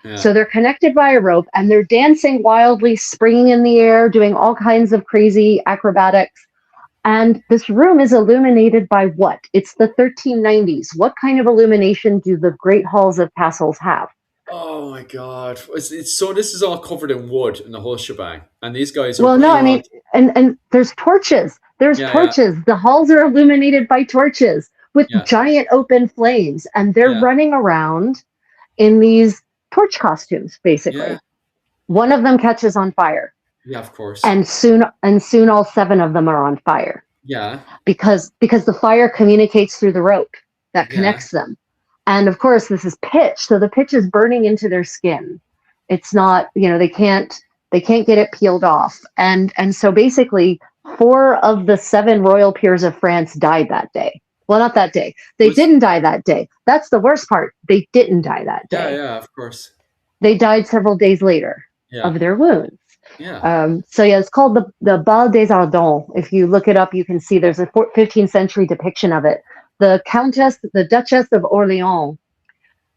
Yeah. So they're connected by a rope and they're dancing wildly, springing in the air, doing all kinds of crazy acrobatics. And this room is illuminated by what? It's the 1390s. What kind of illumination do the great halls of castles have? Oh my God. It's so this is all covered in wood and the whole shebang. And these guys are Well, no, running I mean, around. and there's torches. There's Yeah, yeah, torches. The halls are illuminated by torches with yeah, giant open flames, and they're yeah, running around in these torch costumes, yeah, basically. One of them catches on fire, yeah, of course. and soon all seven of them are on fire Yeah, because the fire communicates through the rope that yeah. connects them. And of course, this is pitch, so the pitch is burning into their skin. It's not, they can't get it peeled off. And so basically, four of the seven royal peers of France died that day. Well, not that day. They Was didn't die that day. That's the worst part. They didn't die that yeah, day. yeah, of course. They died several days later Yeah, of their wounds. yeah. So yeah, it's called the Bal des Ardents. If you look it up, you can see there's a 15th century depiction of it. The Duchess of Orleans,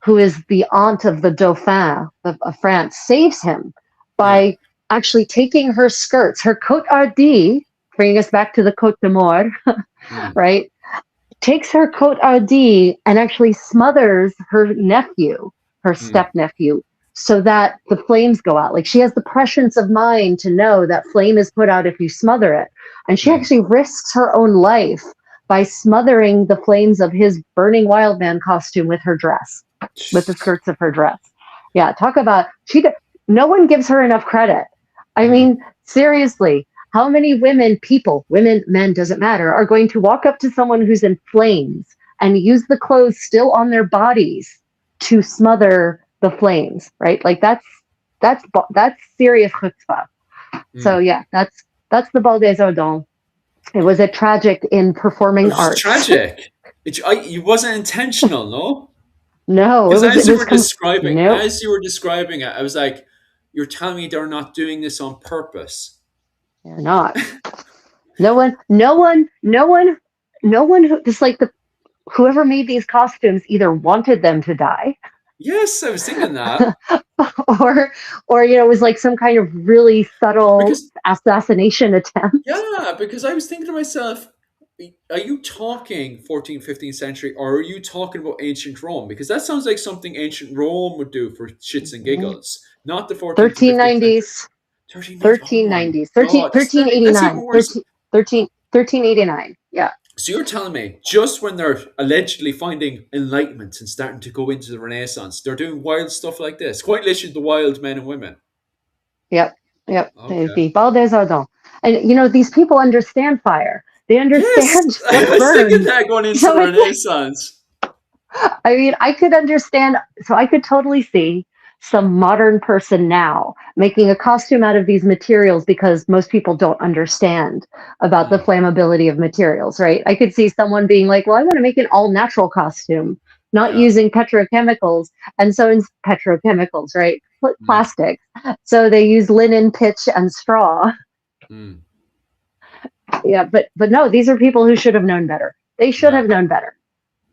who is the aunt of the Dauphin of France, saves him Yeah. by actually taking her skirts, her cote hardie, bringing us back to the Côte d'Amour, Mm. right? Takes her cote hardie and actually smothers her nephew, her Mm. step nephew, so that the flames go out. Like she has the prescience of mind to know that flame is put out if you smother it. And she Mm. actually risks her own life by smothering the flames of his burning wild man costume with her dress, with the skirts of her dress. Yeah, talk about no one gives her enough credit. I Mm. mean, seriously, how many women, men, doesn't matter, are going to walk up to someone who's in flames and use the clothes still on their bodies to smother the flames, right? Like that's serious chutzpah. So Mm. yeah, that's the Bal des Ardents. It was a tragic in It performing was arts. tragic. It wasn't intentional, no? No, Because it was nope. as you were describing it, I was like, you're telling me they're not doing this on purpose. They're not. No one who just like whoever made these costumes either wanted them to die Yes, I was thinking that. or it was like some kind of really subtle Because assassination attempt. yeah, because I was thinking to myself, are you talking 14th, 15th century, or are you talking about ancient Rome? Because that sounds like something ancient Rome would do for shits and giggles, not the 14th and 15th century. 1390s 39. Oh my 1390s God, that's even 1389 worse. 1389. Yeah. So you're telling me just when they're allegedly finding enlightenment and starting to go into the Renaissance, they're doing wild stuff like this? Quite literally, the wild men and women. Yep. Yep. Okay. The Bal des Ardents. And these people understand fire. They Yes, understand I what was thinking burns. that going into the So it's like, Renaissance. I mean, I could understand. So I could totally see some modern person now making a costume out of these materials because most people don't understand about the Mm, flammability of materials, right? I could see someone being like, well, I want to make an all natural costume, not yeah. using petrochemicals. And so in petrochemicals, right? Mm, Plastic. So they use linen, pitch, and straw. mm, Yeah, but no, these are people who should have known better. They should yeah. have known better.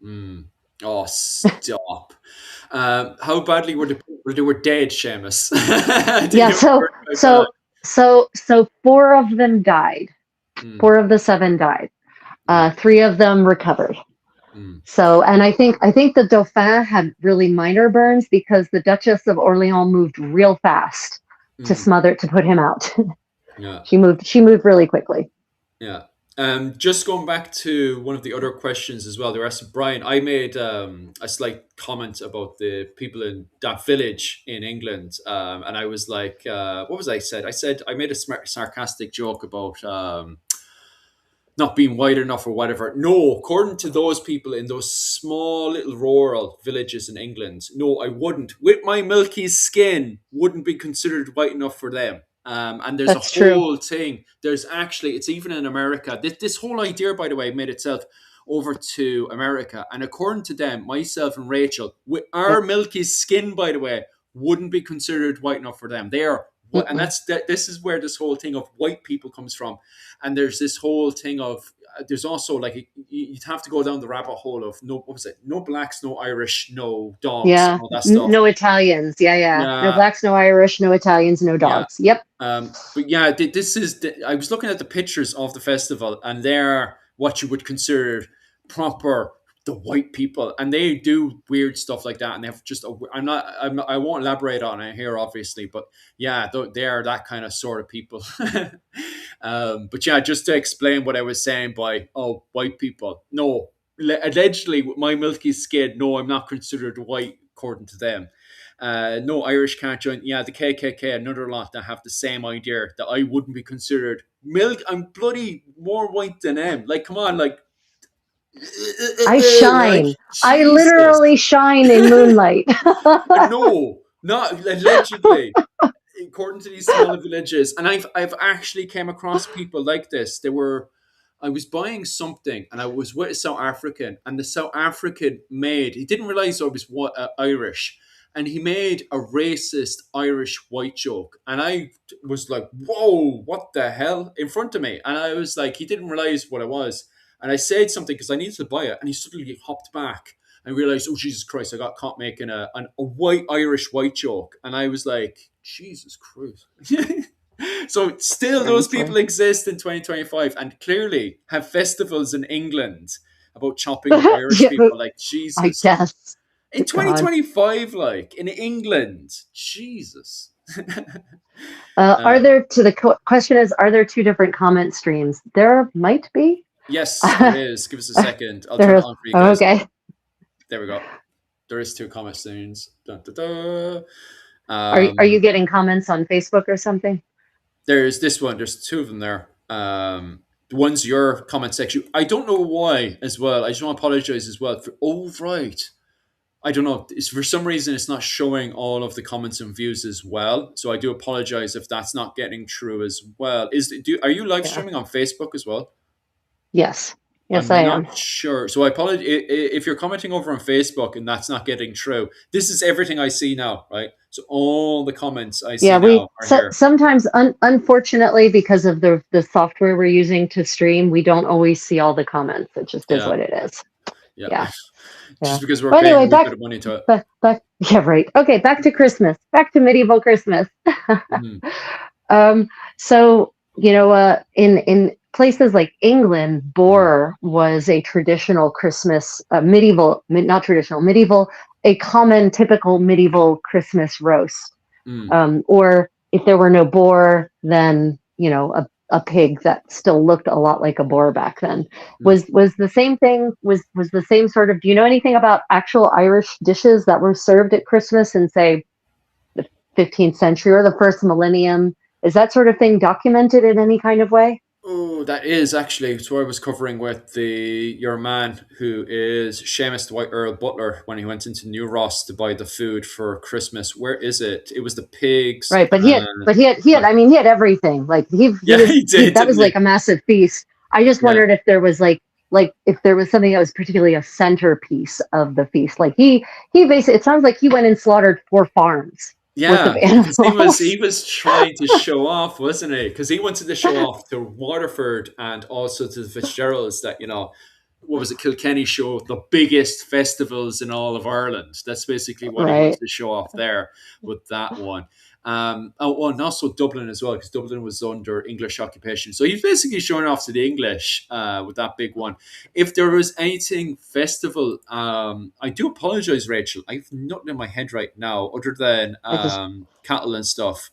Mm. Oh, stop. How badly they were dead, Seamus? I didn't Yeah, even so heard about that. so so four of the seven died. Mm, Three yeah. of them recovered. Mm. So, and I think the Dauphin had really minor burns because the Duchess of Orleans moved real fast Mm. to put him out. Yeah. She moved really quickly. Yeah. Just going back to one of the other questions as well, they were asking Brian. I made a slight comment about the people in that village in England, and I was like, "What was I said?" I said I made a sarcastic joke about not being wide enough or whatever. No, according to those people in those small little rural villages in England, no, I wouldn't. With my milky skin, wouldn't be considered white enough for them. And there's a That's true. whole thing. There's actually, it's even in America. This whole idea, by the way, made itself over to America. And according to them, myself and Rachel, with our Yep. milky skin, by the way, wouldn't be considered white enough for them. They are, and Mm-mm. this is where this whole thing of white people comes from. And there's this whole thing of there's also like you'd have to go down the rabbit hole of no, what was it, no blacks, no Irish, no dogs, Yeah. all that stuff. No Italians. Yeah, yeah. No Yeah, blacks, no Irish, no Italians, no yeah. dogs. Yep. But yeah, this is I was looking at the pictures of the festival, and they're what you would consider proper the white people, and they do weird stuff like that, and they have just I won't elaborate on it here, obviously, but yeah, they are that kind of sort of people. But yeah, just to explain what I was saying by white people, no, allegedly with my milky skin, no, I'm not considered white according to them. No, Irish can't join. Yeah, the KKK, another lot that have the same idea that I wouldn't be considered milk. I'm bloody more white than them. Like, come on, like, I like shine. I Jesus. literally shine in moonlight. No, not allegedly. According to these smaller villages, and I've actually came across people like this. I was buying something, and I was with a South African, and the South African he didn't realize I was Irish, and he made a racist Irish white joke, and I was like, "Whoa, what the hell?" in front of me, and I was like, he didn't realize what I was, and I said something because I needed to buy it, and he suddenly hopped back and realized, oh Jesus Christ, I got caught making a white Irish white joke, and I was like, Jesus Christ. So still those people Seriously. exist in 2025 and clearly have festivals in England about chopping up Irish Yeah, people. Like I Jesus, guess. in God. 2025, like in England, Jesus. Are there to the question is, are there two different comment streams? There might be. Yes, there is. Give us a second. I'll turn There it is. on for you Oh, guys. okay. There we go. There is two comment streams. Dun, dun, dun. Are you getting comments on Facebook or something? There's this one. There's two of them there. The one's your comment section. I don't know why as well. I just want to apologize as well. Right. I don't know. It's for some reason it's not showing all of the comments and views as well. So I do apologize if that's not getting through as well. Are you live Yeah. streaming on Facebook as well? Yes. Yes, I'm I am. not sure. So I apologize if you're commenting over on Facebook and that's not getting through. This is everything I see now, right? So all the comments I see Yeah, now are here. sometimes, unfortunately, because of the software we're using to stream, we don't always see all the comments. It just is Yeah, what it is. yeah. Yeah, yeah. Just because we're But paying a anyway, wee bit of money to it. back. Yeah, right. Okay, back to Christmas. Back to medieval Christmas. Mhm. Um, so in places like England, Mhm. boar was a traditional Christmas, not traditional, medieval, a common, typical medieval Christmas roast. Mm. Or if there were no boar, then a pig that still looked a lot like a boar back then. Mm. Was the same thing. Was the same sort of. Do you know anything about actual Irish dishes that were served at Christmas in, say, the 15th century or the first millennium? Is that sort of thing documented in any kind of way? Oh, that is actually so. I was covering with your man who is Seamus the White Earl Butler when he went into New Ross to buy the food for Christmas. Where is it? It was the pigs Right, but and he had. I mean, he had everything. Like he yeah, was. he did, That was didn't he? like a massive feast. I just Yeah, wondered if there was like if there was something that was particularly a centerpiece of the feast. Like he basically. It sounds like he went and slaughtered 4 farms worth of yeah. Because he animals. was trying to show off, wasn't he? Because he wanted to show off to Waterford and also to the Fitzgeralds that what was it, Kilkenny show the biggest festivals in all of Ireland. That's basically what he wanted Right. to show off there with that one. And also Dublin as well, because Dublin was under English occupation. So he's basically showing off to the English with that big one. If there was anything festival, I do apologize, Rachel. I've nothing in my head right now other than cattle and stuff.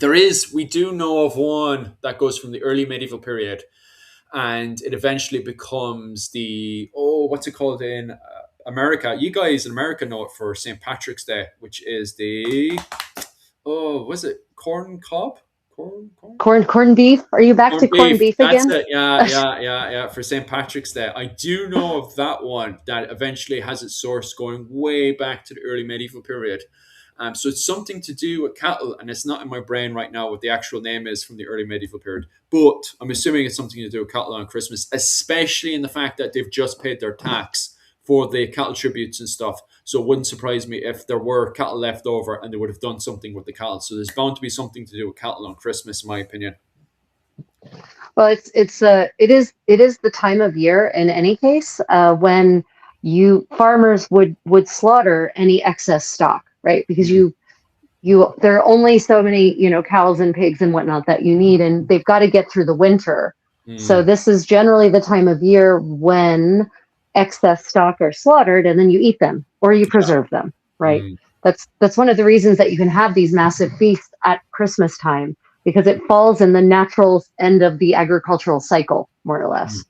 We do know of one that goes from the early medieval period, and it eventually becomes what's it called in America? You guys in America know it for St. Patrick's Day, which is was it corn cob? Corned beef. Are you back to corned beef again? That's it. Yeah. For St. Patrick's Day, I do know of that one that eventually has its source going way back to the early medieval period. So it's something to do with cattle, and it's not in my brain right now what the actual name is from the early medieval period. But I'm assuming it's something to do with cattle on Christmas, especially in the fact that they've just paid their tax for the cattle tributes and stuff. So it wouldn't surprise me if there were cattle left over and they would have done something with the cattle. So there's bound to be something to do with cattle on Christmas, in my opinion. Well, it is the time of year in any case when farmers would slaughter any excess stock, right? Because there are only so many cows and pigs and whatnot that you need, and they've got to get through the winter. So this is generally the time of year when excess stock are slaughtered, and then you eat them or you preserve them, right? That's one of the reasons that you can have these massive feasts at Christmas time, because it falls in the natural end of the agricultural cycle, more or less.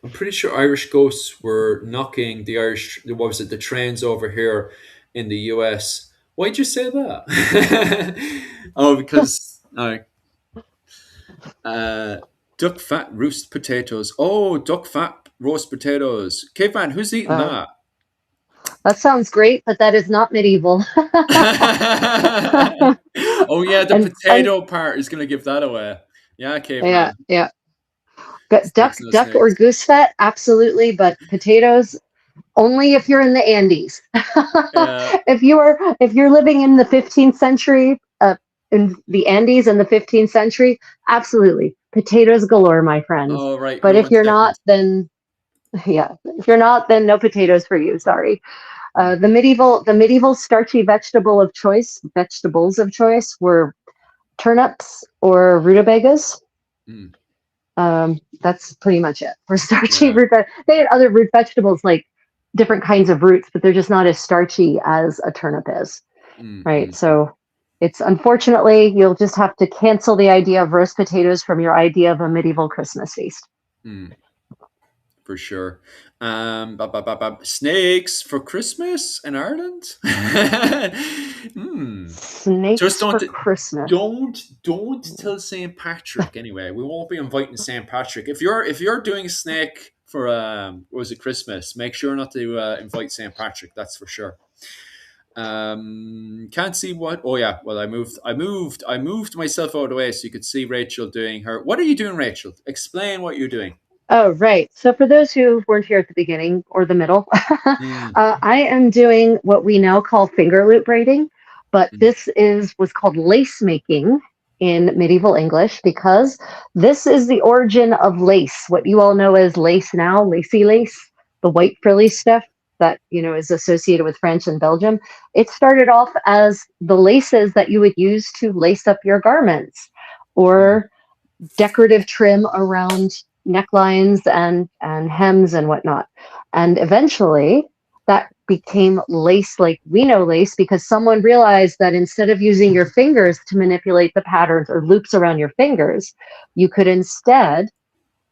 I'm pretty sure Irish ghosts were knocking the trains over here in the US. Why'd you say that? Because duck fat roast potatoes. Oh, duck fat roast potatoes. Kate Van, who's eating that? That sounds great, but that is not medieval. Oh yeah, the potato part is going to give that away. Yeah, Kate Van. Yeah. Duck or goose fat, absolutely, but potatoes only if you're in the Andes. If you're living in the 15th century, in the Andes in the 15th century, absolutely, potatoes galore, my friends. Oh right. But if you're not, then no potatoes for you. Sorry. The medieval starchy vegetables of choice were turnips or rutabagas. That's pretty much it for starchy root. They had other root vegetables like different kinds of roots, but they're just not as starchy as a turnip is, right? So it's unfortunately you'll just have to cancel the idea of roast potatoes from your idea of a medieval Christmas feast. For sure. Snakes for Christmas in Ireland. Snakes just for Christmas. Don't tell St. Patrick anyway. We won't be inviting St. Patrick. If you're doing a snake for Christmas, make sure not to invite St. Patrick. That's for sure. Can't see what. Oh yeah. Well, I moved myself out of the way so you could see Rachel doing her. What are you doing, Rachel? Explain what you're doing. Oh, right. So for those who weren't here at the beginning or the middle, I am doing what we now call finger loop braiding, but this was called lace making in medieval English, because this is the origin of lace, what you all know as lace now, lacy lace, the white frilly stuff that is associated with France and Belgium. It started off as the laces that you would use to lace up your garments or decorative trim around necklines and hems and whatnot. And eventually that became lace like we know lace, because someone realized that instead of using your fingers to manipulate the patterns or loops around your fingers, you could instead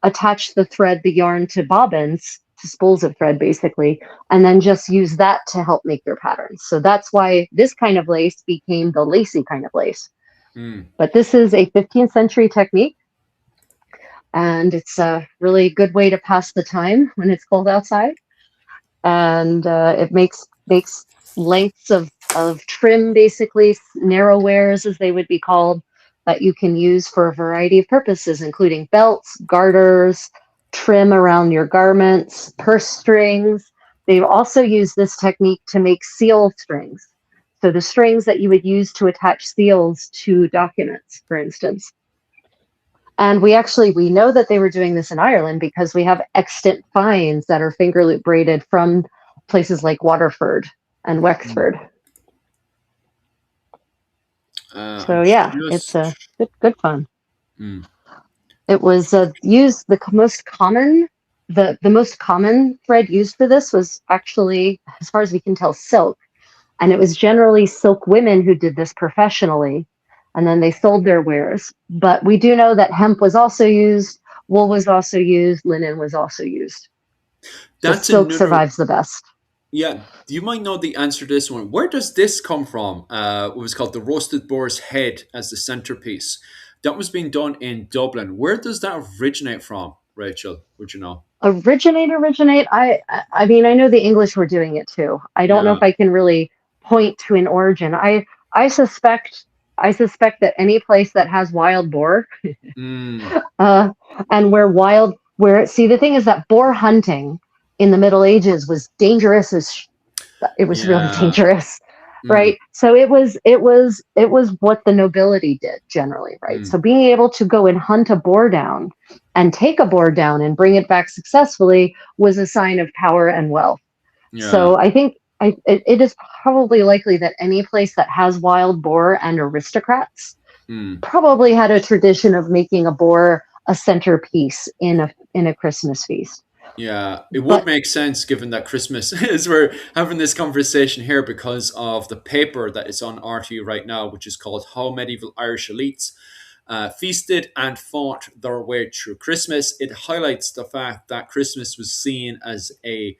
attach the yarn to bobbins, to spools of thread basically, and then just use that to help make your patterns. So that's why this kind of lace became the lacy kind of lace. But this is a 15th century technique, and it's a really good way to pass the time when it's cold outside. And it makes lengths of trim, basically narrow wears as they would be called, that you can use for a variety of purposes, including belts, garters, trim around your garments, purse strings. They've also used this technique to make seal strings. So the strings that you would use to attach seals to documents, for instance. And we know that they were doing this in Ireland because we have extant finds that are finger loop braided from places like Waterford and Wexford. So I'm yeah, it's just. a good fun. Mm, It was used the most common. The most common thread used for this was actually, as far as we can tell, silk, and it was generally silk women who did this professionally, and then they sold their wares. But we do know that hemp was also used, wool was also used, linen was also used. Just that's silk another. survives the best. Yeah, you might know the answer to this one. Where does this come from? It was called the roasted boar's head as the centerpiece. That was being done in Dublin. Where does that originate from, Rachel? Would you know? Originate. I mean, I know the English were doing it too. I don't know Yeah. if I can really point to an origin. I suspect I suspect that any place that has wild boar, Mm, uh, and where see, the thing is that boar hunting in the Middle Ages was dangerous as it was really yeah. dangerous, Mm, right? So it was what the nobility did generally, right? mm, So being able to go and hunt a boar down and take a boar down and bring it back successfully was a sign of power and wealth. yeah. So I think it is probably likely that any place that has wild boar and aristocrats Mm. probably had a tradition of making a boar a centerpiece in a Christmas feast. Yeah, it would But make sense given that Christmas is we're having this conversation here because of the paper that is on RTE right now, which is called How Medieval Irish Elites Feasted and Fought Their Way Through Christmas. It highlights the fact that Christmas was seen as a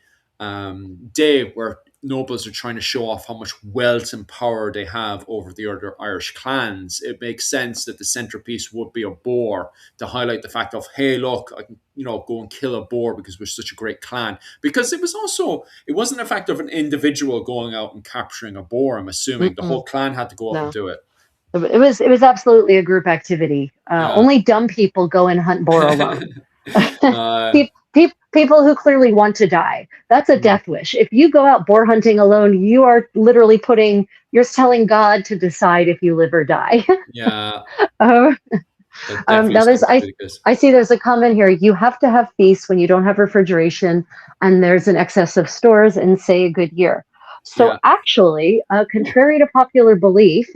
day where nobles are trying to show off how much wealth and power they have over the other Irish clans. It makes sense that the centerpiece would be a boar to highlight the fact of, hey, look, I can, go and kill a boar because we're such a great clan. Because it wasn't a fact of an individual going out and capturing a boar. I'm assuming the whole clan had to go out and no, do it. it was absolutely a group activity. Yeah. Only dumb people go and hunt boar alone. uh, People who clearly want to die. That's a mm, death wish. If you go out boar hunting alone, you are literally you're telling God to decide if you live or die. yeah, uh, that definitely Now seems to be the case. I see there's a comment here. You have to have feasts when you don't have refrigeration and there's an excess of stores in, say, a good year. So Yeah. actually, Ooh. contrary to popular belief,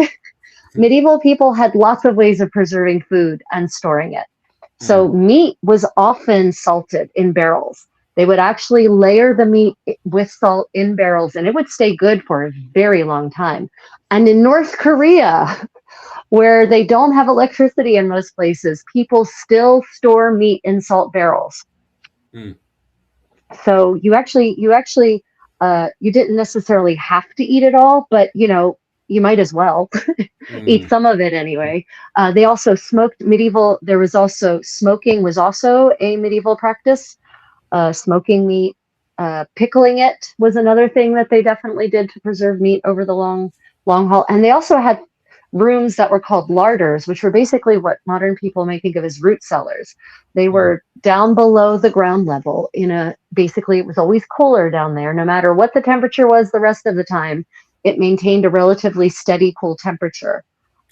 medieval people had lots of ways of preserving food and storing it. So Mm, meat was often salted in barrels. They would actually layer the meat with salt in barrels and it would stay good for a very long time. And in North Korea, where they don't have electricity in most places, people still store meat in salt barrels. mm, So you didn't necessarily have to eat it all, but you might as well eat mm, some of it anyway. They also smoked medieval. There was also smoking was also a medieval practice. Smoking meat, pickling it was another thing that they definitely did to preserve meat over the long haul. And they also had rooms that were called larders, which were basically what modern people may think of as root cellars. They mm, were down below the ground level basically it was always cooler down there, no matter what the temperature was the rest of the time. It maintained a relatively steady, cool temperature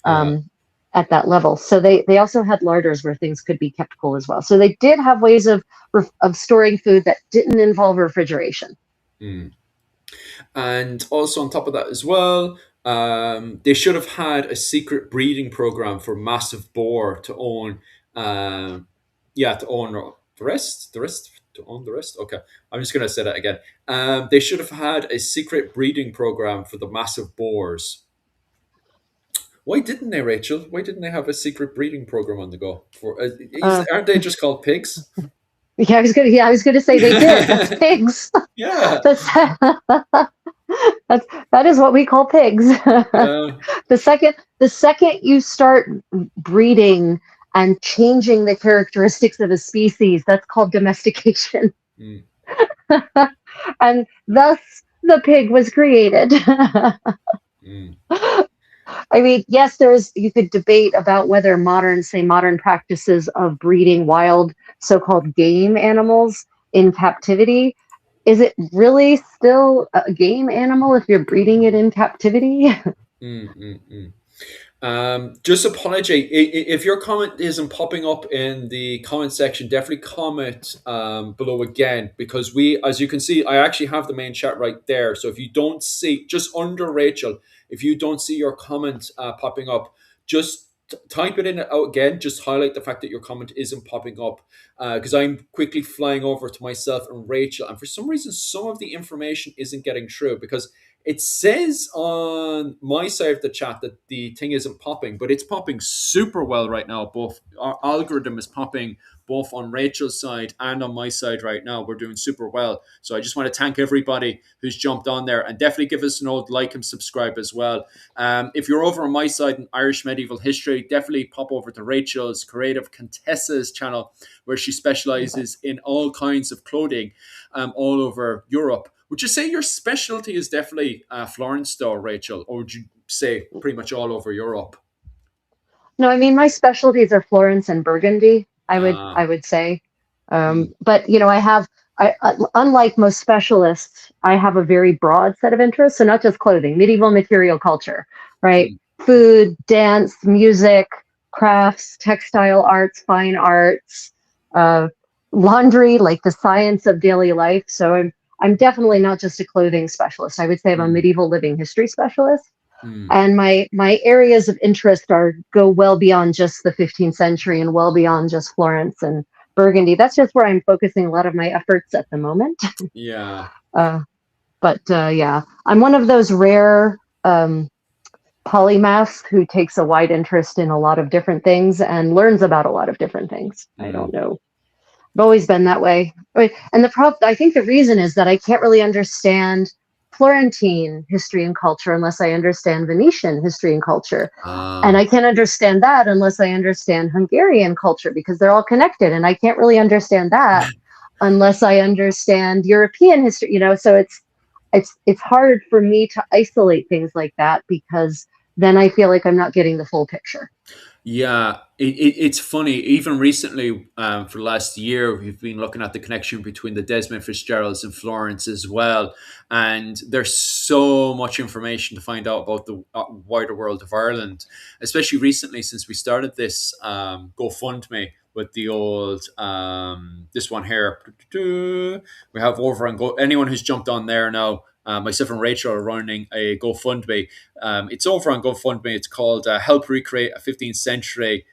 yeah. um, at that level. So they also had larders where things could be kept cool as well. So they did have ways of storing food that didn't involve refrigeration. Mm. And also on top of that as well, they should have had a secret breeding program for massive boar to own. Um, yeah, to own to own the rest. Okay, I'm just gonna say that again. They should have had a secret breeding program for the massive boars. Why didn't they, Rachel? Why didn't they have a secret breeding program on the go? Uh, Aren't they just called pigs? yeah, I was gonna say they did. That's pigs. Yeah, That's that is what we call pigs. yeah. The second you start breeding and changing the characteristics of a species, that's called domestication. Mm, And thus the pig was created. mm, I mean, yes, you could debate about whether modern practices of breeding wild so-called game animals in captivity, is it really still a game animal if you're breeding it in captivity? mm, mm, mm. Just apologize if your comment isn't popping up in the comment section. Definitely comment below again because as you can see, I actually have the main chat right there. So if you don't see, just under Rachel, if you don't see your comment popping up, just type it in out again. Just highlight the fact that your comment isn't popping up, because I'm quickly flying over to myself and Rachel, and for some reason, some of the information isn't getting through because it says on my side of the chat that the thing isn't popping, but it's popping super well right now. Both our algorithm is popping both on Rachel's side and on my side right now. We're doing super well. So I just want to thank everybody who's jumped on there, and definitely give us an old like and subscribe as well. If you're over on my side in Irish medieval history, definitely pop over to Rachel's Creative Contessa's channel, where she specializes in all kinds of clothing all over Europe. Would you say your specialty is definitely Florence, though, Rachel, or would you say pretty much all over Europe? No, I mean my specialties are Florence and Burgundy. I Uh, would say, mm, but I have unlike most specialists, I have a very broad set of interests. So not just clothing, medieval material culture, right? mm, Food, dance, music, crafts, textile arts, fine arts, uh, laundry, like the science of daily life. So I'm definitely not just a clothing specialist. I would say I'm a mm, medieval living history specialist, mm. and my areas of interest are go well beyond just the 15th century and well beyond just Florence and Burgundy. That's just where I'm focusing a lot of my efforts at the moment. Yeah. uh, but yeah, I'm one of those rare polymaths who takes a wide interest in a lot of different things and learns about a lot of different things. I Mm, don't know, I've always been that way. And the problem, I think the reason is that I can't really understand Florentine history and culture unless I understand Venetian history and culture. And I ah, can't understand that unless I understand Hungarian culture, because they're all connected. And I can't really understand that unless I understand European history, so it's hard for me to isolate things like that, because then I feel like I'm not getting the full picture. yeah. It's funny. Even recently, for the last year, we've been looking at the connection between the Desmond Fitzgeralds and Florence as well. And there's so much information to find out about the wider world of Ireland, especially recently since we started this GoFundMe with the old this one here. We have over and go anyone who's jumped on there now. Myself and Rachel are running a GoFundMe. It's over on GoFundMe. It's called "Help Recreate a 15th Century."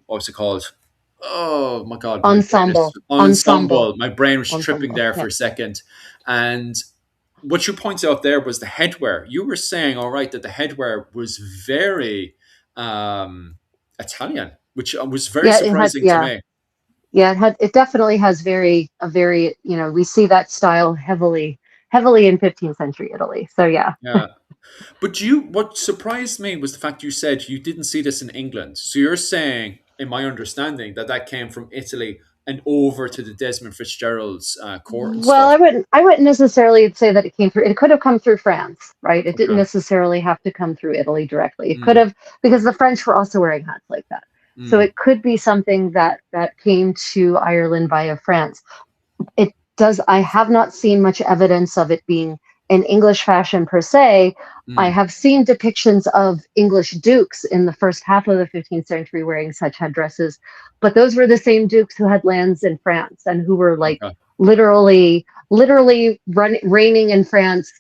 What's it called? Oh my god, my brain is Ensemble. ensemble. My brain was tripping Ensemble. there for Yeah. a second, and what you pointed out there was the headwear. You were saying, all right, that the headwear was very Italian, which was very Yeah, it had surprising to yeah. me. Yeah, it definitely has very, we see that style heavily in 15th century Italy. So yeah. Yeah. But what surprised me was the fact you said you didn't see this in England. So you're saying, in my understanding, that that came from Italy and over to the Desmond Fitzgerald's court and Well, stuff. I wouldn't necessarily say that it came through. It could have come through France, right? It didn't Okay. necessarily have to come through Italy directly. It could Mm, have, because the French were also wearing hats like that. So mm, it could be something that came to Ireland via France. It does. I have not seen much evidence of it being an English fashion per se. I mm. have seen depictions of English dukes in the first half of the 15th century wearing such headdresses, but those were the same dukes who had lands in France and who were like Okay. literally reigning in France,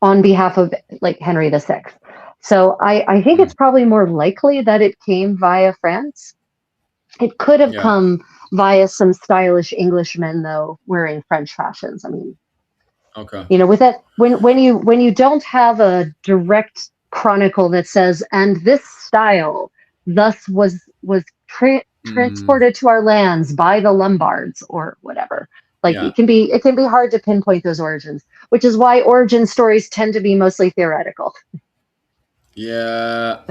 on behalf of like Henry VI. So I think Mm, it's probably more likely that it came via France. It could have yeah. come via some stylish Englishmen, though, wearing French fashions. I mean, Okay. with that, when you don't have a direct chronicle that says, "and this style thus was Mm, transported to our lands by the Lombards," or whatever. Like yeah. it can be hard to pinpoint those origins, which is why origin stories tend to be mostly theoretical. Yeah.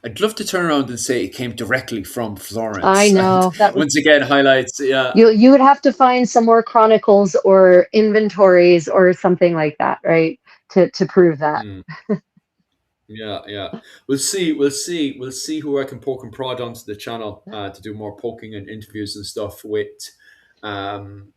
I'd love to turn around and say it came directly from I Florence. And know that would once again, highlights, yeah. you would have to find some more chronicles or inventories or something like that, right? To prove that. Mm. Yeah, yeah. We'll see. We'll see. We'll see who I can poke and prod onto the channel to do more poking and interviews and stuff with.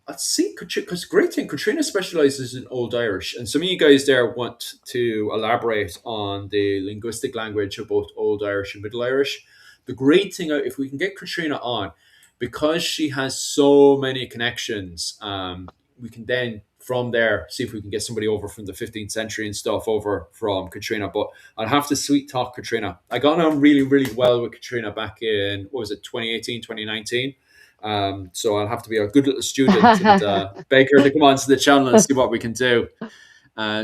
Let's see, because great thing, Katrina specializes in Old Irish, and some of you guys there want to elaborate on the linguistic language of both Old Irish and Middle Irish. The great thing, if we can get Katrina on, because she has so many connections, we can then from there, see if we can get somebody over from the 15th century and stuff over from Katrina. But I'll have to sweet talk Katrina. I got on really, really well with Katrina back in, what was it, 2018, 2019. So I'll have to be a good little student and beg her to come onto the channel and see what we can do.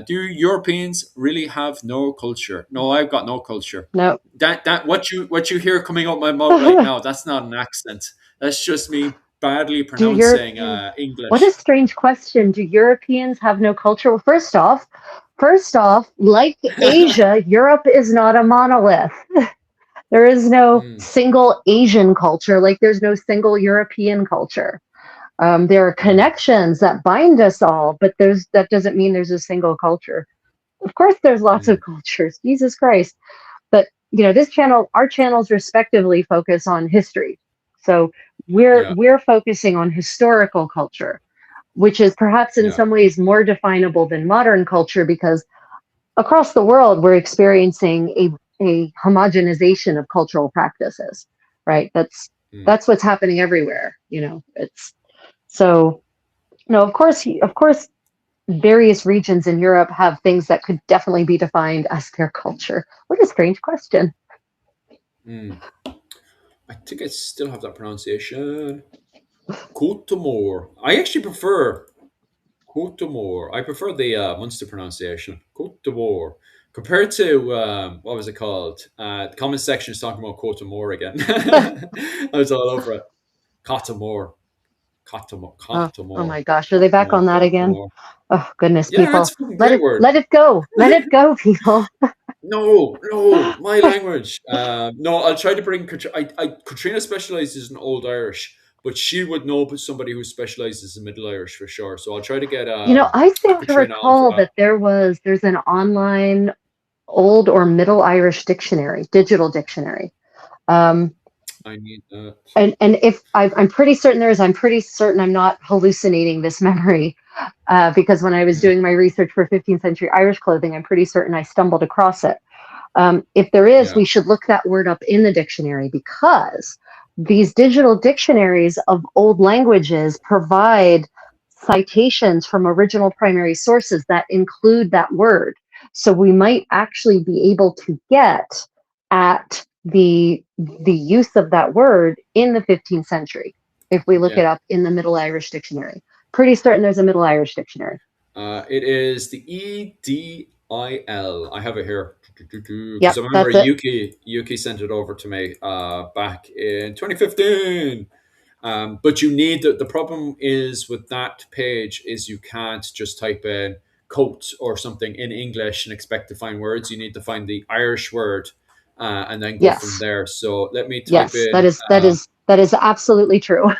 Do Europeans really have no culture? No, I've got no culture. No. That what you hear coming out my mouth right now, that's not an accent. That's just me badly Do pronouncing what a English. strange question. Do Europeans have no culture? Well, first off, like Asia, Europe is not a monolith. There is no Mm, single Asian culture, like there's no single European culture. There are mm, connections that bind us all, but that doesn't mean there's a single culture. Of course, there's lots of mm. cultures. Jesus Christ! But our channels respectively focus on history. So Yeah, we're focusing on historical culture, which is perhaps in yeah, some ways more definable than modern culture because across the world we're experiencing a homogenization of cultural practices, right? mm, That's what's happening everywhere. It's so no, of course, various regions in Europe have things that could definitely be defined as their culture. What a strange question. mm. I think I still have that pronunciation. Côte-de-Mor. I actually prefer Côte-de-Mor. I prefer the Munster pronunciation. Côte-de-Mor. Compared to, what was it called? The comment section is talking about Côte-de-Mor again. I was all over it. Côte-de-Mor. Côte-de-Mor. Oh Côte-de-Mor. my gosh, are they back Côte-de-Mor. on that again? Côte-de-Mor. Oh goodness, Yeah, it's people, a fucking great word. let it go, let it go, people. No, no, my language. No, I'll try to bring Katrina specializes in Old Irish, but she would know somebody who specializes in Middle Irish for sure. So I'll try to get I seem to Katrina on for recall that. that there's an online Old or Middle Irish dictionary, digital dictionary. Um, I need that. and if I'm pretty certain I'm pretty certain I'm not hallucinating this memory because when I was Mm, doing my research for 15th century Irish clothing, I'm pretty certain I stumbled across it. If there is, yeah, we should look that word up in the dictionary because these digital dictionaries of old languages provide citations from original primary sources that include that word. So we might actually be able to get at the use of that word in the 15th century if we look yeah. it up in the Middle Irish dictionary. Pretty certain there's a Middle Irish dictionary. It is the EDIL. I have it here because Yep, I remember that's it. Yuki sent it over to me back in 2015. But you need the problem is with that page is you can't just type in coat or something in English and expect to find words. You need to find the Irish word and then go from Yes. there. So let me type Yes, in that is absolutely true.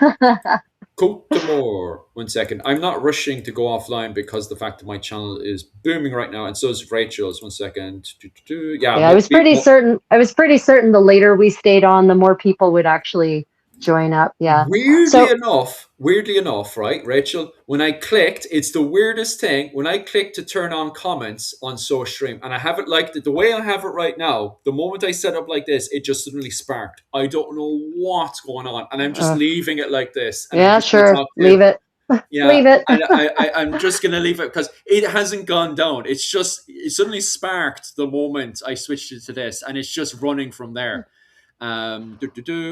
Cote d'Amour. 1 second. I'm not rushing to go offline because the fact that my channel is booming right now, and so is Rachel's. 1 second. Yeah, Yeah, I was pretty certain the later we stayed on, the more people would actually join up. Yeah. So weirdly enough, right, Rachel, when I clicked, it's the weirdest thing. When I clicked to turn on comments on SoStream, and I have it like the way I have it right now, the moment I set up like this, it just suddenly sparked. I don't know what's going on. And I'm just uh, leaving it like this. And I'm yeah, just going to sure. talk to you. Leave it. Yeah, Leave it. and I'm just gonna leave it because it hasn't gone down. It's just it suddenly sparked the moment I switched it to this, and it's just running from there.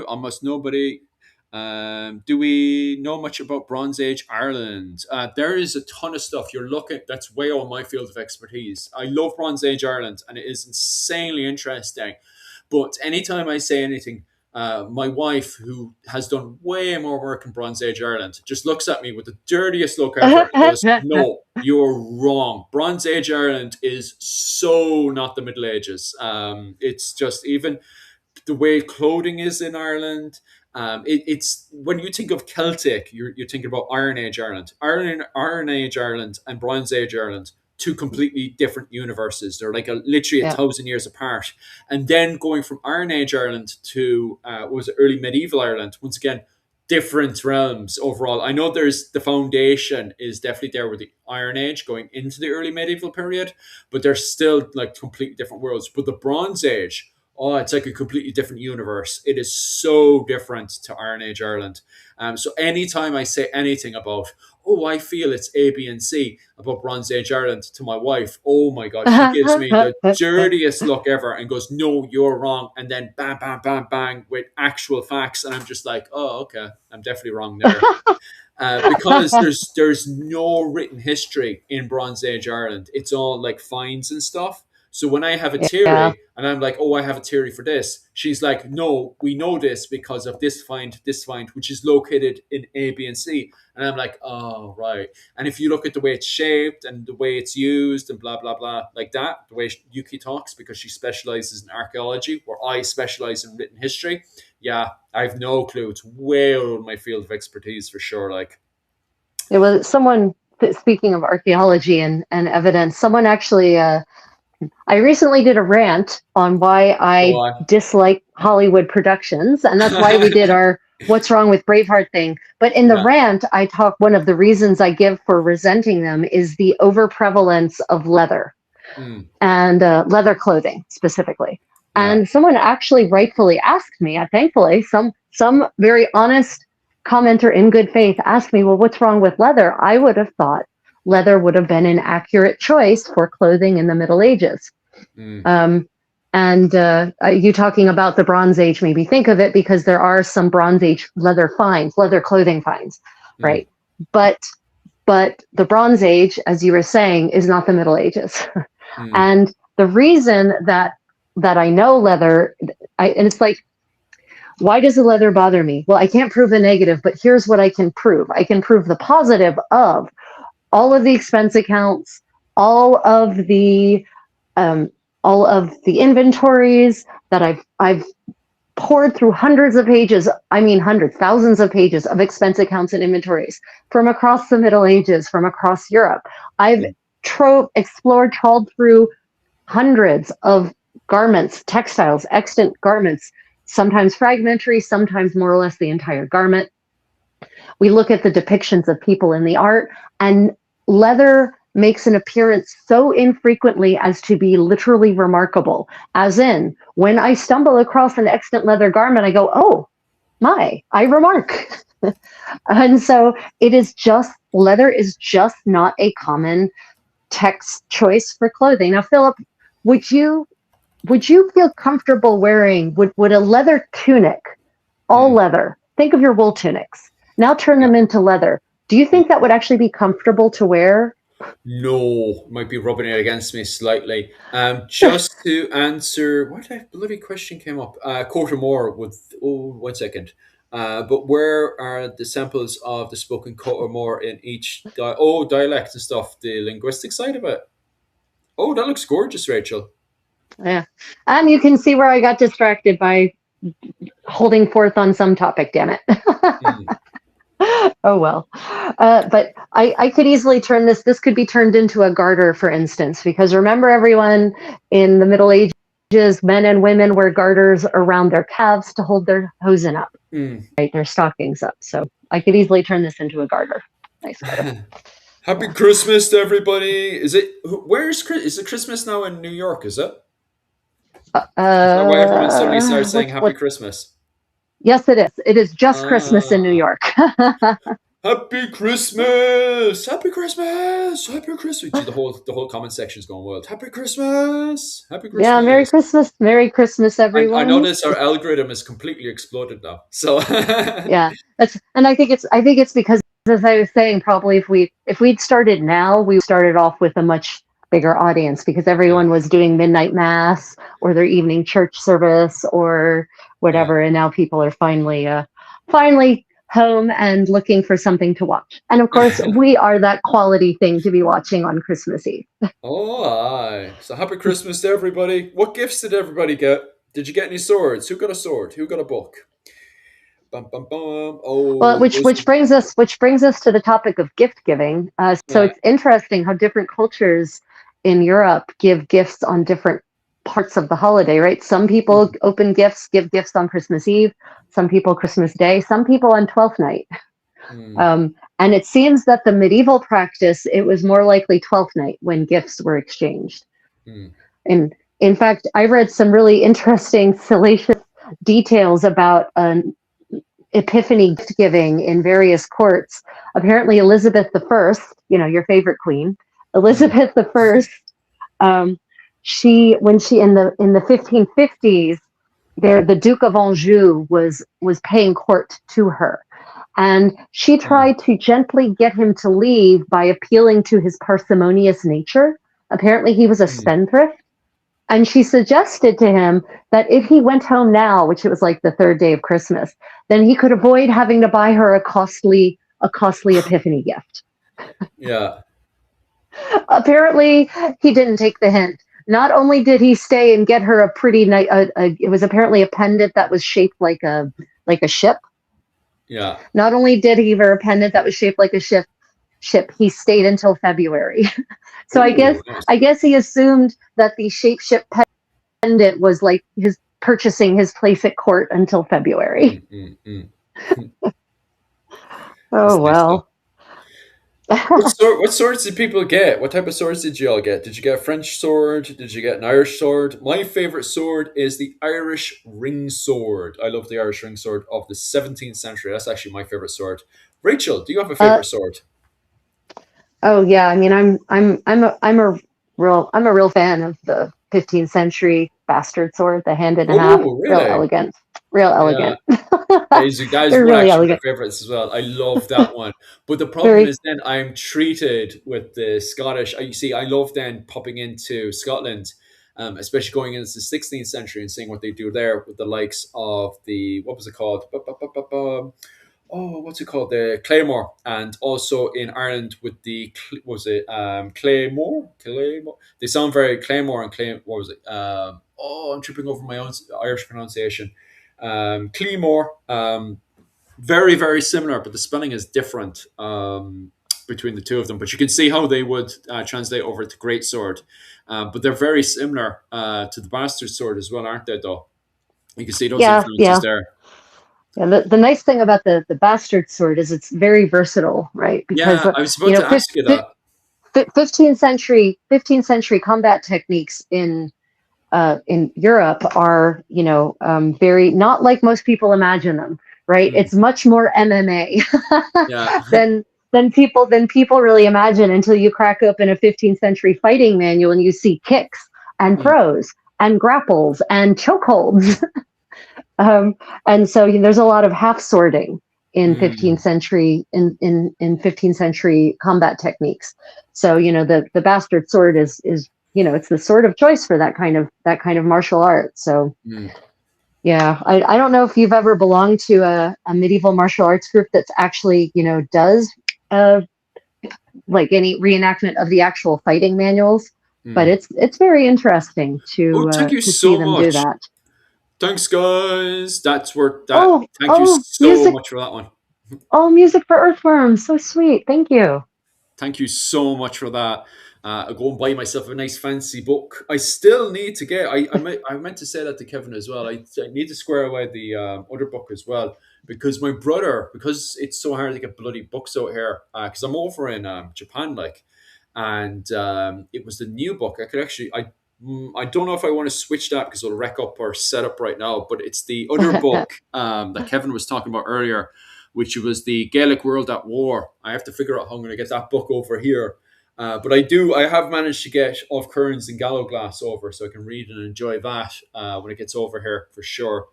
Almost nobody. Do we know much about Bronze Age Ireland? There is a ton of stuff. You're looking. That's way on my field of expertise. I love Bronze Age Ireland, and it is insanely interesting. But anytime I say anything, my wife, who has done way more work in Bronze Age Ireland, just looks at me with the dirtiest look ever and goes, "No, you're wrong. Bronze Age Ireland is so not the Middle Ages. It's just even the way clothing is in Ireland. It's when you think of Celtic, you're thinking about Iron Age Ireland, Iron Age Ireland, and Bronze Age Ireland. Two completely different universes. They're like literally a Yeah. thousand years apart. And then going from Iron Age Ireland to what was it, early medieval Ireland. Once again, different realms overall. I know there's the foundation is definitely there with the Iron Age going into the early medieval period, but they're still like completely different worlds. But the Bronze Age, oh, it's like a completely different universe. It is so different to Iron Age Ireland. So anytime I say anything about, oh, I feel it's A, B, and C about Bronze Age Ireland to my wife, oh my God, she gives me the dirtiest look ever and goes, no, you're wrong. And then bang, bang, bang, bang with actual facts. And I'm just like, oh, okay, I'm definitely wrong there. Because there's no written history in Bronze Age Ireland. It's all like finds and stuff. So when I have a Yeah. theory and I'm like, oh, I have a theory for this, she's like, no, we know this because of this find, which is located in A, B, and C. And I'm like, oh, right. And if you look at the way it's shaped and the way it's used and blah, blah, blah, like that, the way Yuki talks, because she specializes in archaeology, where I specialize in written history, yeah, I have no clue. It's way out of my field of expertise for sure. Like, it was someone, speaking of archaeology and evidence, someone actually, I recently did a rant on why I dislike Hollywood productions, and that's why we did our What's Wrong with Braveheart thing. But in the rant, I talk, one of the reasons I give for resenting them is the overprevalence of leather and leather clothing specifically. And someone actually rightfully asked me, thankfully, some very honest commenter in good faith asked me, well, what's wrong with leather? I would have thought leather would have been an accurate choice for clothing in the Middle Ages. And you talking about the Bronze Age made me think of it, because there are some Bronze Age leather clothing finds, right? But the Bronze Age, as you were saying, is not the Middle Ages. And the reason that I know leather, and it's like, why does the leather bother me? Well, I can't prove a negative, but here's what I can prove. I can prove the positive of all of the expense accounts, all of the inventories that I've poured through hundreds of pages. I mean, thousands of pages of expense accounts and inventories from across the Middle Ages, from across Europe. I've explored, trawled through hundreds of garments, textiles, extant garments, sometimes fragmentary, sometimes more or less the entire garment. We look at the depictions of people in the art, and leather makes an appearance so infrequently as to be literally remarkable. As in, when I stumble across an extant leather garment, I go, oh my, I remark. And so leather is just not a common text choice for clothing. Now, Philip, would you feel comfortable wearing, would a leather tunic, all leather, think of your wool tunics, now turn them into leather. Do you think that would actually be comfortable to wear? No, might be rubbing it against me slightly. Just to answer, what bloody question came up? Quartermore with, oh, 1 second. But where are the samples of the spoken Quartermore in each dialect and stuff? The linguistic side of it. Oh, that looks gorgeous, Rachel. Yeah, and you can see where I got distracted by holding forth on some topic. Damn it. Oh well, but I could easily turn this. This could be turned into a garter, for instance, because remember, everyone in the Middle Ages, men and women wear garters around their calves to hold their hosen up, right, their stockings up. So I could easily turn this into a garter. Nice garter. Happy Christmas to everybody! Is it Christmas now in New York? Is it? Is that why everyone suddenly starts saying Happy Christmas? Yes, it is. It is just Christmas in New York. Happy Christmas! Happy Christmas! Happy Christmas! Gee, the whole comment section is going wild. Happy Christmas! Happy Christmas! Yeah, Merry Christmas! Merry Christmas, everyone! I notice our algorithm is completely exploded now. So yeah, I think it's because, as I was saying, probably if we'd started now, we started off with a much bigger audience, because everyone was doing midnight mass or their evening church service or whatever, and now people are finally home and looking for something to watch. And of course, we are that quality thing to be watching on Christmas Eve. Oh, aye. So happy Christmas to everybody. What gifts did everybody get? Did you get any swords? Who got a sword? Who got a book? Bum, bum, bum. Oh, well, which brings us to the topic of gift giving. So it's interesting how different cultures in Europe give gifts on different parts of the holiday, right? Some people give gifts on Christmas Eve, some people Christmas Day, some people on Twelfth Night. And it seems that the medieval practice, it was more likely Twelfth Night when gifts were exchanged. In In fact, I read some really interesting, salacious details about an epiphany gift giving in various courts. Apparently, Elizabeth I, your favorite queen, Elizabeth I, when she in the 1550s, the Duke of Anjou was paying court to her, and she tried to gently get him to leave by appealing to his parsimonious nature. Apparently, he was a spendthrift. And she suggested to him that if he went home now, which it was like the third day of Christmas, then he could avoid having to buy her a costly epiphany gift. Yeah. Apparently, he didn't take the hint. Not only did he stay and get her a pretty nice, it was apparently a pendant that was shaped like a ship. Yeah. Not only did he give her a pendant that was shaped like a ship, he stayed until February. So Ooh, I guess he assumed that the shape pendant was like his purchasing his place at court until February. Oh well. What swords did people get? What type of swords did you all get? Did you get a French sword? Did you get an Irish sword? My favorite sword is the Irish ring sword. I love the Irish ring sword of the 17th century. That's actually my favorite sword. Rachel, do you have a favorite sword? Oh yeah, I mean I'm a real fan of the 15th century bastard sword, the hand and a half. Really? Real elegant. Real elegant. Yeah. That is They're one really actually of my elegant. favorites as well. I love that one. But the problem is then I'm treated with the Scottish. You see, I love then popping into Scotland, especially going into the 16th century and seeing what they do there with the likes of what was it called? What's it called? The Claymore, and also in Ireland with the Claymore? Claymore. They sound very Claymore and Clay. What was it? I'm tripping over my own Irish pronunciation. Claymore. Very very similar, but the spelling is different between the two of them. But you can see how they would translate over to great sword. But they're very similar to the bastard sword as well, aren't they? Though you can see those influences there. Yeah, the nice thing about the bastard sword is it's very versatile, right? Because I was about to ask you that. 15th century combat techniques in Europe are very not like most people imagine them, right? It's much more MMA than people really imagine until you crack open a 15th century fighting manual and you see kicks and throws and grapples and chokeholds. And so there's a lot of half swording in 15th century in 15th century combat techniques. So the bastard sword is it's the sword of choice for that kind of martial art. So yeah, I don't know if you've ever belonged to a medieval martial arts group that's actually does like any reenactment of the actual fighting manuals, but it's very interesting to see them do that. Thanks, guys. That's worth that. Thank you so much for that one. Oh, music for Earthworms. So sweet. Thank you. Thank you so much for that. I'll go and buy myself a nice fancy book. I still need to get, I meant to say that to Kevin as well. I need to square away the other book as well, because my brother, because it's so hard to get bloody books out here, because I'm over in Japan, and it was the new book. I don't know if I want to switch that because it'll wreck up our setup right now, but it's the other book that Kevin was talking about earlier, which was the Gaelic World at War. I have to figure out how I'm going to get that book over here. But I have managed to get Of Kearns and Gallowglass over, so I can read and enjoy that when it gets over here for sure.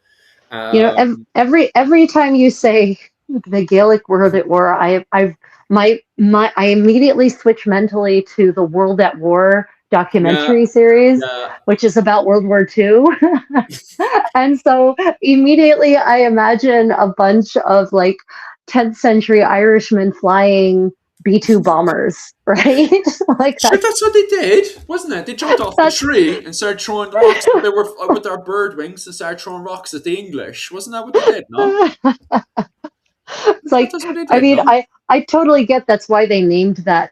Every time you say the Gaelic World at War, I immediately switch mentally to the World at War documentary series, which is about World War II. And so immediately I imagine a bunch of 10th century Irishmen flying B-2 bombers, right? Sure, that's what they did, wasn't it? They jumped off the tree and started throwing rocks. They were with their bird wings and started throwing rocks at the English. Wasn't that what they did? No. It's I totally get that's why they named that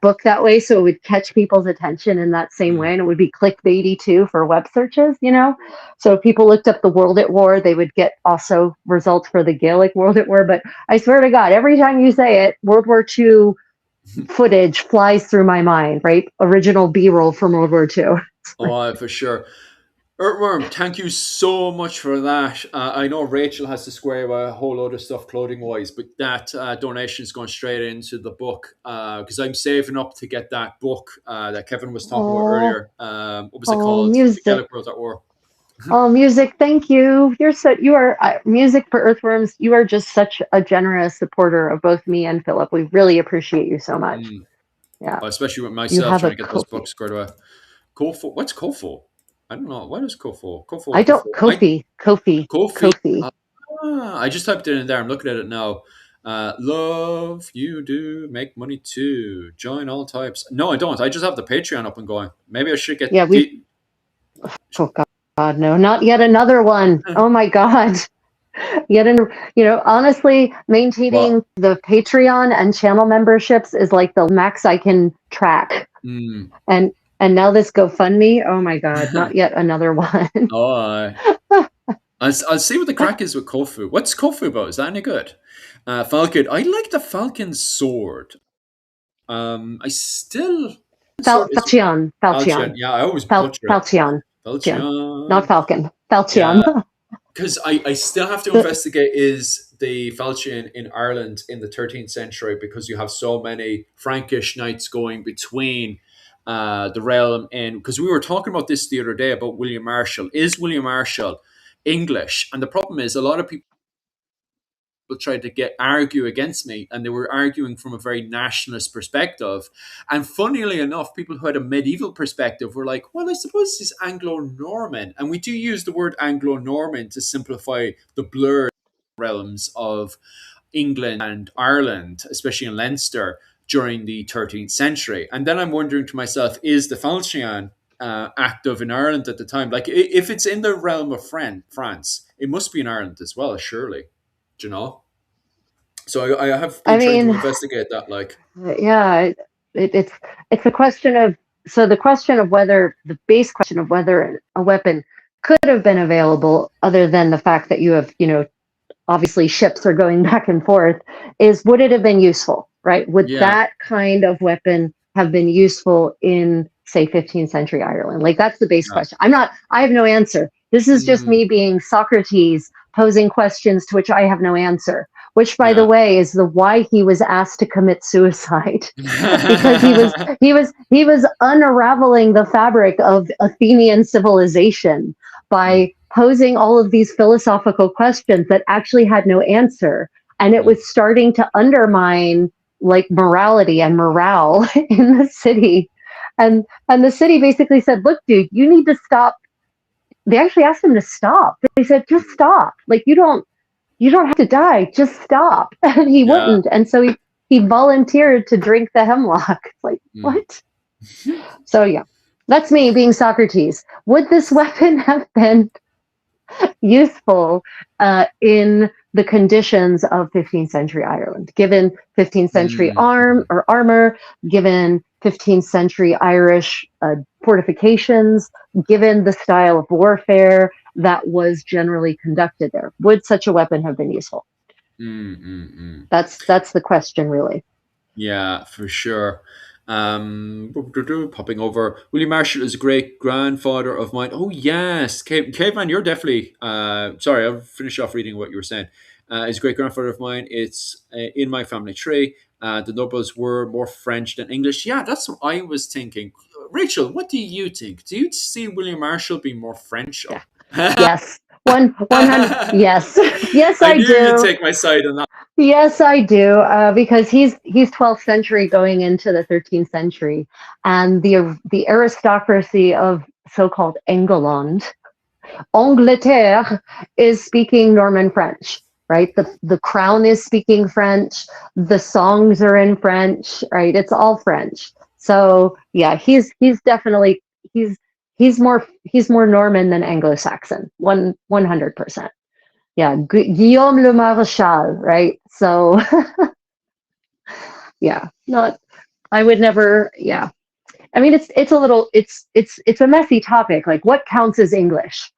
book that way, so it would catch people's attention in that same way, and it would be clickbaity too for web searches, So if people looked up the World at War, they would get also results for the Gaelic World at War. But I swear to God, every time you say it, World War II footage flies through my mind, right? Original B-roll from World War II. Oh, for sure. Earthworm, thank you so much for that. I know Rachel has to square away a whole load of stuff clothing wise, but that donation is going straight into the book because I'm saving up to get that book that Kevin was talking about Oh, earlier. What was it oh, called? The music. Gaelic World at War. Oh, music. Thank you. You are music for earthworms. You are just such a generous supporter of both me and Philip. We really appreciate you so much. Mm. Yeah. Especially with You myself have trying a to get those Kofi. books squared away. Kofo. What's Kofo? I don't know. What is Kofo? I don't, Kofi. Kofi. Kofi. I just typed it in there. I'm looking at it now. Love you do make money too. Join all types. No, I don't. I just have the Patreon up and going. Maybe I should Yeah, get we've, oh God, no, not yet another one. Oh my God. Yet, honestly, What? maintaining the Patreon and channel memberships is like the max I can track. Mm. And now this GoFundMe. Oh my God, not yet another one. Oh, I'll see what the crack is with Kofu. What's Kofu about? Is that any good? Falcon. I like the Falcon sword. I still sword is Falchion. Falchion. Yeah, I always butcher it. Falchion. Not Falchion. Falcon. Yeah, Falchion. because I still have to investigate is the falchion in Ireland in the 13th century because you have so many Frankish knights going between the realm and because we were talking about this the other day about William Marshall. Is William Marshall English? And the problem is a lot of people tried to get argue against me and they were arguing from a very nationalist perspective, and funnily enough people who had a medieval perspective were like, well, I suppose he's Anglo-Norman, and we do use the word Anglo-Norman to simplify the blurred realms of England and Ireland, especially in Leinster during the 13th century. And then I'm wondering to myself, is the falchion active in Ireland at the time? Like if it's in the realm of France, it must be in Ireland as well, surely. Do you know? So I have I been trying to mean, investigate that. Like, yeah, it's a question of the question of whether the base question of whether a weapon could have been available, other than the fact that you have, obviously ships are going back and forth, is would it have been useful, right? Would yeah, that kind of weapon have been useful in, say, 15th century Ireland? Like, that's the base yeah. question. I have no answer. This is just Mm, me being Socrates posing questions to which I have no answer, which, by the yeah. way, is the why he was asked to commit suicide. Because he was unraveling the fabric of Athenian civilization Mm, by posing all of these philosophical questions that actually had no answer, and it mm, was starting to undermine like morality and morale in the city. And the city basically said, look, dude, you need to stop. They actually asked him to stop. They said, just stop. Like, you don't have to die, just stop. And he yeah. wouldn't. And so he volunteered to drink the hemlock. It's like, Mm. what? So yeah, that's me being Socrates. Would this weapon have been useful in the conditions of 15th century Ireland, given 15th century Mm, mm, armor, given 15th century Irish fortifications, given the style of warfare that was generally conducted there? Would such a weapon have been useful? mm, mm, mm. That's the question, really. Yeah, for sure. Popping over. William Marshall is a great grandfather of mine. Oh yes, Caveman, you're definitely. Sorry, I'll finish off reading what you were saying. Is a great grandfather of mine. It's in my family tree. The nobles were more French than English. Yeah, that's what I was thinking. Rachel, what do you think? Do you see William Marshall being more French? Yeah. Yes. 100. Yes. Yes, I I knew you'd do. take my side on that. Yes, I do, because he's 12th century going into the 13th century, and the aristocracy of so-called England, Angleterre, is speaking Norman French, right? The crown is speaking French, the songs are in French, right? It's all French. So yeah, he's definitely he's he's more Norman than Anglo-Saxon, 100%. Yeah, Guillaume le Maréchal, right? So yeah, not. I would never. Yeah, I mean, it's a little. It's a messy topic. Like, what counts as English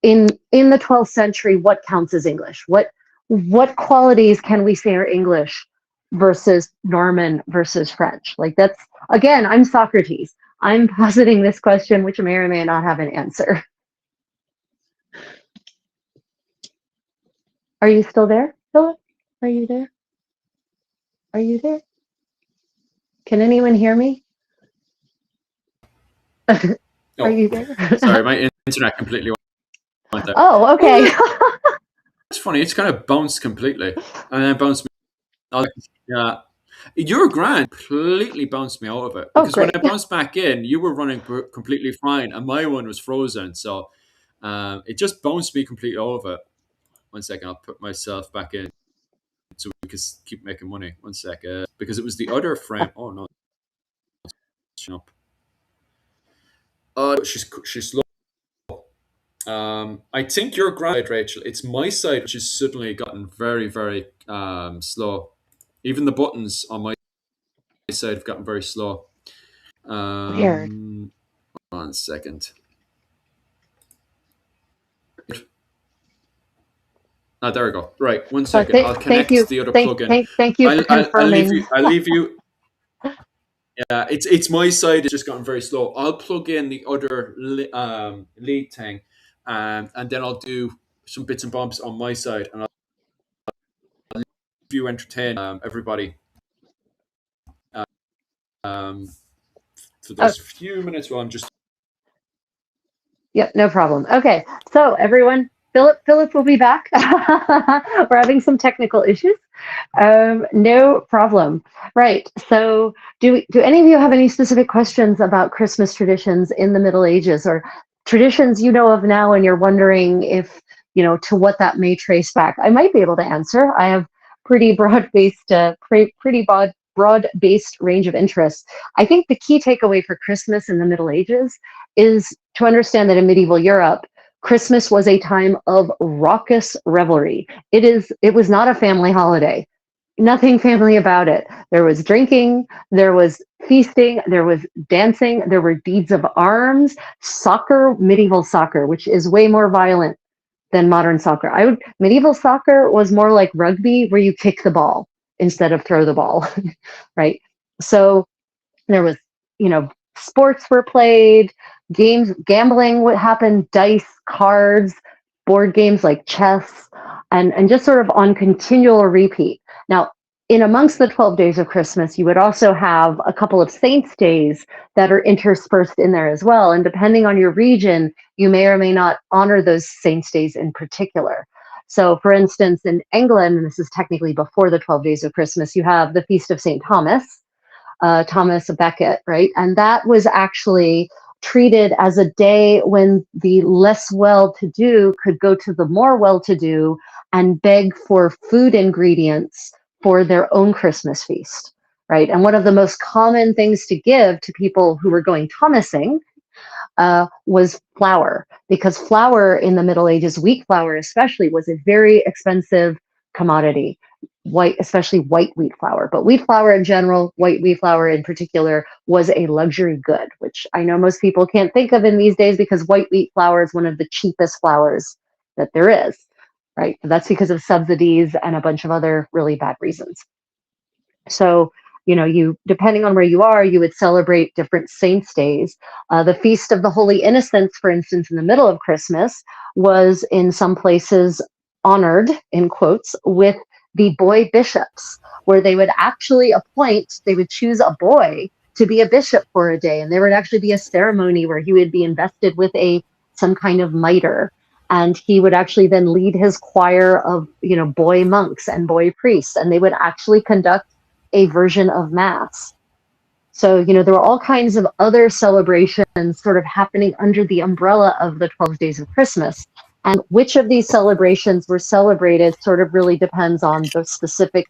in the 12th century? What counts as English? What qualities can we say are English versus Norman versus French? Like, that's, again, I'm Socrates. I'm positing this question, which may or may not have an answer. Are you still there, Philip? Are you there? Are you there? Can anyone hear me? Are you there? Sorry, my internet completely went there. Oh, okay. It's funny. It's kind of bounced completely, and then bounced me. Yeah, your grand completely bounced me out of it because when it bounced back in, you were running completely fine, and my one was frozen. So it just bounced me completely out of it. 1 second, I'll put myself back in so we can keep making money. 1 second, because it was the other frame. Oh no, up. She's slow. I think you're right, Rachel. It's my side which has suddenly gotten very, very slow. Even the buttons on my side have gotten very slow. Weird. 1 second. There we go. Right, 1 second. I'll connect the other plug-in. Thank you for confirming. I'll leave you. Yeah, it's my side. It's just gotten very slow. I'll plug in the other lead thing, and then I'll do some bits and bobs on my side, and I'll leave you entertain everybody. So there's a few minutes while I'm just. Yep, no problem. Okay, so everyone, Philip will be back. We're having some technical issues. No problem. Right. So, do any of you have any specific questions about Christmas traditions in the Middle Ages, or traditions you know of now, and you're wondering if to what that may trace back? I might be able to answer. I have pretty broad-based, broad-based range of interests. I think the key takeaway for Christmas in the Middle Ages is to understand that in medieval Europe, Christmas was a time of raucous revelry. It was not a family holiday. Nothing family about it. There was drinking, there was feasting, there was dancing, there were deeds of arms, soccer, medieval soccer, which is way more violent than modern soccer. Medieval soccer was more like rugby, where you kick the ball instead of throw the ball, right? So there was, sports were played, games, gambling would happen, dice, cards, board games like chess, and just sort of on continual repeat. Now, in amongst the 12 days of Christmas, you would also have a couple of saints' days that are interspersed in there as well. And depending on your region, you may or may not honor those saints' days in particular. So, for instance, in England, and this is technically before the 12 days of Christmas, you have the Feast of St. Thomas, Thomas Becket, right? And that was actually treated as a day when the less well-to-do could go to the more well-to-do and beg for food ingredients for their own Christmas feast, right? And one of the most common things to give to people who were going Thomasing was flour, because flour in the Middle Ages, wheat flour especially, was a very expensive commodity. Especially white wheat flour, but wheat flour in general, white wheat flour in particular, was a luxury good, which I know most people can't think of in these days because white wheat flour is one of the cheapest flours that there is, right? That's because of subsidies and a bunch of other really bad reasons. So, you, depending on where you are, you would celebrate different saints' days. The Feast of the Holy Innocents, for instance, in the middle of Christmas, was in some places honored, in quotes, with the boy bishops, where they would actually they would choose a boy to be a bishop for a day. And there would actually be a ceremony where he would be invested with some kind of mitre. And he would actually then lead his choir of, boy monks and boy priests. And they would actually conduct a version of Mass. So, there were all kinds of other celebrations sort of happening under the umbrella of the 12 days of Christmas. And which of these celebrations were celebrated sort of really depends on the specific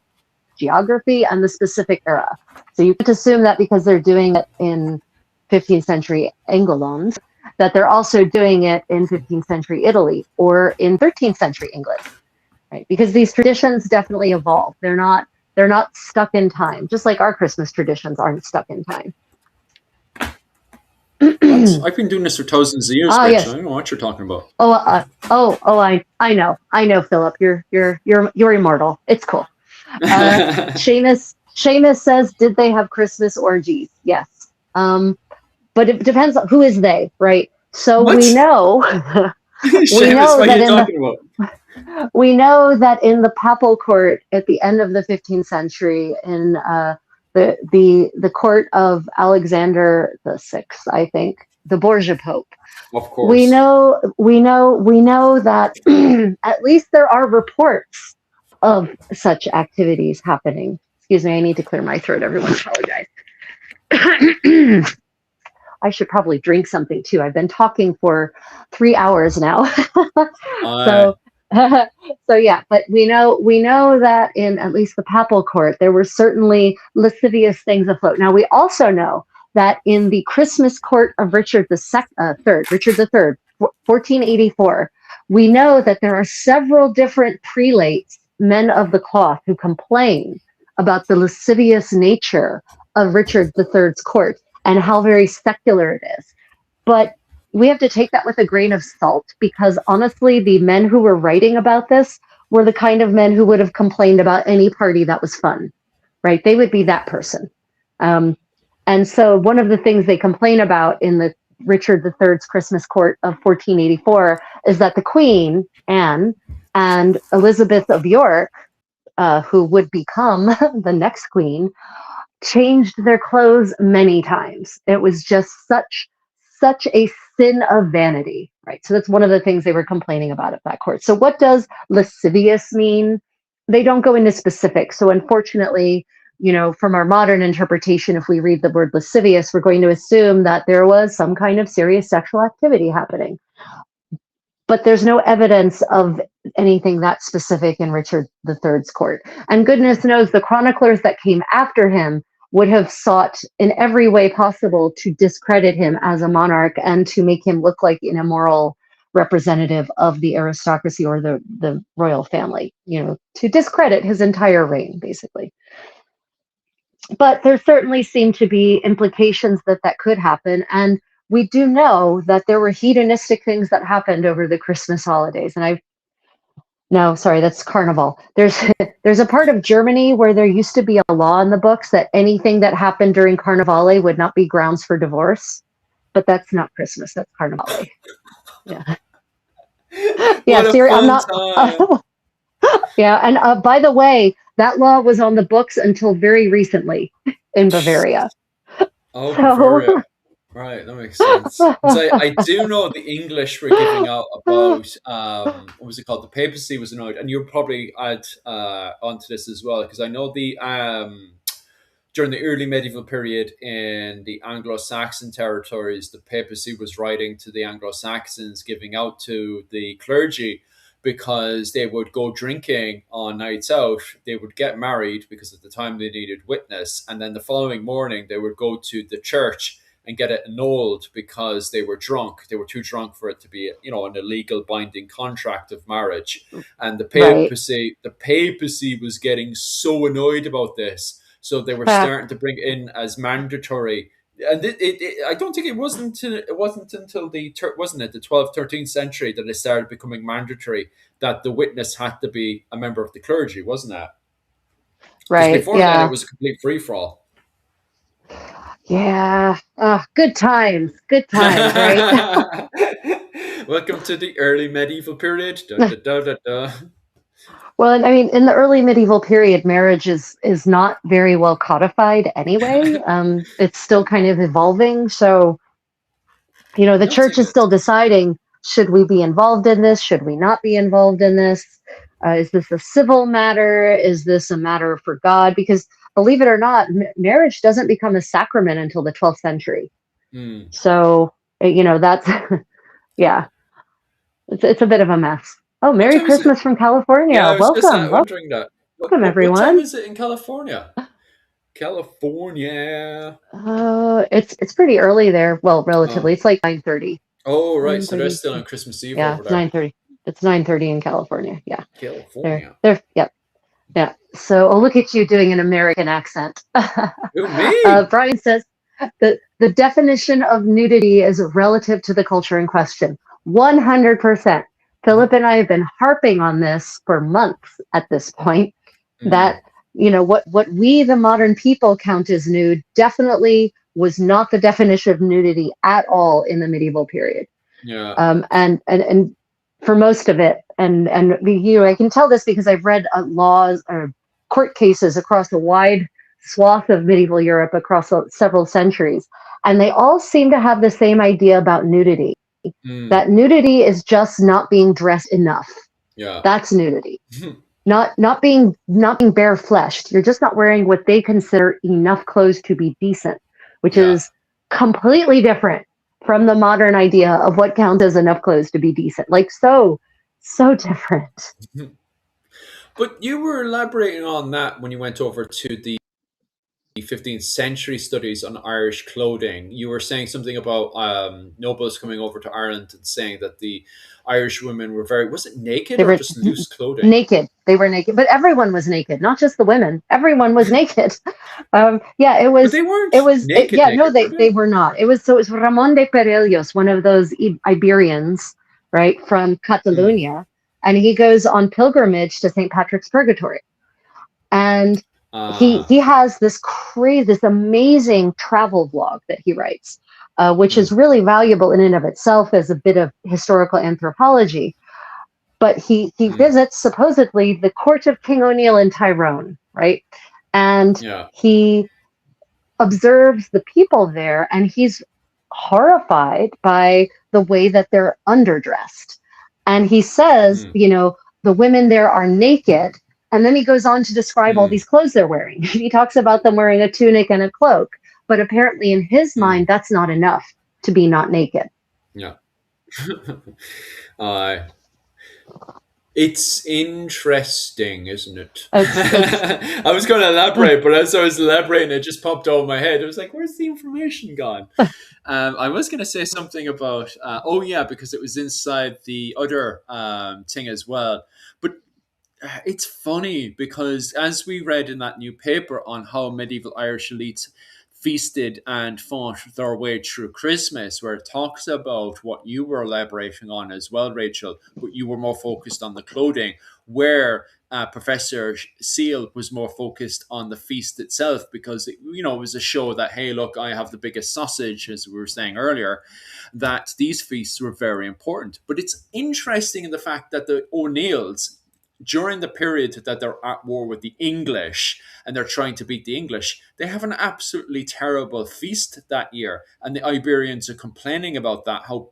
geography and the specific era. So you can't assume that because they're doing it in 15th century England, that they're also doing it in 15th century Italy or in 13th century England, right? Because these traditions definitely evolve. They're not stuck in time, just like our Christmas traditions aren't stuck in time. I've been doing this for thousands of years, Rachel. Yes. I don't know what you're talking about. I know, Philip. You're immortal. It's cool. Seamus says, did they have Christmas orgies? Yes. but it depends on who is they, right? So What? we know Seamus, what are you talking about? we know that in the papal court at the end of the 15th century, in the court of Alexander the Sixth, I think, the Borgia Pope. Of course, we know that at least there are reports of such activities happening. Excuse me, I need to clear my throat. Everyone, apologize. I should probably drink something too. I've been talking for 3 hours now. So so yeah, but we know that in at least the papal court there were certainly lascivious things afloat. Now we also know that in the Christmas court of Richard III, 1484, we know that there are several different prelates, men of the cloth, who complain about the lascivious nature of Richard III's court and how very secular it is. But we have to take that with a grain of salt, because honestly, the men who were writing about this were the kind of men who would have complained about any party that was fun, right? They would be that person. And so one of the things they complain about in the Richard III's Christmas court of 1484 is that the Queen, Anne, and Elizabeth of York, who would become the next queen, changed their clothes many times. It was just such a sin of vanity, right? So that's one of the things they were complaining about at that court. So what does lascivious mean? They don't go into specifics. So unfortunately, from our modern interpretation, if we read the word lascivious, we're going to assume that there was some kind of serious sexual activity happening. But there's no evidence of anything that specific in Richard III's court. And goodness knows the chroniclers that came after him would have sought in every way possible to discredit him as a monarch and to make him look like an immoral representative of the aristocracy or the royal family, to discredit his entire reign, basically. But there certainly seem to be implications that could happen. And we do know that there were hedonistic things that happened over the Christmas holidays. And no, sorry, that's Carnival. There's a part of Germany where there used to be a law in the books that anything that happened during Carnivale would not be grounds for divorce. But that's not Christmas, that's Carnivale. Yeah. Yeah, seriously, I'm not. Yeah, and by the way, that law was on the books until very recently in Bavaria. Oh, so... Bavaria. Right, that makes sense. So I do know the English were giving out about what was it called? The papacy was annoyed, and you'll probably add onto this as well, because I know the during the early medieval period in the Anglo-Saxon territories, the papacy was writing to the Anglo-Saxons, giving out to the clergy, because they would go drinking on nights out. They would get married because at the time they needed witness, and then the following morning they would go to the church and get it annulled because they were drunk. They were too drunk for it to be, an illegal binding contract of marriage. And the papacy was getting so annoyed about this, so they were starting to bring in as mandatory. And I don't think it wasn't until the 12th, 13th century that it started becoming mandatory that the witness had to be a member of the clergy, wasn't that? Right. Before that, it was a complete free for all. Yeah. Good times, right? Welcome to the early medieval period. Da, da, da, da, da. Well, I mean, in the early medieval period, marriage is not very well codified anyway. It's still kind of evolving. So, the church is still deciding, should we be involved in this? Should we not be involved in this? Is this a civil matter? Is this a matter for God? Because believe it or not, marriage doesn't become a sacrament until the 12th century. So, that's, yeah, it's a bit of a mess. Oh, Merry Christmas from California. Yeah, I was welcome. Just wondering that. Welcome, everyone. What time is it in California? California. It's pretty early there. Well, relatively. It's like 9:30. Oh, right. 9:30. So they're still on Christmas Eve. Yeah, over there. 9:30. It's 9:30 in California. Yeah. California. They're yep. Yeah. So look at you doing an American accent. Who, me? Brian says the definition of nudity is relative to the culture in question. 100%. Philip and I have been harping on this for months at this point, that, what we, the modern people, count as nude definitely was not the definition of nudity at all in the medieval period. Yeah. And for most of it, and I can tell this because I've read laws or court cases across a wide swath of medieval Europe across several centuries, and they all seem to have the same idea about nudity. That nudity is just not being dressed enough. Yeah. That's nudity. Not being bare fleshed. You're just not wearing what they consider enough clothes to be decent, which is completely different from the modern idea of what counts as enough clothes to be decent. Like so different. But you were elaborating on that when you went over to the 15th century studies on Irish clothing. You were saying something about nobles coming over to Ireland and saying that the Irish women were was it naked or just loose clothing? Naked. They were naked, but everyone was naked, not just the women. Everyone was naked. It was. But they weren't. It was. Naked, they were not. It was Ramon de Perellos, one of those Iberians, right, from Catalonia, and he goes on pilgrimage to St. Patrick's Purgatory, and he has this amazing travel vlog that he writes, which is really valuable in and of itself as a bit of historical anthropology. But he visits supposedly the court of King O'Neill in Tyrone, right? And he observes the people there, and he's horrified by the way that they're underdressed. And he says, the women there are naked. And then he goes on to describe all these clothes they're wearing. He talks about them wearing a tunic and a cloak. But apparently in his mind, that's not enough to be not naked. Yeah. It's interesting, isn't it? I was going to elaborate, but as I was elaborating, it just popped out of my head. I was like, where's the information gone? I was going to say something about, because it was inside the other thing as well. But it's funny because as we read in that new paper on how medieval Irish elites feasted and fought their way through Christmas, where it talks about what you were elaborating on as well, Rachel, but you were more focused on the clothing, where Professor Seal was more focused on the feast itself, because it was a show that, hey, look, I have the biggest sausage, as we were saying earlier, that these feasts were very important. But it's interesting in the fact that the O'Neills, during the period that they're at war with the English and they're trying to beat the English, they have an absolutely terrible feast that year. And the Iberians are complaining about that, how,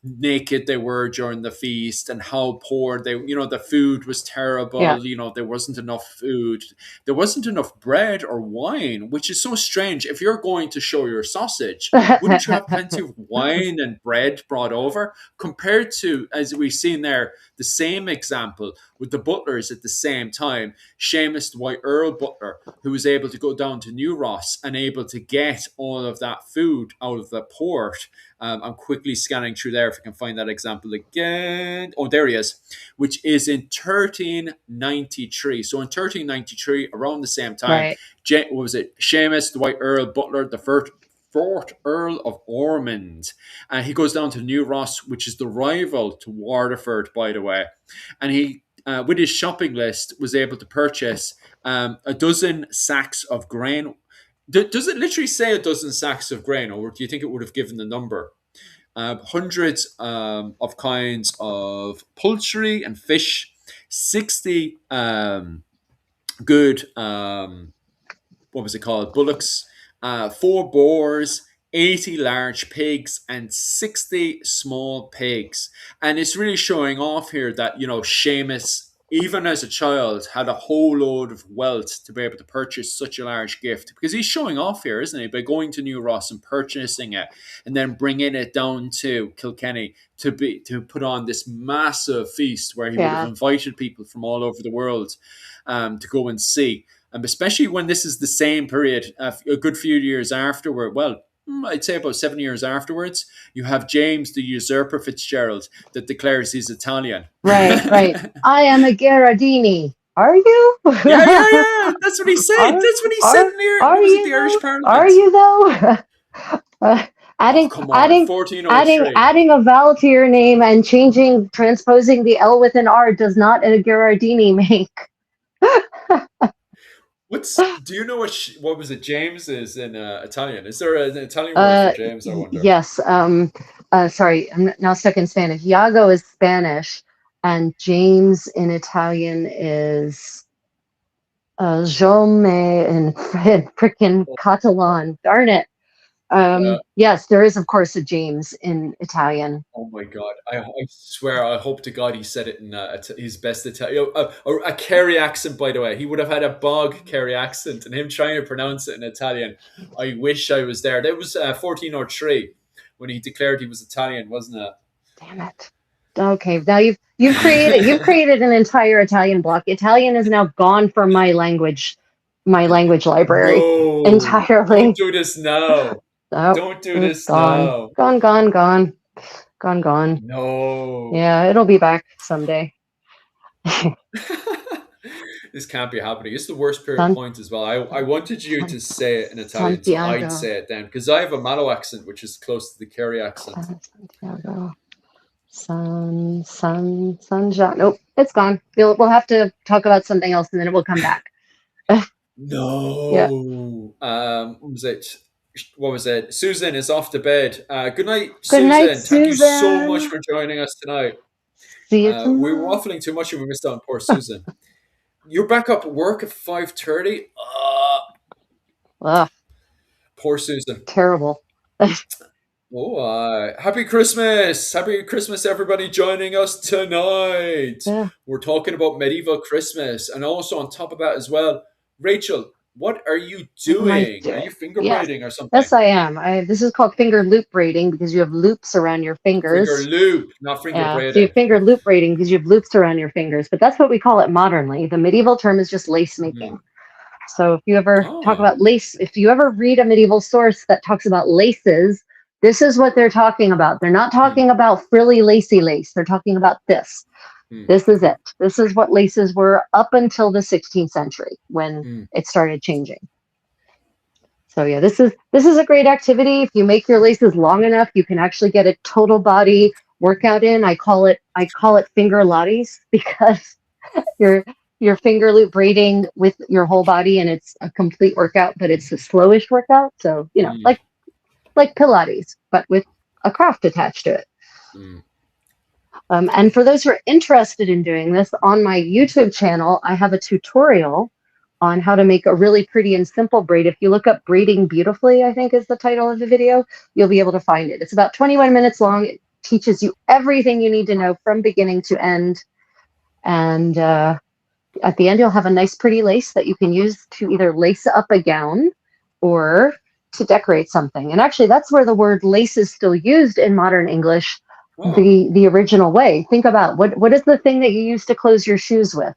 naked they were during the feast and how poor they, the food was terrible. Yeah. There wasn't enough food. There wasn't enough bread or wine, which is so strange. If you're going to show your sausage, wouldn't you have plenty of wine and bread brought over? Compared to, as we've seen there, the same example with the butlers at the same time, Seamus Dwight Earl Butler, who was able to go down to New Ross and able to get all of that food out of the port. I'm quickly scanning through there if I can find that example again. Oh, there he is, which is in 1393. So in 1393, around the same time, what was it? Seamus Dwight Earl Butler, the fourth Earl of Ormond. And he goes down to New Ross, which is the rival to Waterford, by the way. And he, with his shopping list, was able to purchase a dozen sacks of grain. Does it literally say a dozen sacks of grain, or do you think it would have given the number? Hundreds of kinds of poultry and fish, 60 good, what was it called, bullocks, 4 boars, 80 large pigs, and 60 small pigs. And it's really showing off here that, Seamus, even as a child, had a whole load of wealth to be able to purchase such a large gift, because he's showing off here, isn't he, by going to New Ross and purchasing it and then bringing it down to Kilkenny to put on this massive feast where he would have invited people from all over the world to go and see. And especially when this is the same period, a good few years afterward, well, I'd say about 7 years afterwards, you have James the Usurper Fitzgerald that declares he's Italian. Right. I am a Gherardini. Are you? Yeah. That's what he said. That's what he said in the Irish Parliament. Are you though? Adding a vowel to your name and transposing the L with an R does not a Gherardini make. Do you know what was it? James is in Italian. Is there an Italian word for James? I wonder. Yes. Sorry, I'm now stuck in Spanish. Iago is Spanish, and James in Italian is Jaume in frickin' Catalan. Darn it. Yeah. Yes, there is, of course, a James in Italian. Oh my God! I swear, I hope to God he said it in his best Italian. A Kerry accent, by the way. He would have had a bog Kerry accent, and him trying to pronounce it in Italian. I wish I was there. That was 1403 when he declared he was Italian, wasn't it? Damn it. Okay, now you've created an entire Italian block. Italian is now gone from my language library No, don't entirely. do this now. Oh, Don't do it's this gone. now. Gone, gone, gone. Gone, gone. No. Yeah, it'll be back someday. This can't be happening. It's the worst San, point as well. I wanted you to say it in Italian, so I'd Santiago. say it then because I have a Mallow accent, which is close to the Kerry accent. Santiago. Sunshine. Nope, it's gone. We'll have to talk about something else and then it will come back. Yeah. No. What was it? What was it? Susan is off to bed. Good night, Good night, Susan. Thank you so much Susan. for joining us tonight. See you We were tomorrow. waffling too much and we missed out on poor Susan. You're back up at work at 5:30. Ugh, Poor Susan. terrible. Oh, happy Christmas! Happy Christmas, everybody joining us tonight. Yeah. We're talking about medieval Christmas, and also on top of that as well, Rachel, what are you What am I doing? Are doing? you finger Yes, braiding or something? yes, I am. This is called finger loop braiding because you have loops around your Finger fingers. loop, not finger Yeah, so you braiding. have finger loop braiding because you have loops around your fingers, but that's what we call it modernly. The medieval term is just lace making. Hmm. So if you ever talk Oh. about lace, if you ever read a medieval source that talks about laces, this is what they're talking about. They're not Hmm. talking about frilly lacy lace. They're talking about this. Hmm. This is it. This is what laces were up until the 16th century when Hmm. it started changing. So yeah, this is a great activity. If you make your laces long enough, you can actually get a total body workout in. I call it finger lattes because you're finger loop braiding with your whole body and it's a complete workout, but it's a slowish workout. So, Hmm. like Pilates, but with a craft attached to it. Hmm. And for those who are interested in doing this, on my YouTube channel, I have a tutorial on how to make a really pretty and simple braid. If you look up Braiding Beautifully, I think is the title of the video, you'll be able to find it. It's about 21 minutes long. It teaches you everything you need to know from beginning to end. And at the end, you'll have a nice pretty lace that you can use to either lace up a gown or to decorate something. And actually, that's where the word lace is still used in modern English, Oh. the original way. Think about what is the thing that you use to close your shoes with?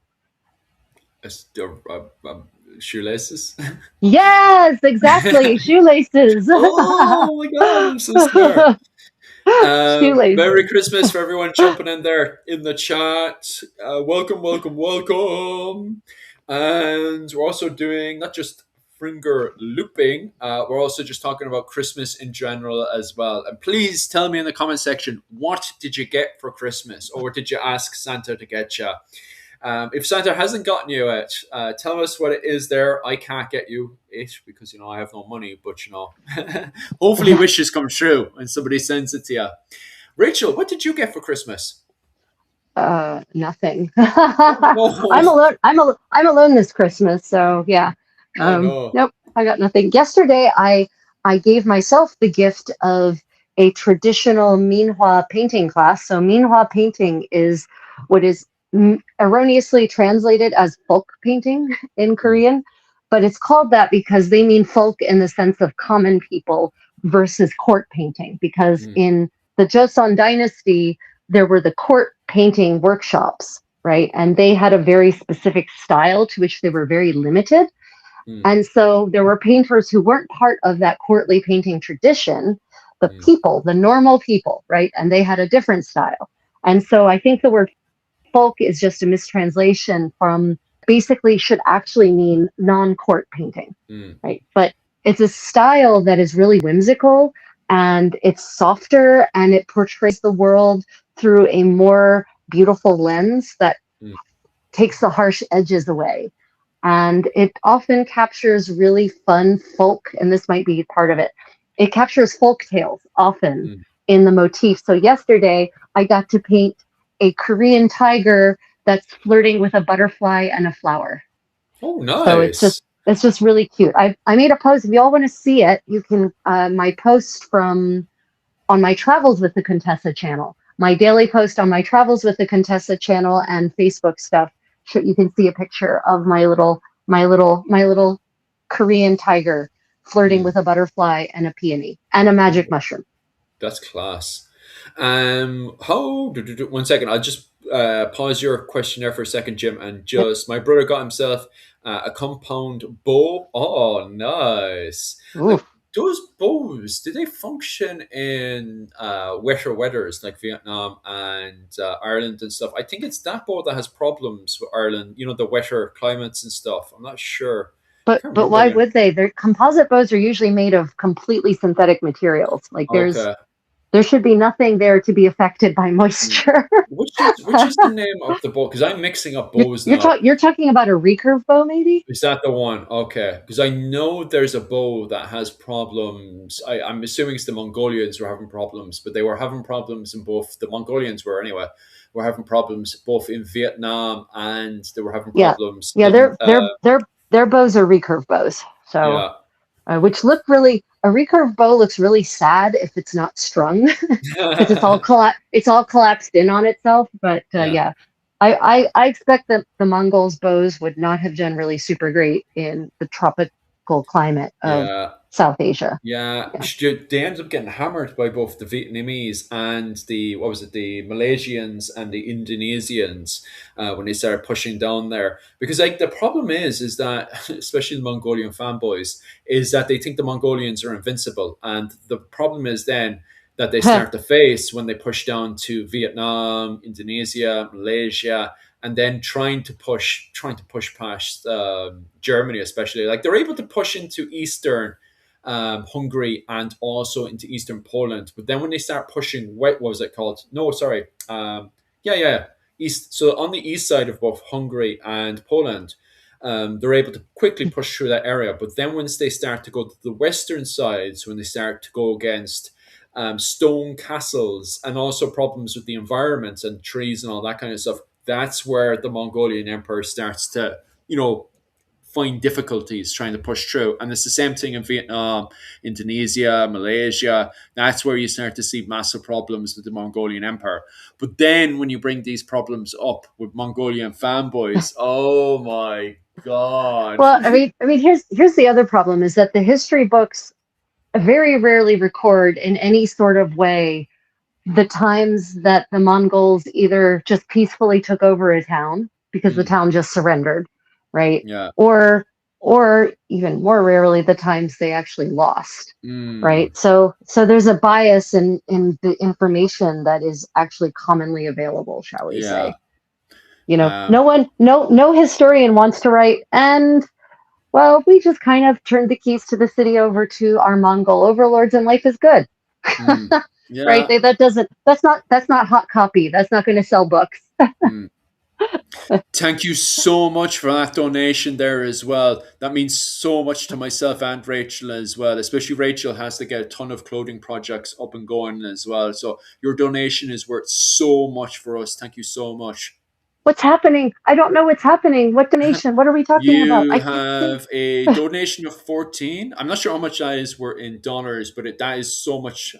Shoelaces. Yes, exactly, shoelaces. Oh my God, I'm so smart. Shoelaces. Merry Christmas for everyone jumping in there in the chat. Welcome, welcome, welcome. And we're also doing not just finger looping, we're also just talking about Christmas in general as well. And please tell me in the comment section, what did you get for Christmas? Or did you ask Santa to get you? If Santa hasn't gotten you it, tell us what it is there. I can't get you it because, I have no money, but, hopefully wishes come true and somebody sends it to you. Rachel, what did you get for Christmas? Nothing. Oh, I'm alone. I'm alone this Christmas, so yeah. oh no. Nope, I got nothing. Yesterday, I gave myself the gift of a traditional Minhwa painting class. So Minhwa painting is what is erroneously translated as folk painting in Korean, but it's called that because they mean folk in the sense of common people versus court painting. Because in the Joseon dynasty, there were the court painting workshops, right? And they had a very specific style to which they were very limited. And so there were painters who weren't part of that courtly painting tradition, the people, the normal people, right? And they had a different style. And so I think the word folk is just a mistranslation from basically should actually mean non-court painting, right? But it's a style that is really whimsical and it's softer and it portrays the world through a more beautiful lens that takes the harsh edges away. and it often captures really fun folk, and this might be part of it. It captures folk tales often in the motif. So yesterday I got to paint a Korean tiger that's flirting with a butterfly and a flower. Oh, nice. So it's just really cute. I made a post. If y'all want to see it, you can my post from on my Travels with the Contessa channel. My daily post on my Travels with the Contessa channel and Facebook stuff. You can see a picture of my little Korean tiger flirting with a butterfly and a peony and a magic mushroom. That's class. How? One second. I'll just pause your question there for a second, Jim. And just my brother got himself a compound bow. Oh, nice. Those bows, do they function in wetter weathers like Vietnam and Ireland and stuff? I think it's that bow that has problems with Ireland. You know, the wetter climates and stuff. I'm not sure. But why would they? Their composite bows are usually made of completely synthetic materials. Like there should be nothing there to be affected by moisture. Which is the name of the bow? Because I'm mixing up bows now. You're talking about a recurve bow, maybe? Is that the one? Okay. Because I know there's a bow that has problems. I'm assuming it's the Mongolians were having problems, but they were having problems in both. The Mongolians were anyway. Were having problems both in Vietnam and they were having problems. Yeah, their bows are recurve bows. So. Yeah. Which look really, a recurve bow looks really sad if it's not strung because it's all collapsed in on itself. But I expect that the Mongols' bows would not have done really super great in the tropical climate of South Asia. Yeah, they ended up getting hammered by both the Vietnamese and the Malaysians and the Indonesians when they started pushing down there. Because like the problem is that especially the Mongolian fanboys is that they think the Mongolians are invincible, and the problem is then that they start to face when they push down to Vietnam, Indonesia, Malaysia. And then trying to push past Germany, especially like they're able to push into Eastern Hungary and also into Eastern Poland. But then when they start pushing, what was it called? No, sorry. East. So on the east side of both Hungary and Poland, they're able to quickly push through that area. But then once they start to go to the western sides, when they start to go against stone castles and also problems with the environment and trees and all that kind of stuff, that's where the Mongolian Empire starts to, find difficulties trying to push through. And it's the same thing in Vietnam, Indonesia, Malaysia. That's where you start to see massive problems with the Mongolian Empire. But then when you bring these problems up with Mongolian fanboys, oh my God. Well, I mean, here's the other problem is that the history books very rarely record in any sort of way the times that the Mongols either just peacefully took over a town because the town just surrendered, right? Yeah. Or even more rarely, the times they actually lost, right? So there's a bias in the information that is actually commonly available, shall we say? No historian wants to write, and well, we just kind of turned the keys to the city over to our Mongol overlords, and life is good. Yeah. Right? That's not hot copy. That's not going to sell books. Thank you so much for that donation there as well. That means so much to myself and Rachel as well. Especially Rachel has to get a ton of clothing projects up and going as well. So your donation is worth so much for us. Thank you so much. What's happening? I don't know what's happening. What donation? What are we talking about? You have a donation of 14. I'm not sure how much that is in dollars, but that is so much.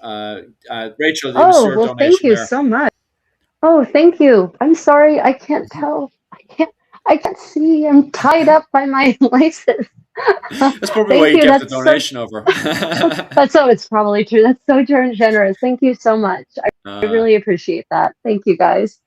Rachel, thank you so much. Oh, thank you. I'm sorry, I can't tell. I can't see. I'm tied up by my laces. That's probably why you get the donation over. It's probably true. That's so generous. Thank you so much. I really appreciate that. Thank you, guys.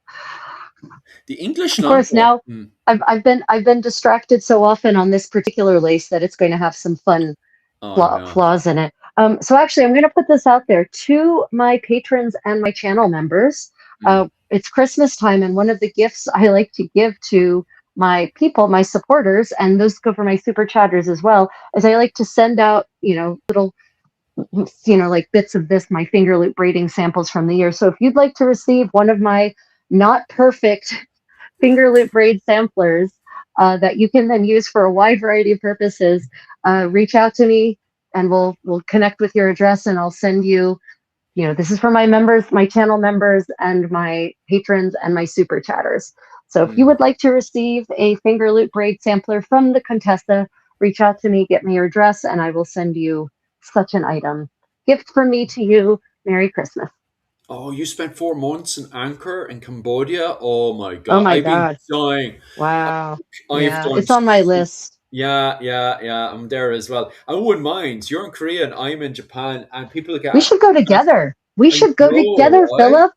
The English, of course. Now I've been distracted so often on this particular lace that it's going to have some fun flaws in it. So actually, I'm going to put this out there to my patrons and my channel members. It's Christmas time, and one of the gifts I like to give to my people, my supporters, and those go for my super chatters as well, is I like to send out, little, like bits of this, my finger loop braiding samples from the year. So if you'd like to receive one of my not perfect finger loop braid samplers, that you can then use for a wide variety of purposes. Reach out to me, and we'll connect with your address, and I'll send you. This is for my members, my channel members, and my patrons, and my super chatters. So if you Mm. would like to receive a finger loop braid sampler from the Contessa, reach out to me, get me your address, and I will send you such an item. Gift from me to you. Merry Christmas. Oh, you spent 4 months in Angkor in Cambodia. Oh my Oh God, my I've been God. dying. Wow. I've Yeah, done. it's on my list. Yeah, yeah, yeah. I'm there as well. I wouldn't mind. You're in Korea and I'm in Japan, and people We get. should go together. We I should go know, together, right? Philip.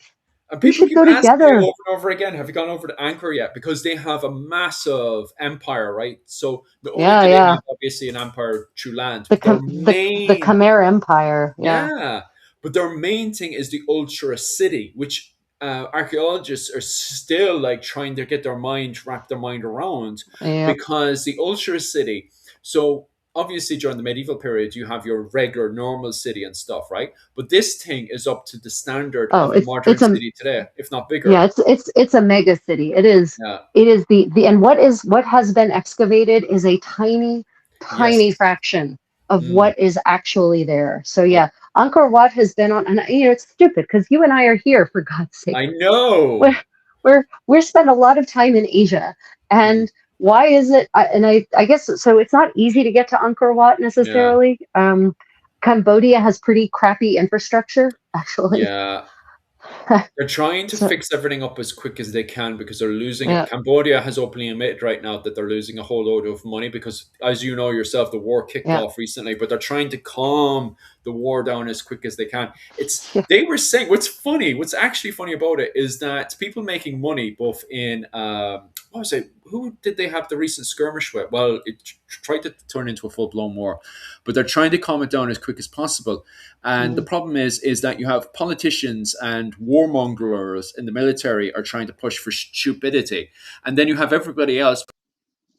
And We people should keep go asking me together. over and over again, have you gone over to Angkor yet? Because they have a massive empire, right? So not only Yeah, do they yeah. have obviously an empire through land, The but their the main, Khmer Empire. Yeah. yeah, but their main thing is the Ultra City, which archaeologists are still like trying to get wrap their mind around, Yep. because the Ultra City. So obviously during the medieval period, you have your regular normal city and stuff, right? But this thing is up to the standard Oh, of a it's modern a city today, if not yeah, bigger. it's a mega city. It is Yeah. it is the and what has been excavated is a tiny, Yes. tiny fraction of Mm. what is actually there. So Yeah. yeah, Angkor Wat has been on, and it's stupid because you and I are here, for God's sake. I We're know. we're spent a lot of time in Asia, Mm. and why is it? And I guess so. It's not easy to get to Angkor Wat Yeah. necessarily. Cambodia has pretty crappy infrastructure, actually. Yeah. They're trying to So fix everything up as quick as they can because they're losing it. yeah, Cambodia has openly admitted right now that they're losing a whole load of money because, as you know yourself, the war kicked yeah. off recently. But they're trying to calm the war down as quick as they can. They were saying what's actually funny about it is that people making money both in what was it? Who did they have the recent skirmish with? Well, it tried to turn into a full blown war, but they're trying to calm it down as quick as possible. And the Mm. problem is that you have politicians and warmongers in the military are trying to push for stupidity, and then you have everybody else,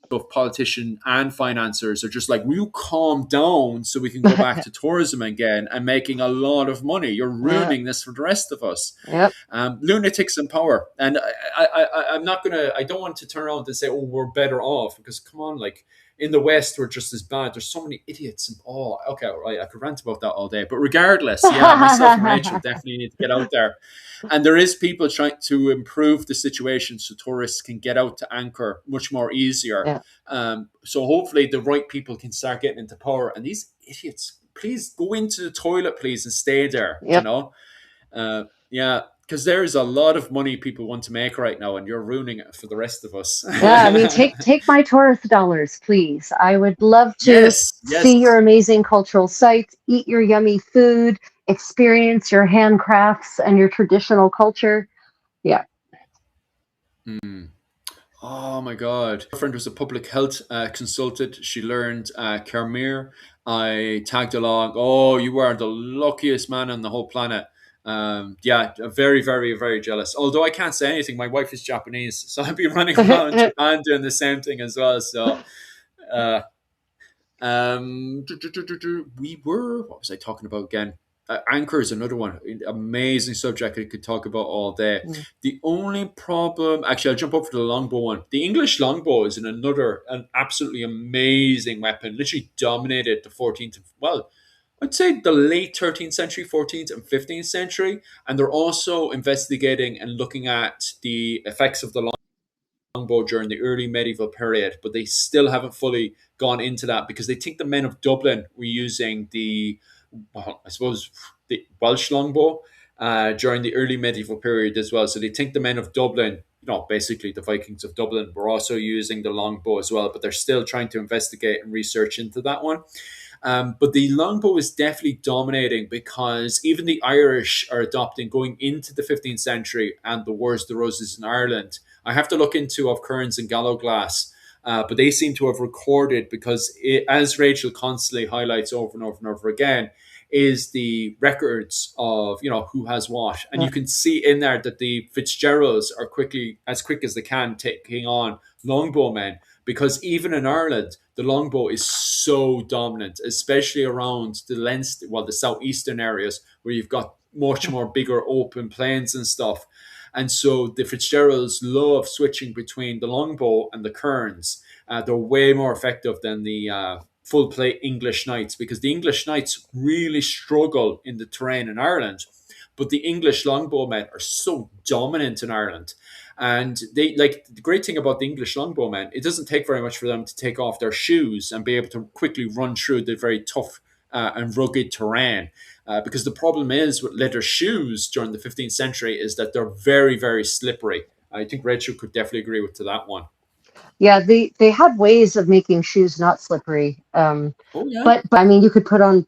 both politician and financiers, are just like, "Will you calm down so we can go back to tourism again and making a lot of money? You're Yeah. ruining this for the rest of us." Yep. Lunatics in power, and I'm not gonna. I don't want to turn around and say, "Oh, we're better off," because come on, like in the West, we're just as bad. There's so many idiots. And oh, okay, right. I could rant about that all day, but regardless, yeah, myself and Rachel definitely need to get out there, and there is people trying to improve the situation so tourists can get out to Angkor much more easier. Yeah. So hopefully the right people can start getting into power, and these idiots, please go into the toilet, please, and stay there. You Yep. know. Yeah, because there's a lot of money people want to make right now, and you're ruining it for the rest of us. Yeah, I mean, take my tourist dollars, please. I would love to Yes, see yes. your amazing cultural sites, eat your yummy food, experience your handcrafts and your traditional culture. Yeah. Mm. Oh my God. My friend was a public health consultant. She learned Khmer. I tagged along. Oh, you are the luckiest man on the whole planet. Yeah, very, very, very jealous. Although I can't say anything. My wife is Japanese, so I'd be running around Japan doing the same thing as well. So, uh, we were, what was I talking about again? Anchor is another one. Amazing subject I could talk about all day. Mm. The only problem, actually, I'll jump over to the longbow one. The English longbow is an absolutely amazing weapon. Literally dominated the 14th, well, I'd say the late 13th century, 14th and 15th century. And they're also investigating and looking at the effects of the longbow during the early medieval period, but they still haven't fully gone into that because they think the men of Dublin were using well, I suppose, the Welsh longbow during the early medieval period as well. So they think the men of Dublin, basically the Vikings of Dublin, were also using the longbow as well, but they're still trying to investigate and research into that one. But the longbow is definitely dominating because even the Irish are adopting going into the 15th century and the Wars of the Roses in Ireland. I have to look into of Kearns and Gallowglass, but they seem to have recorded because, as Rachel constantly highlights over and over and over again, is the records of who has what, and Yeah. you can see in there that the Fitzgeralds are as quick as they can taking on longbowmen because even in Ireland, the longbow is so dominant, especially around the southeastern areas where you've got much more bigger open plains and stuff. And so the Fitzgeralds love switching between the longbow and the Kearns. they're way more effective than the full plate English Knights, because the English Knights really struggle in the terrain in Ireland. But the English longbowmen are so dominant in Ireland. And they like the great thing about the English longbowmen, it doesn't take very much for them to take off their shoes and be able to quickly run through the very tough and rugged terrain. Because the problem is with leather shoes during the 15th century is that they're very, very slippery. I think Rachel could definitely agree with to that one. Yeah, they had ways of making shoes not slippery. Oh yeah. But I mean, you could put on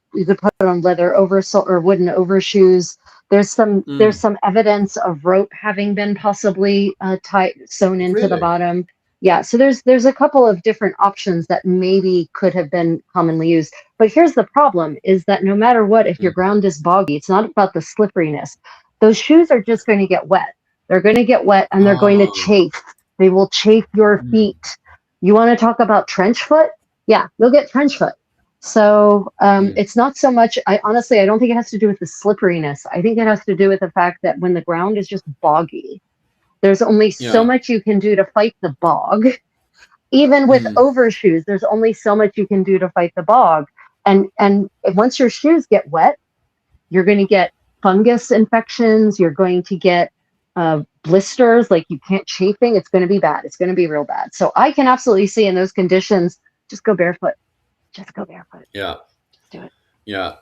leather oversole or wooden overshoes. There's some evidence of rope having been possibly sewn into the bottom. Yeah, so there's a couple of different options that maybe could have been commonly used. But here's the problem: is that no matter what, if your ground is boggy, it's not about the slipperiness. Those shoes are just going to get wet. They're going to get wet, and they're going to chafe. They will chafe your feet. You want to talk about trench foot? Yeah, you'll get trench foot. So it's not so much, I don't think it has to do with the slipperiness. I think it has to do with the fact that when the ground is just boggy, there's only so much you can do to fight the bog. Even with overshoes, there's only so much you can do to fight the bog. And once your shoes get wet, you're going to get fungus infections. You're going to get blisters, like you can't chafing. It's going to be bad. It's going to be real bad. So I can absolutely see in those conditions, just go barefoot. Just go barefoot. Yeah. Just do it. Yeah.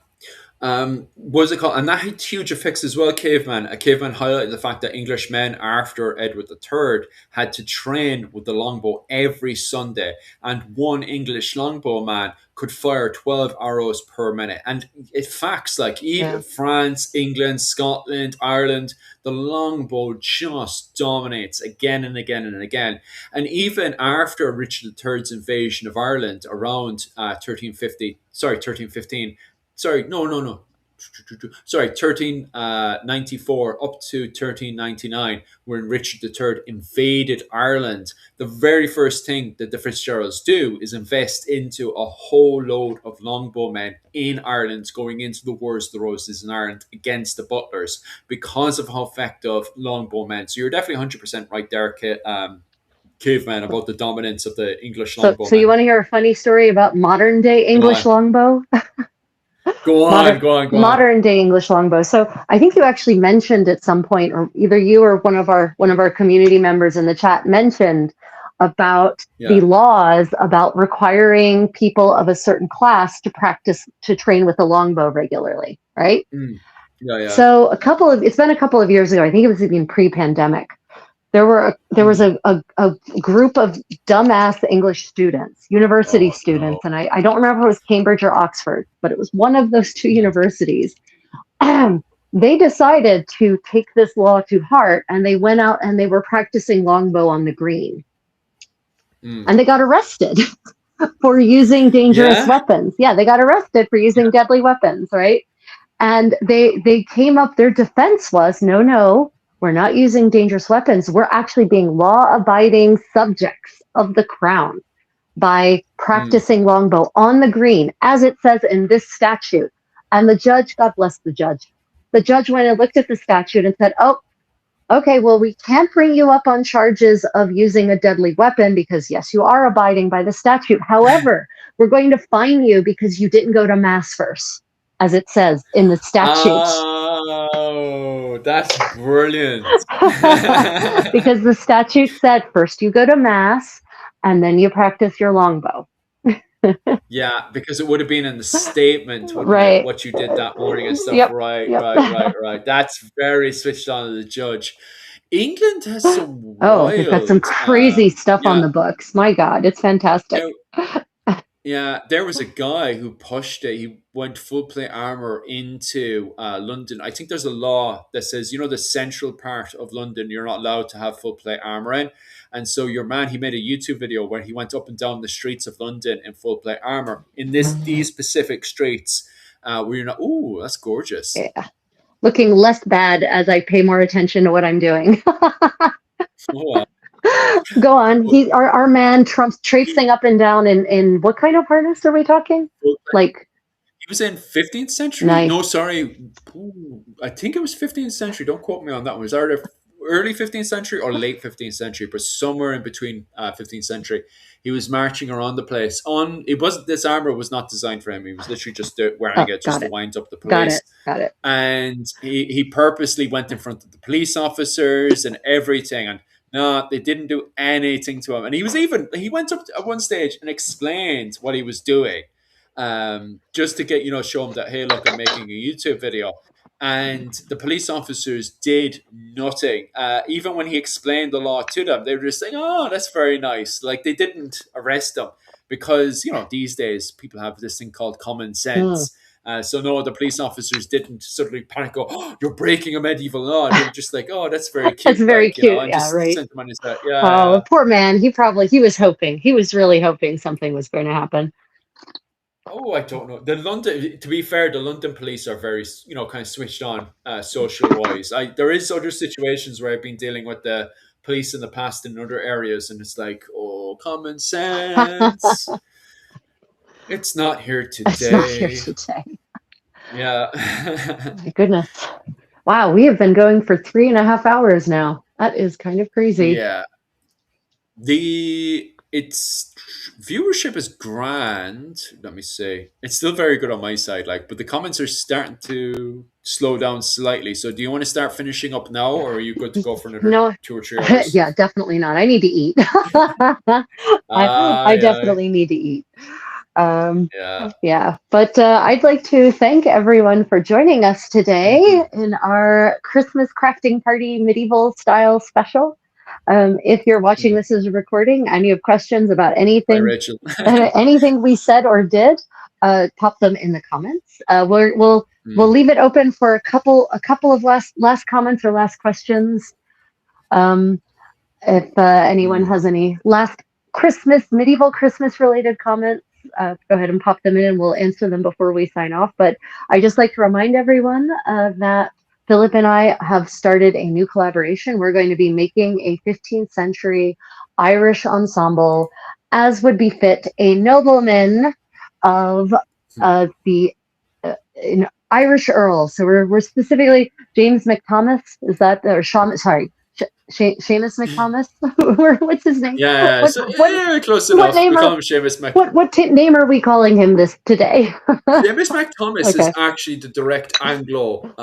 What was it called? And that had huge effects as well, Caveman. A Caveman highlighted the fact that Englishmen after Edward III had to train with the longbow every Sunday. And one English longbowman could fire 12 arrows per minute. And it facts like even France, England, Scotland, Ireland, the longbow just dominates again and again and again. And even after Richard III's invasion of Ireland around 1315, sorry, no. Sorry, 1394 up to 1399, when Richard III invaded Ireland. The very first thing that the Fitzgeralds do is invest into a whole load of longbowmen in Ireland, going into the Wars of the Roses in Ireland against the Butlers because of how effective longbowmen. So you're definitely 100% right there, Caveman, about the dominance of the English longbow. So you want to hear a funny story about modern day English longbow? Go on. Modern day English longbow. So I think you actually mentioned at some point, or either you or one of our community members in the chat mentioned about the laws about requiring people of a certain class to train with a longbow regularly, right? Yeah. So it's been a couple of years ago. I think it was even pre-pandemic. There was a group of dumbass English students, university students, and I don't remember if it was Cambridge or Oxford, but it was one of those two universities. They decided to take this law to heart, and they went out and they were practicing longbow on the green. And they got arrested for using dangerous weapons. Yeah, they got arrested for using deadly weapons, right? And they came up, their defense was, no, we're not using dangerous weapons. We're actually being law-abiding subjects of the crown by practicing longbow on the green, as it says in this statute. And the judge, God bless the judge went and looked at the statute and said, oh, okay, well, we can't bring you up on charges of using a deadly weapon because, yes, you are abiding by the statute. However, we're going to fine you because you didn't go to mass first, as it says in the statute. Oh, that's brilliant. Because the statute said first you go to mass and then you practice your longbow. Yeah, because it would have been in the statement, right? What you did that morning and stuff. Right. That's very switched on to the judge. England has some they've got some crazy stuff on the books. My God, it's fantastic. Yeah, there was a guy who pushed it. He went full plate armor into London. I think there's a law that says, the central part of London, you're not allowed to have full plate armor in. And so he made a YouTube video where he went up and down the streets of London in full plate armor in these specific streets where you're not, that's gorgeous. Yeah. Looking less bad as I pay more attention to what I'm doing. Go on. Our man Trump's traipsing up and down in what kind of harness are we talking? Like he was in 15th century. Nice. No, sorry. I think it was 15th century. Don't quote me on that one. Was early 15th century or late 15th century, but somewhere in between 15th century. He was marching around the place. On it wasn't This armor was not designed for him. He was literally just wearing Oh, it just got to it. wind up the Got it. police. Got it. And he purposely went in front of the police officers and everything. And no, they didn't do anything to him. And he went up at one stage and explained what he was doing, just to get, show him that, hey, look, I'm making a YouTube video. And the police officers did nothing. Even when he explained the law to them, they were just saying, oh, that's very nice. Like, they didn't arrest him because, these days people have this thing called common sense. So no, the police officers didn't suddenly panic, go, oh, you're breaking a medieval law. They were just like, oh, that's very cute. That's very like, cute. And Yeah, just right. sent him on his way. Yeah, Oh, yeah. poor man. He was really hoping something was going to happen. Oh, I don't know. To be fair, the London police are very, kind of switched on, social wise. There is other situations where I've been dealing with the police in the past in other areas, and it's like, oh, common sense. It's not here It's not here today. today. Yeah. My goodness. Wow, we have been going for 3.5 hours now. That is kind of crazy. Yeah. Its viewership is grand. Let me see. It's still very good on my side, but the comments are starting to slow down slightly. So, do you want to start finishing up now, or are you good to go for another No, 2 or 3 hours? yeah, definitely not. I need to eat. I Yeah, definitely need to eat. yeah. Yeah, but I'd like to thank everyone for joining us today in our Christmas crafting party medieval style special. If you're watching this as a recording and you have questions about Bye, anything, Rachel. anything we said or did, pop them in the comments. We'll Mm. leave it open for a couple of last comments or last questions. If anyone has any last medieval Christmas related comments, go ahead and pop them in and we'll answer them before we sign off. But I just like to remind everyone that Philip and I have started a new collaboration. We're going to be making a 15th century Irish ensemble, as would befit a nobleman of the Irish Earl. So we're specifically James McThomas. Is that or Sean? Sorry. Seamus McThomas? What's his name? Yeah, close What enough. name We call him Seamus name are we calling him this today? Seamus McThomas is Okay. actually the direct Anglo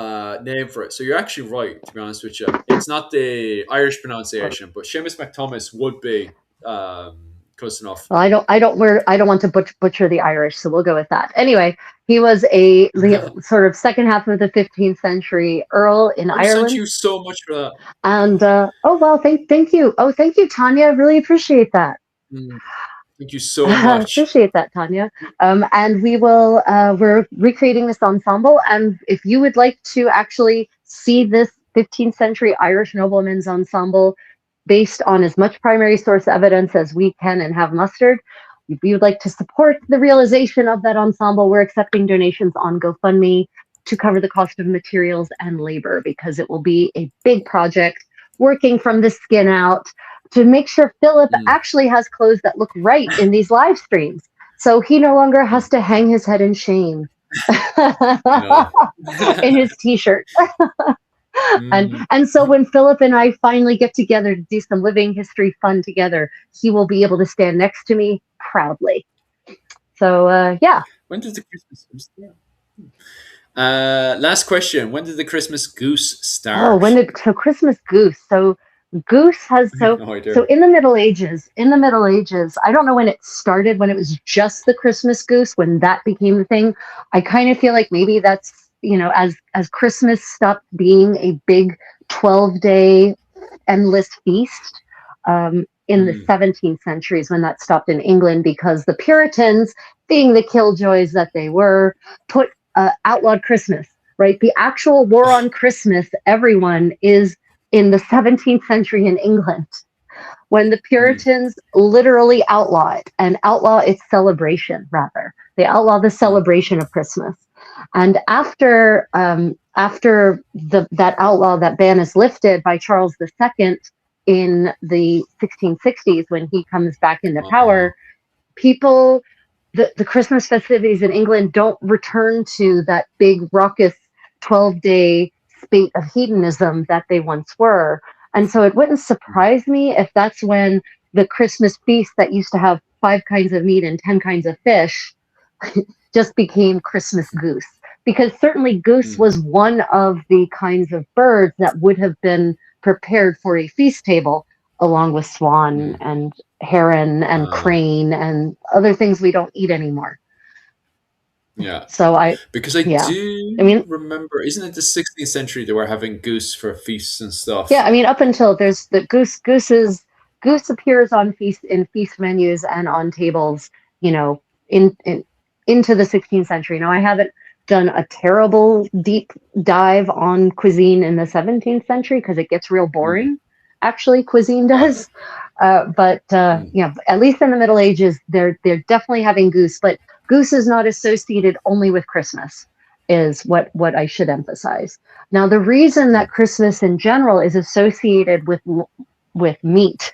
name for it. So you're actually right, to be honest with you. It's not the Irish pronunciation, but Seamus McThomas would be close enough. Well, I don't want to butcher the Irish, so we'll go with that. Anyway, he was the sort of second half of the 15th century Earl in Ireland. Thank you so much for that. And thank you. Oh, thank you, Tanya. I really appreciate that. Thank you so much. Appreciate that, Tanya. And we're recreating this ensemble. And if you would like to actually see this 15th century Irish nobleman's ensemble based on as much primary source evidence as we can and have mustered, if you would like to support the realization of that ensemble, we're accepting donations on GoFundMe to cover the cost of materials and labor, because it will be a big project working from the skin out to make sure Philip actually has clothes that look right in these live streams. So he no longer has to hang his head in shame in his t-shirt. And so when Philip and I finally get together to do some living history fun together, he will be able to stand next to me proudly. So yeah. When does the Christmas goose start? Last question. When did the Christmas goose start? So Christmas goose. So goose has so in the Middle Ages, I don't know when it started, when it was just the Christmas goose, when that became the thing. I kind of feel like maybe that's, as Christmas stopped being a big 12-day endless feast in the 17th centuries, when that stopped in England, because the Puritans, being the killjoys that they were, outlawed Christmas, right? The actual war on Christmas, everyone, is in the 17th century in England, when the Puritans literally outlaw its celebration, rather. They outlaw the celebration of Christmas. And after that ban is lifted by Charles II in the 1660s, when he comes back into power, the Christmas festivities in England don't return to that big raucous 12-day spate of hedonism that they once were. And so it wouldn't surprise me if that's when the Christmas feast that used to have 5 kinds of meat and 10 kinds of fish just became Christmas goose. Because certainly goose was one of the kinds of birds that would have been prepared for a feast table, along with swan and heron and crane and other things we don't eat anymore. Yeah. So because I do remember, isn't it the 16th century they were having goose for feasts and stuff? Yeah, I mean, up until there's the goose appears on feast menus and on tables, into the 16th century. Now, I haven't done a terrible deep dive on cuisine in the 17th century because it gets real boring. Actually, cuisine does. But at least in the Middle Ages, they're definitely having goose, but goose is not associated only with Christmas, is what I should emphasize. Now, the reason that Christmas in general is associated with meat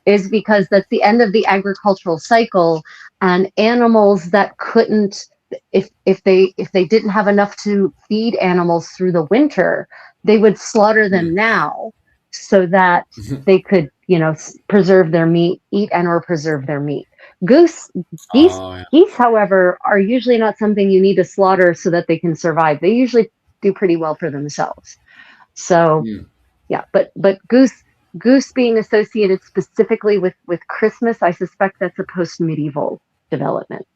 is because that's the end of the agricultural cycle, and animals that couldn't, if they didn't have enough to feed animals through the winter, they would slaughter them now so that they could, preserve their meat, eat and or preserve their meat. Geese, however, are usually not something you need to slaughter so that they can survive. They usually do pretty well for themselves. So, but goose being associated specifically with Christmas, I suspect that's a post-medieval development.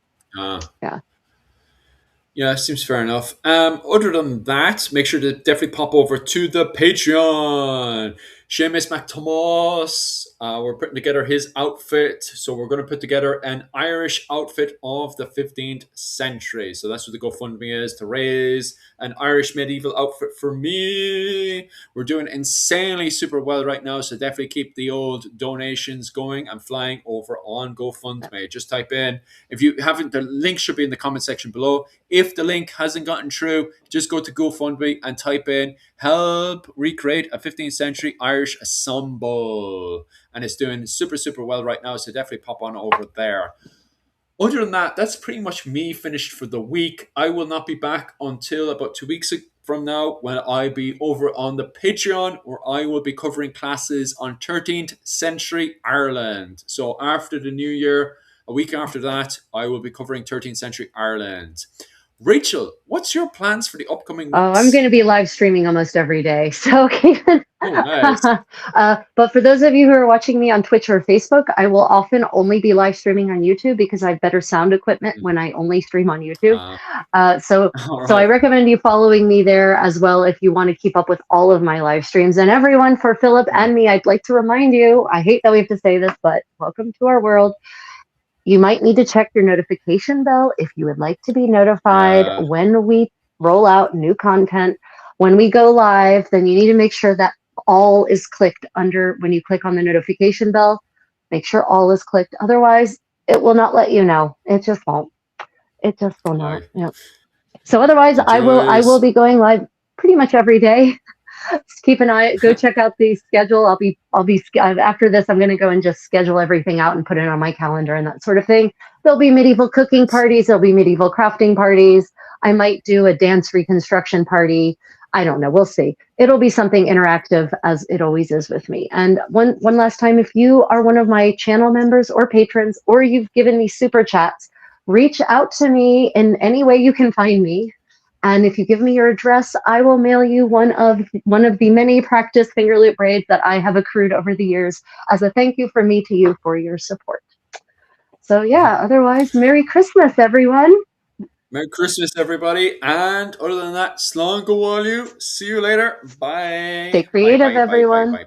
Yeah, seems fair enough. Other than that, make sure to definitely pop over to the Patreon. Seamus McThomas, we're putting together his outfit. So we're going to put together an Irish outfit of the 15th century. So that's what the GoFundMe is, to raise an Irish medieval outfit for me. We're doing insanely super well right now. So definitely keep the old donations going and flying over on GoFundMe. Just type in, if you haven't, the link should be in the comment section below. If the link hasn't gotten through, just go to GoFundMe and type in help recreate a 15th century Irish ensemble. And it's doing super, super well right now. So definitely pop on over there. Other than that, that's pretty much me finished for the week. I will not be back until about 2 weeks from now when I be over on the Patreon, where I will be covering classes on 13th century Ireland. So after the new year, a week after that, I will be covering 13th century Ireland. Rachel, what's your plans for the upcoming weeks? Oh, I'm going to be live streaming almost every day. So, nice. But for those of you who are watching me on Twitch or Facebook, I will often only be live streaming on YouTube because I have better sound equipment when I only stream on YouTube. So I recommend you following me there as well if you want to keep up with all of my live streams. And everyone, for Philip and me, I'd like to remind you, I hate that we have to say this, but welcome to our world. You might need to check your notification bell if you would like to be notified when we roll out new content. When we go live, then you need to make sure that all is clicked under, when you click on the notification bell, make sure all is clicked. Otherwise, it will not let you know. It just won't. It just will not. Yep. So otherwise, I will be going live pretty much every day. Just keep an eye. Go check out the schedule. I'll be after this. I'm going to go and just schedule everything out and put it on my calendar and that sort of thing. There'll be medieval cooking parties. There'll be medieval crafting parties. I might do a dance reconstruction party. I don't know. We'll see. It'll be something interactive, as it always is with me. And one last time, if you are one of my channel members or patrons, or you've given me super chats, reach out to me in any way you can find me. And if you give me your address, I will mail you one of the many practice finger loop braids that I have accrued over the years as a thank you from me to you for your support. So yeah, otherwise, Merry Christmas, everyone. Merry Christmas, everybody. And other than that, slán go bhfuil you. See you later. Bye. Stay creative, everyone. Bye.